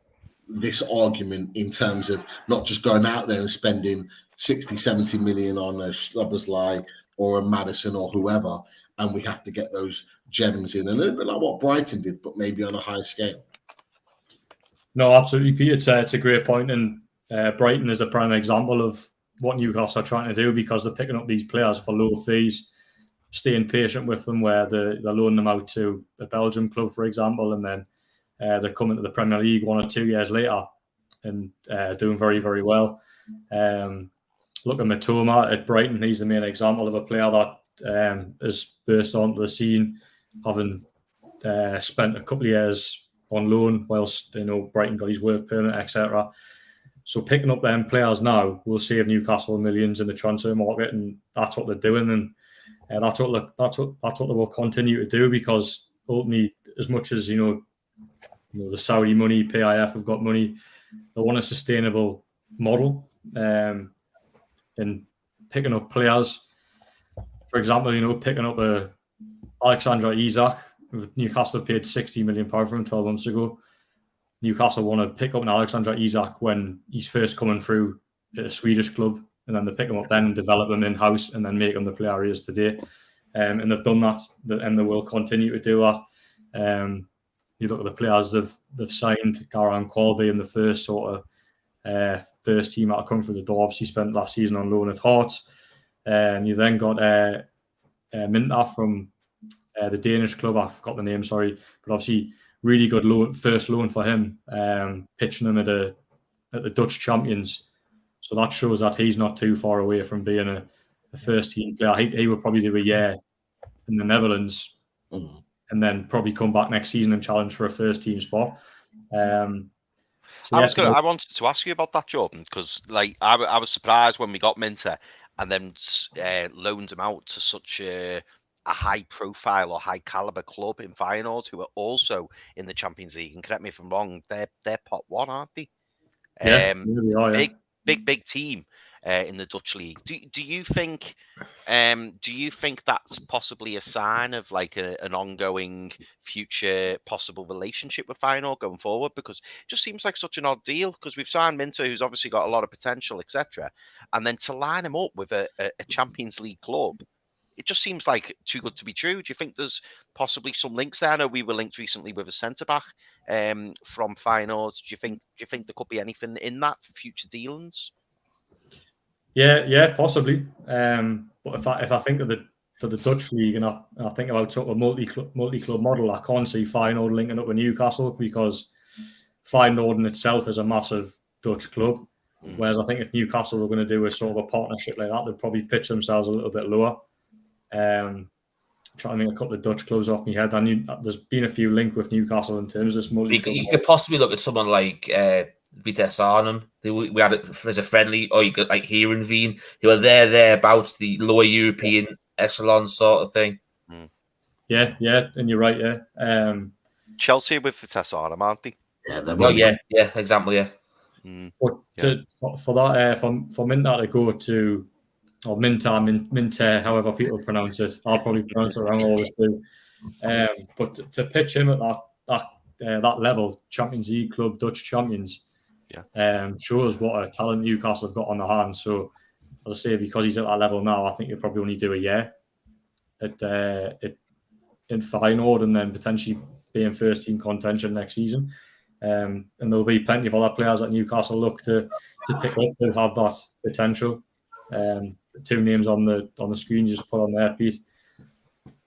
this argument in terms of not just going out there and spending 60, 70 million on a Szoboszlai or a Maddison or whoever, and we have to get those gems in a little bit like what Brighton did, but maybe on a higher scale? No, absolutely, Pete. It's a great point, and Brighton is a prime example of what Newcastle are trying to do because they're picking up these players for low fees, staying patient with them where they're loaning them out to a Belgium club, for example, and then they're coming to the Premier League 1 or 2 years later and doing very, very well. Look at Matoma at Brighton. He's the main example of a player that has burst onto the scene, having spent a couple of years on loan whilst Brighton got his work permit, etc. So picking up them players now will save Newcastle millions in the transfer market, and that's what they're doing, and that's what they will continue to do, because ultimately, as much as the Saudi money, PIF have got money, they want a sustainable model, and picking up players. For example, picking up a Alexander Isak. Newcastle paid £60 million for him 12 months ago. Newcastle want to pick up an Alexander Isak when he's first coming through at a Swedish club, and then they pick him up then and develop him in-house and then make him the player he is today. And they've done that, and they will continue to do that. You look at the players they've signed, Garan Colby in the first first team out to come through the door. Obviously spent last season on loan at Hearts. You then got Minta from the Danish club. I forgot the name, sorry. But obviously really good first loan for him, pitching him at the Dutch champions. So that shows that he's not too far away from being a first team player. He would probably do a year in the Netherlands and then probably come back next season and challenge for a first team spot. I wanted to ask you about that, Jordan, because I was surprised when we got Minter and then loaned him out to such a high profile or high caliber club in Feyenoord, who are also in the Champions League. And correct me if I'm wrong, they're pot one, aren't they? Yeah, really are, yeah. Big team in the Dutch league. Do you think that's possibly a sign of an ongoing future possible relationship with Feyenoord going forward? Because it just seems like such an odd deal, because we've signed Minter, who's obviously got a lot of potential, etc., and then to line him up with a Champions League club, it just seems like too good to be true. Do you think there's possibly some links there? I know we were linked recently with a centre-back from Feyenoord. Do you think there could be anything in that for future dealings? Yeah, possibly. But if I think of the Dutch league and I think about sort of multi-club model, I can't see Feyenoord linking up with Newcastle, because Feyenoord in itself is a massive Dutch club. Whereas I think if Newcastle were going to do a sort of a partnership like that, they'd probably pitch themselves a little bit lower. Trying to think a couple of Dutch clubs off my head. There's been a few linked with Newcastle in terms of this multi-club. You could possibly look at someone like Vitesse Arnhem. We had it as a friendly, or you got like Heerenveen, who are thereabouts, the lower European echelon sort of thing. Yeah, and you're right. Yeah, Chelsea with Vitesse Arnhem, aren't they? Yeah, exactly. Yeah. But for that, for Minta to go to, or Minter, however people pronounce it, I'll probably pronounce it wrong always too. But to pitch him at that level, Champions League club, Dutch champions, shows what a talent Newcastle have got on their hands. So, as I say, because he's at that level now, I think he'll probably only do a year in Feyenoord, and then potentially be in first team contention next season. And there'll be plenty of other players that Newcastle look to pick up who have that potential. The two names on the screen you just put on there, Pete.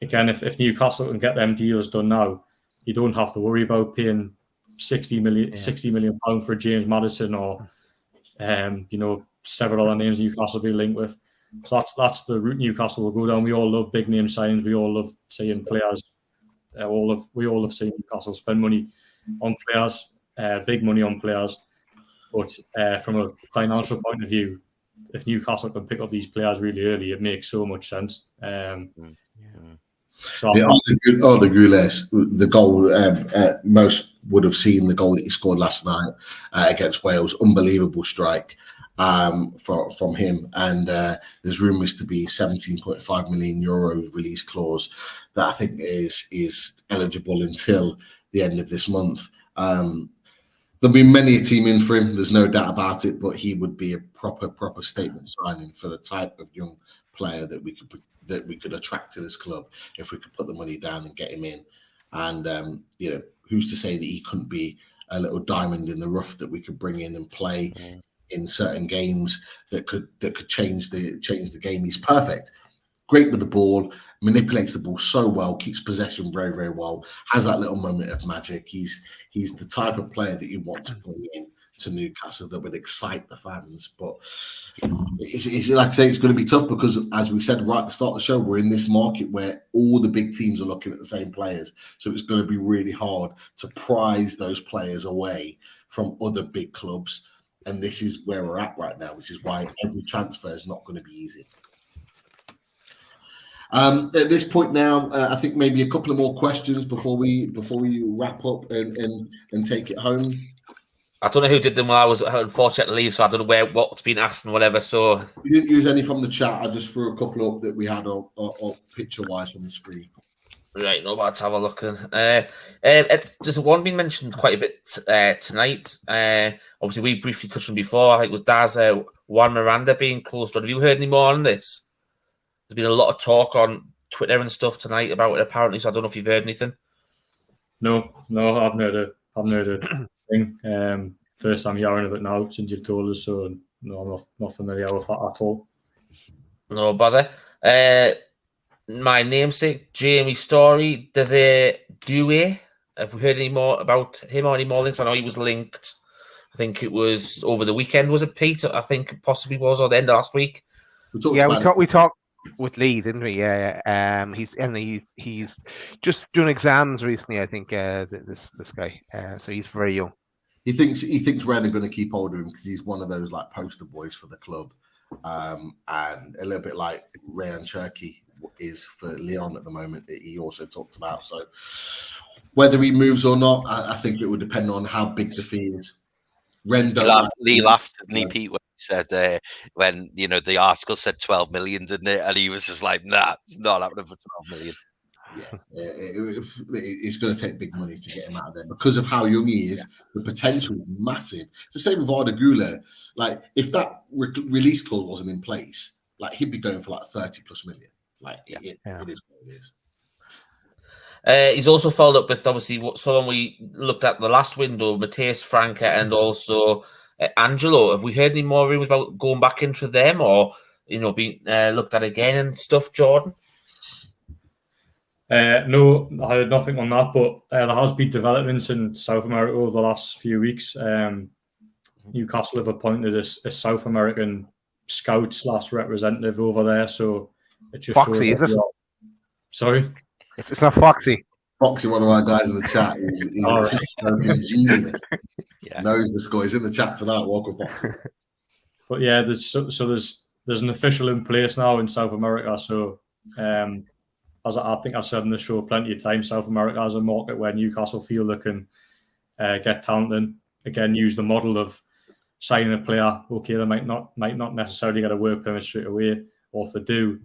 Again, if Newcastle can get them deals done now, you don't have to worry about paying £60 million for James Maddison or several other names Newcastle will be linked with. So that's the route Newcastle will go down. We all love big name signings. We all love seeing players. We all have seen Newcastle spend money on players, big money on players. But from a financial point of view, if Newcastle can pick up these players really early, it makes so much sense. So the Goulet, the goal, most would have seen the goal that he scored last night against Wales. Unbelievable strike from him. And there's rumours to be €17.5 million release clause that I think is eligible until the end of this month. There'll be many a team in for him, there's no doubt about it, but he would be a proper statement signing for the type of young player that we could attract to this club if we could put the money down and get him in. And who's to say that he couldn't be a little diamond in the rough that we could bring in and play in certain games that could change the game. He's perfect. Great with the ball, manipulates the ball so well, keeps possession very, very well, has that little moment of magic. He's the type of player that you want to bring in to Newcastle that would excite the fans. But it's like I say, it's going to be tough because, as we said right at the start of the show, we're in this market where all the big teams are looking at the same players. So it's going to be really hard to prize those players away from other big clubs. And this is where we're at right now, which is why every transfer is not going to be easy. At this point now, I think maybe a couple of more questions before we wrap up and take it home. I don't know who did them while I was unfortunate to leave, so I don't know what's been asked and whatever. So you didn't use any from the chat. I just threw a couple up that we had up picture-wise on the screen. Right, no, let's have a look then. There's one being mentioned quite a bit tonight. Obviously, we briefly touched on before. I think it was Daz Juan Miranda being closed on. Have you heard any more on this? There's been a lot of talk on Twitter and stuff tonight about it, apparently. So I don't know if you've heard anything. No, I haven't heard a thing. First time hearing of it now since you've told us. So no, I'm not familiar with that at all. No bother. My namesake, Jamie Story, does a Dewey. Have we heard any more about him or any more links? I know he was linked. I think it was over the weekend. Was it Pete? I think it possibly was, or the end of last week. We talked with Lee, didn't we? Yeah. He's just doing exams recently. I think this guy. So he's very young. He thinks Ren are going to keep hold of him because he's one of those like poster boys for the club, and a little bit like Ryan Cherky is for Leon at the moment that he also talked about. So whether he moves or not, I think it would depend on how big the fee is. Lee laughed, didn't he, Pete, when he said when the article said 12 million, didn't it? And he was just like, nah, it's not happening for 12 million. Yeah, it's going to take big money to get him out of there because of how young he is. The potential is massive. It's the same with Arda Güler. Like, if that release clause wasn't in place, like he'd be going for like 30+ million. Like it is what it is. He's also followed up with obviously someone we looked at the last window, Matthias Franke, and also Angelo. Have we heard any more rumors about going back in for them, or being looked at again and stuff, Jordan? No, I heard nothing on that, but there has been developments in South America over the last few weeks. Newcastle have appointed a South American scout / representative over there, so it just Foxy, is it? Sorry? It's not Foxy. Foxy, one of our guys in the chat, is a genius. Yeah. Knows the score. He's in the chat tonight. Welcome, Foxy. But yeah, there's an official in place now in South America. So as I think I've said in the show plenty of times, South America is a market where Newcastle feel they can get talent in. Again, use the model of signing a player. Okay, they might not necessarily get a work permit straight away, or if they do,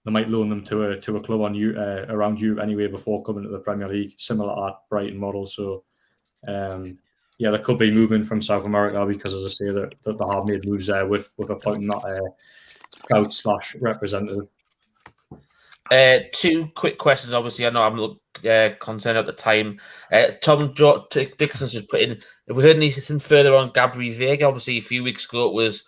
they might loan them to a club around Europe anyway before coming to the Premier League, similar to that Brighton model. So, there could be movement from South America because, as I say, that they have made moves there with appointing that scout / representative. Two quick questions. Obviously, I know I'm concerned at the time. Tom Dixon's just put in, have we heard anything further on Gabri Vega? Obviously, a few weeks ago it was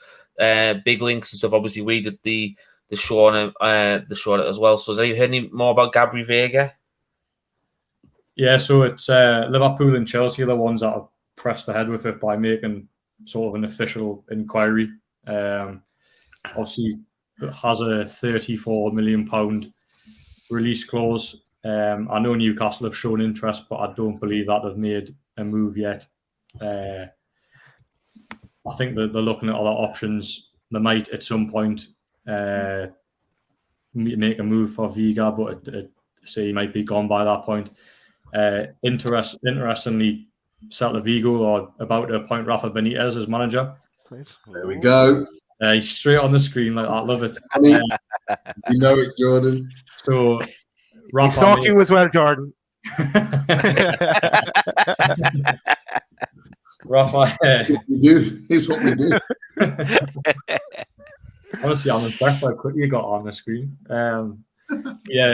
big links and stuff. Obviously, we did the show on it as well. So have you heard any more about Gabri Vega? Yeah, so it's Liverpool and Chelsea are the ones that have pressed ahead with it by making sort of an official inquiry. Obviously, it has a £34 million release clause. I know Newcastle have shown interest, but I don't believe that they've made a move yet. I think that they're looking at other options. They might at some point make a move for Vega, but say he might be gone by that point. Interestingly, Celta Vigo are about to appoint Rafa Benitez as manager. There we go. He's straight on the screen. Like, I love it. You know it, Jordan. So Rafa, he's talking as well, Jordan. Rafa, we do. It's what we do. Honestly, I'm impressed how quickly you got on the screen.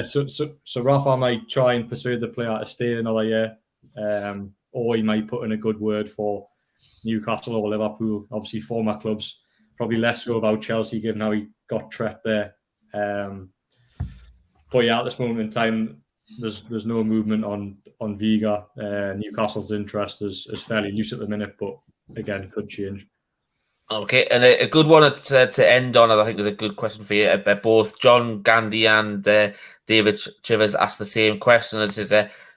So Rafa might try and persuade the player to stay another year, or he might put in a good word for Newcastle or Liverpool. Obviously, former clubs. Probably less so about Chelsea, given how he got trapped there. But yeah, at this moment in time, there's no movement on Vega. Newcastle's interest is fairly loose at the minute, but again, could change. Okay, and a good one to end on, I think is a good question for you. Both John Gandhi and David Chivers asked the same question. It says,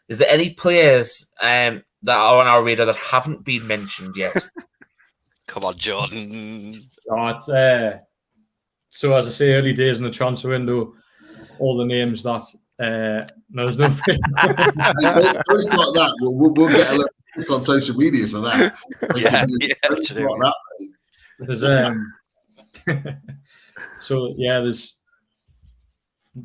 is there any players that are on our radar that haven't been mentioned yet? Come on, Jordan. So as I say, early days in the transfer window, all the names that no, there's no. Don't start that. We'll get a little click on social media for that. Don't start that. There's so yeah, there's.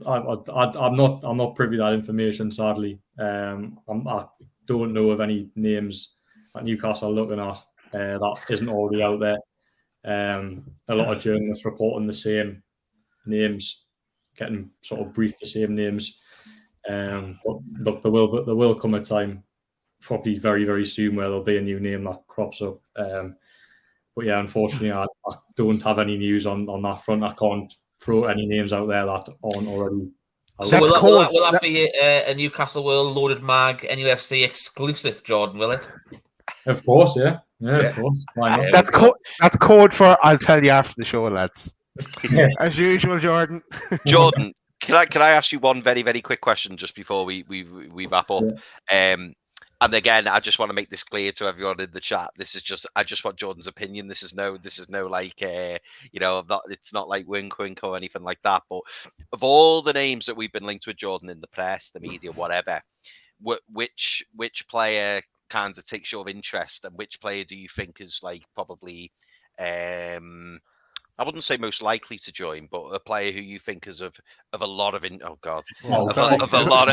I'm not privy to that information, sadly. I don't know of any names that Newcastle are looking at that isn't already out there. A lot of journalists reporting the same names, getting sort of briefed the same names. But look, there will come a time, probably very, very soon, where there'll be a new name that crops up. But yeah, unfortunately, I don't have any news on that front. I can't throw any names out there that aren't already. So will that be a Newcastle World Loaded Mag NUFC exclusive, Jordan? Will it? Of course, yeah, of course. Why not? That's code for I'll tell you after the show, lads. As usual, Jordan. Jordan, can I ask you one very, very quick question just before we wrap up? Yeah. And again, I just want to make this clear to everyone in the chat. I just want Jordan's opinion. This is no like, it's not like wink or anything like that. But of all the names that we've been linked with Jordan in the press, the media, whatever, which player kind of takes your interest, and which player do you think is like probably, I wouldn't say most likely to join, but a player who you think is of a lot of a lot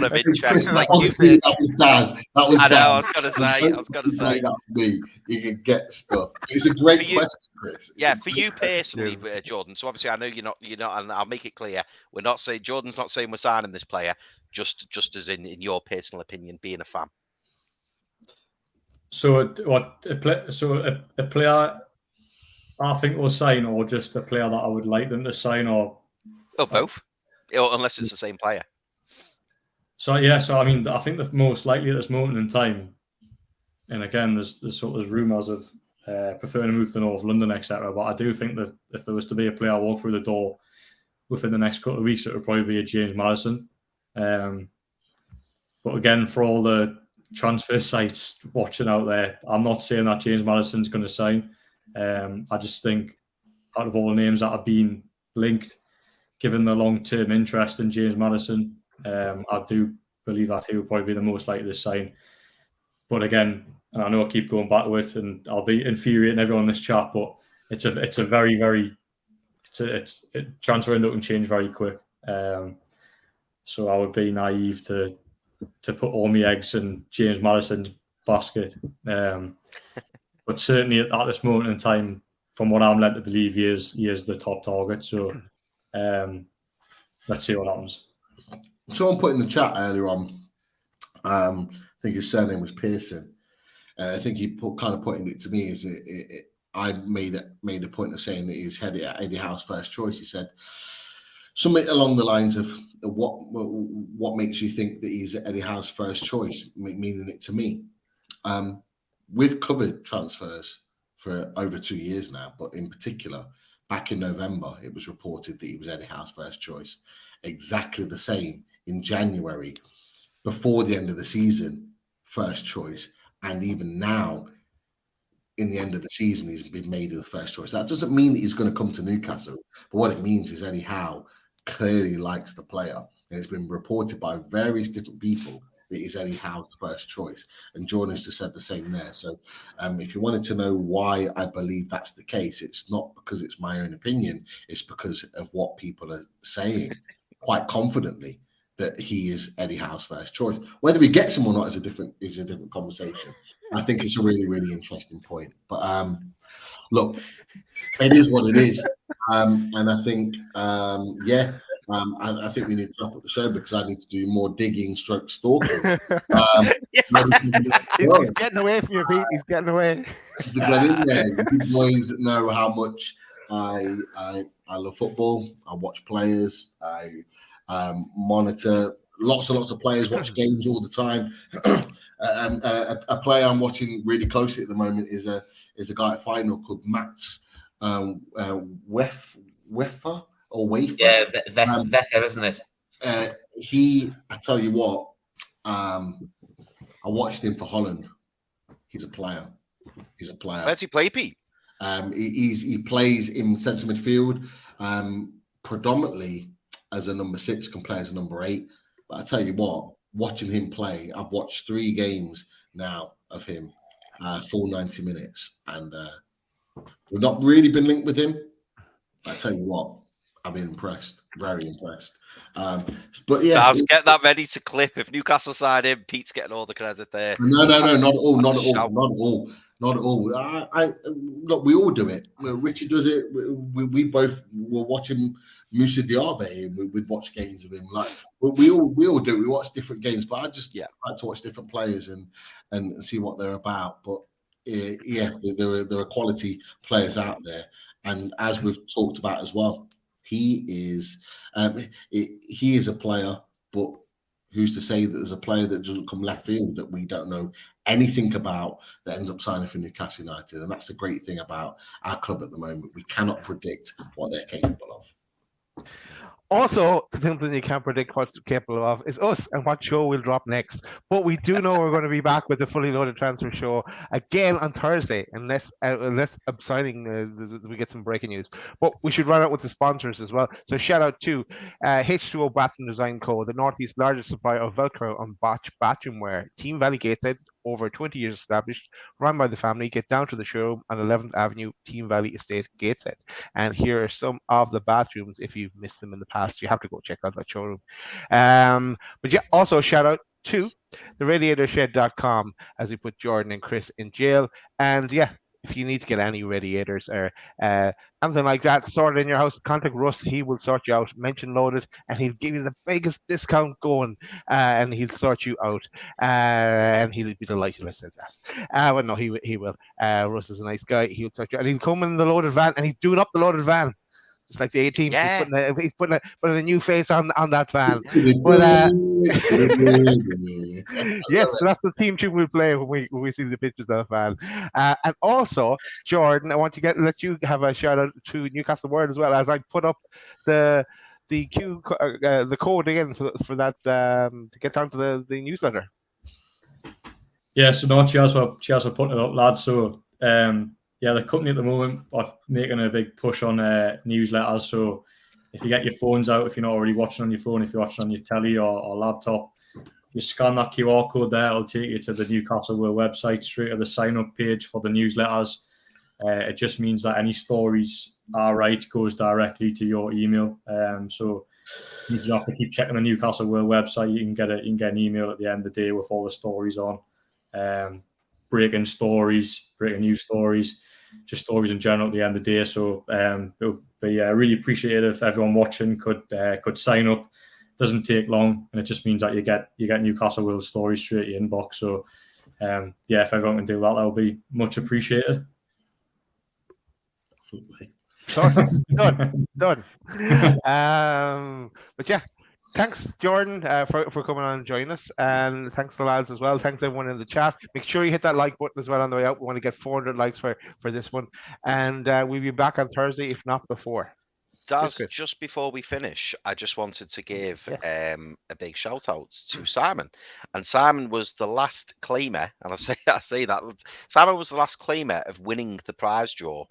of interest. That was Daz. That was I know. Daz. I was gonna say. You can get stuff. It's a great question, Chris. For you personally, Jordan. So obviously, I know you're not, and I'll make it clear. We're not saying Jordan's not saying we're signing this player. Just as in your personal opinion, being a fan. So a player I think will sign, or just a player that I would like them to sign, or both, unless it's the same player. So I mean, I think the most likely at this moment in time, and again, there's rumours of preferring to move to North London, etc. But I do think that if there was to be a player walk through the door within the next couple of weeks, it would probably be a James Maddison. But again, for all the transfer sites watching out there, I'm not saying that James Maddison's going to sign. I just think out of all the names that have been linked, given the long-term interest in James Maddison, I do believe that he will probably be the most likely to sign. But again, I know I keep going back to it, and I'll be infuriating everyone in this chat, but it's a very, very transfer window can change very quick. So I would be naive to put all my eggs in James Maddison's basket. But certainly at this moment in time, from what I'm led to believe, he is the top target. So let's see what happens. Someone put in the chat earlier on, I think his surname was Pearson. I think he putting it to me as I made a point of saying that he's Eddie Howe's first choice. He said something along the lines of what makes you think that he's Eddie Howe's first choice, meaning it to me. We've covered transfers for over 2 years now, but in particular, back in November, it was reported that he was Eddie Howe's first choice. Exactly the same in January, before the end of the season, first choice. And even now, in the end of the season, he's been made the first choice. That doesn't mean that he's going to come to Newcastle, but what it means is Eddie Howe clearly likes the player. And it's been reported by various different people that he's Eddie Howe's first choice. And Jordan's just said the same there. So if you wanted to know why I believe that's the case, it's not because it's my own opinion. It's because of what people are saying quite confidently, that he is Eddie Howe's first choice. Whether he gets him or not is a different conversation. I think it's a really, really interesting point. But look, it is what it is. And I think, I think we need to wrap up the show because I need to do more digging, stalking. He's getting away from you, Pete. He's getting away. To get in there, you boys know how much I love football. I watch players. I monitor lots and lots of players. Watch games all the time. A player I'm watching really closely at the moment is a guy at Final called Mats Wefer. Or Wafer. Yeah, Vefer, isn't it? I tell you what, I watched him for Holland. He's a player. Where's he play, Pete? He plays in central midfield, predominantly as a number 6, can play as a number 8. But I tell you what, watching him play, I've watched 3 games now of him, full 90 minutes, and we've not really been linked with him. But I tell you what, I've been impressed, very impressed. But yeah, Charles, get that ready to clip. If Newcastle side him, Pete's getting all the credit there. No, not at all. Look, we all do it. Richie does it. We both were watching Moussa Diaby, and we'd watch games of him. Like we all do. We watch different games, but I just like to watch different players and see what they're about. But there are quality players out there, and as we've talked about as well, he is a player, but who's to say that there's a player that doesn't come left field that we don't know anything about that ends up signing for Newcastle United? And that's the great thing about our club at the moment. We cannot predict what they're capable of. Also, something you can't predict what's capable of is us and what show will drop next. But we do know we're going to be back with the Fully Loaded Transfer Show again on Thursday, unless signing we get some breaking news. But we should run out with the sponsors as well. So shout out to H2O Bathroom Design Co., the Northeast's largest supplier of Velcro and bathroom wear. Team Valley Gateshead, over 20 years established, run by the family. Get down to the showroom on 11th Avenue, Team Valley Estate, Gateshead. And here are some of the bathrooms. If you've missed them in the past, you have to go check out that showroom. But yeah, also shout out to the radiatorshed.com as we put Jordan and Chris in jail. And yeah, if you need to get any radiators or anything like that sorted in your house, contact Russ. He will sort you out. Mention Loaded, and he'll give you the biggest discount going, and he'll sort you out. And he'll be delighted I said that. Well, no, he will. Russ is a nice guy. He'll sort you out. And he'll come in the loaded van, and he's doing up the loaded van. Just like the A-team, he's putting a new face on that van. But yes, so that's the team tune we'll play when we see the pictures of the van. And also, Jordan, I want to let you have a shout out to Newcastle World as well, as I put up the code again for that to get down to the newsletter. Yeah, so no, cheers for putting it up, lads. So the company at the moment are making a big push on newsletters. So if you get your phones out, if you're not already watching on your phone, if you're watching on your telly or laptop, you scan that QR code there. It'll take you to the Newcastle World website, straight to the sign-up page for the newsletters. It just means that any stories are right goes directly to your email. So you don't have to keep checking the Newcastle World website. You can get an email at the end of the day with all the stories on. Breaking news stories, just stories in general at the end of the day. So it would be really appreciative if everyone watching could sign up. Doesn't take long, and it just means that you get Newcastle World stories straight to your inbox. So if everyone can do that, that would be much appreciated. Done. But yeah, thanks, Jordan, for coming on and joining us, and thanks to the lads as well. Thanks everyone in the chat. Make sure you hit that like button as well on the way out. We want to get 400 likes for this one, and we'll be back on Thursday, if not before. Daz, just before we finish, I just wanted to give a big shout out to Simon. And Simon was the last claimer, and I say that Simon was the last claimer of winning the prize draw.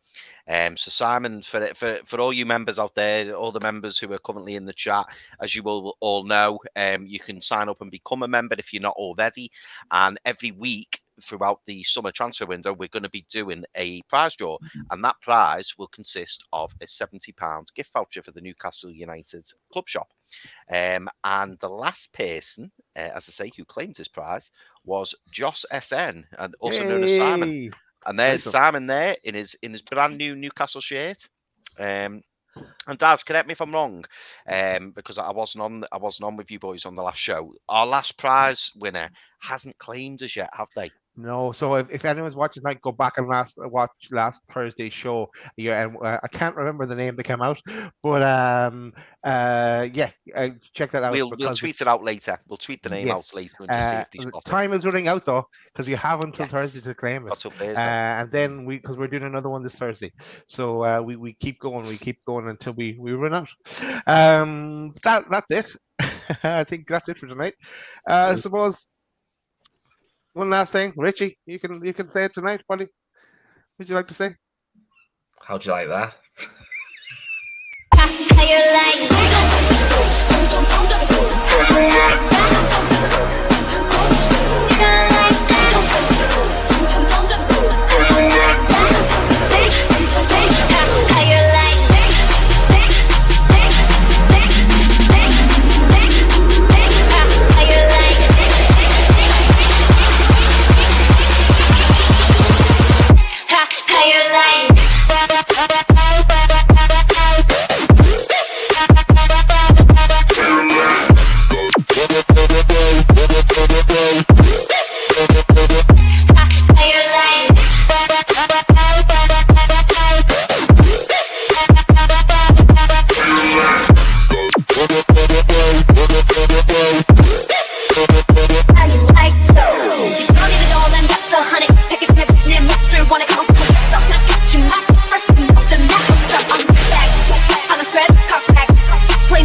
So Simon, for all you members out there, all the members who are currently in the chat, as you will all know, you can sign up and become a member if you're not already. And every week throughout the summer transfer window, we're going to be doing a prize draw, and that prize will consist of a £70 gift voucher for the Newcastle United club shop. And the last person, as I say, who claimed this prize was Joss SN, and also known as Simon. And there's Simon there in his brand new Newcastle shirt. And Daz, correct me if I'm wrong, because I wasn't on with you boys on the last show. Our last prize winner hasn't claimed us yet, have they? No, so if anyone's watching tonight, go back and watch last Thursday's show. Yeah, and I can't remember the name that came out, but check that out. We'll tweet it out later. We'll tweet the name out later and just see if they spot it. Time is running out though, because you have until Thursday to claim it. Until Thursday. And then because we're doing another one this Thursday, so we keep going until we run out. That's it. I think that's it for tonight. I suppose. One last thing, Richie, you can say it tonight, buddy. Would you like to say? How'd you like that?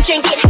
Drink it.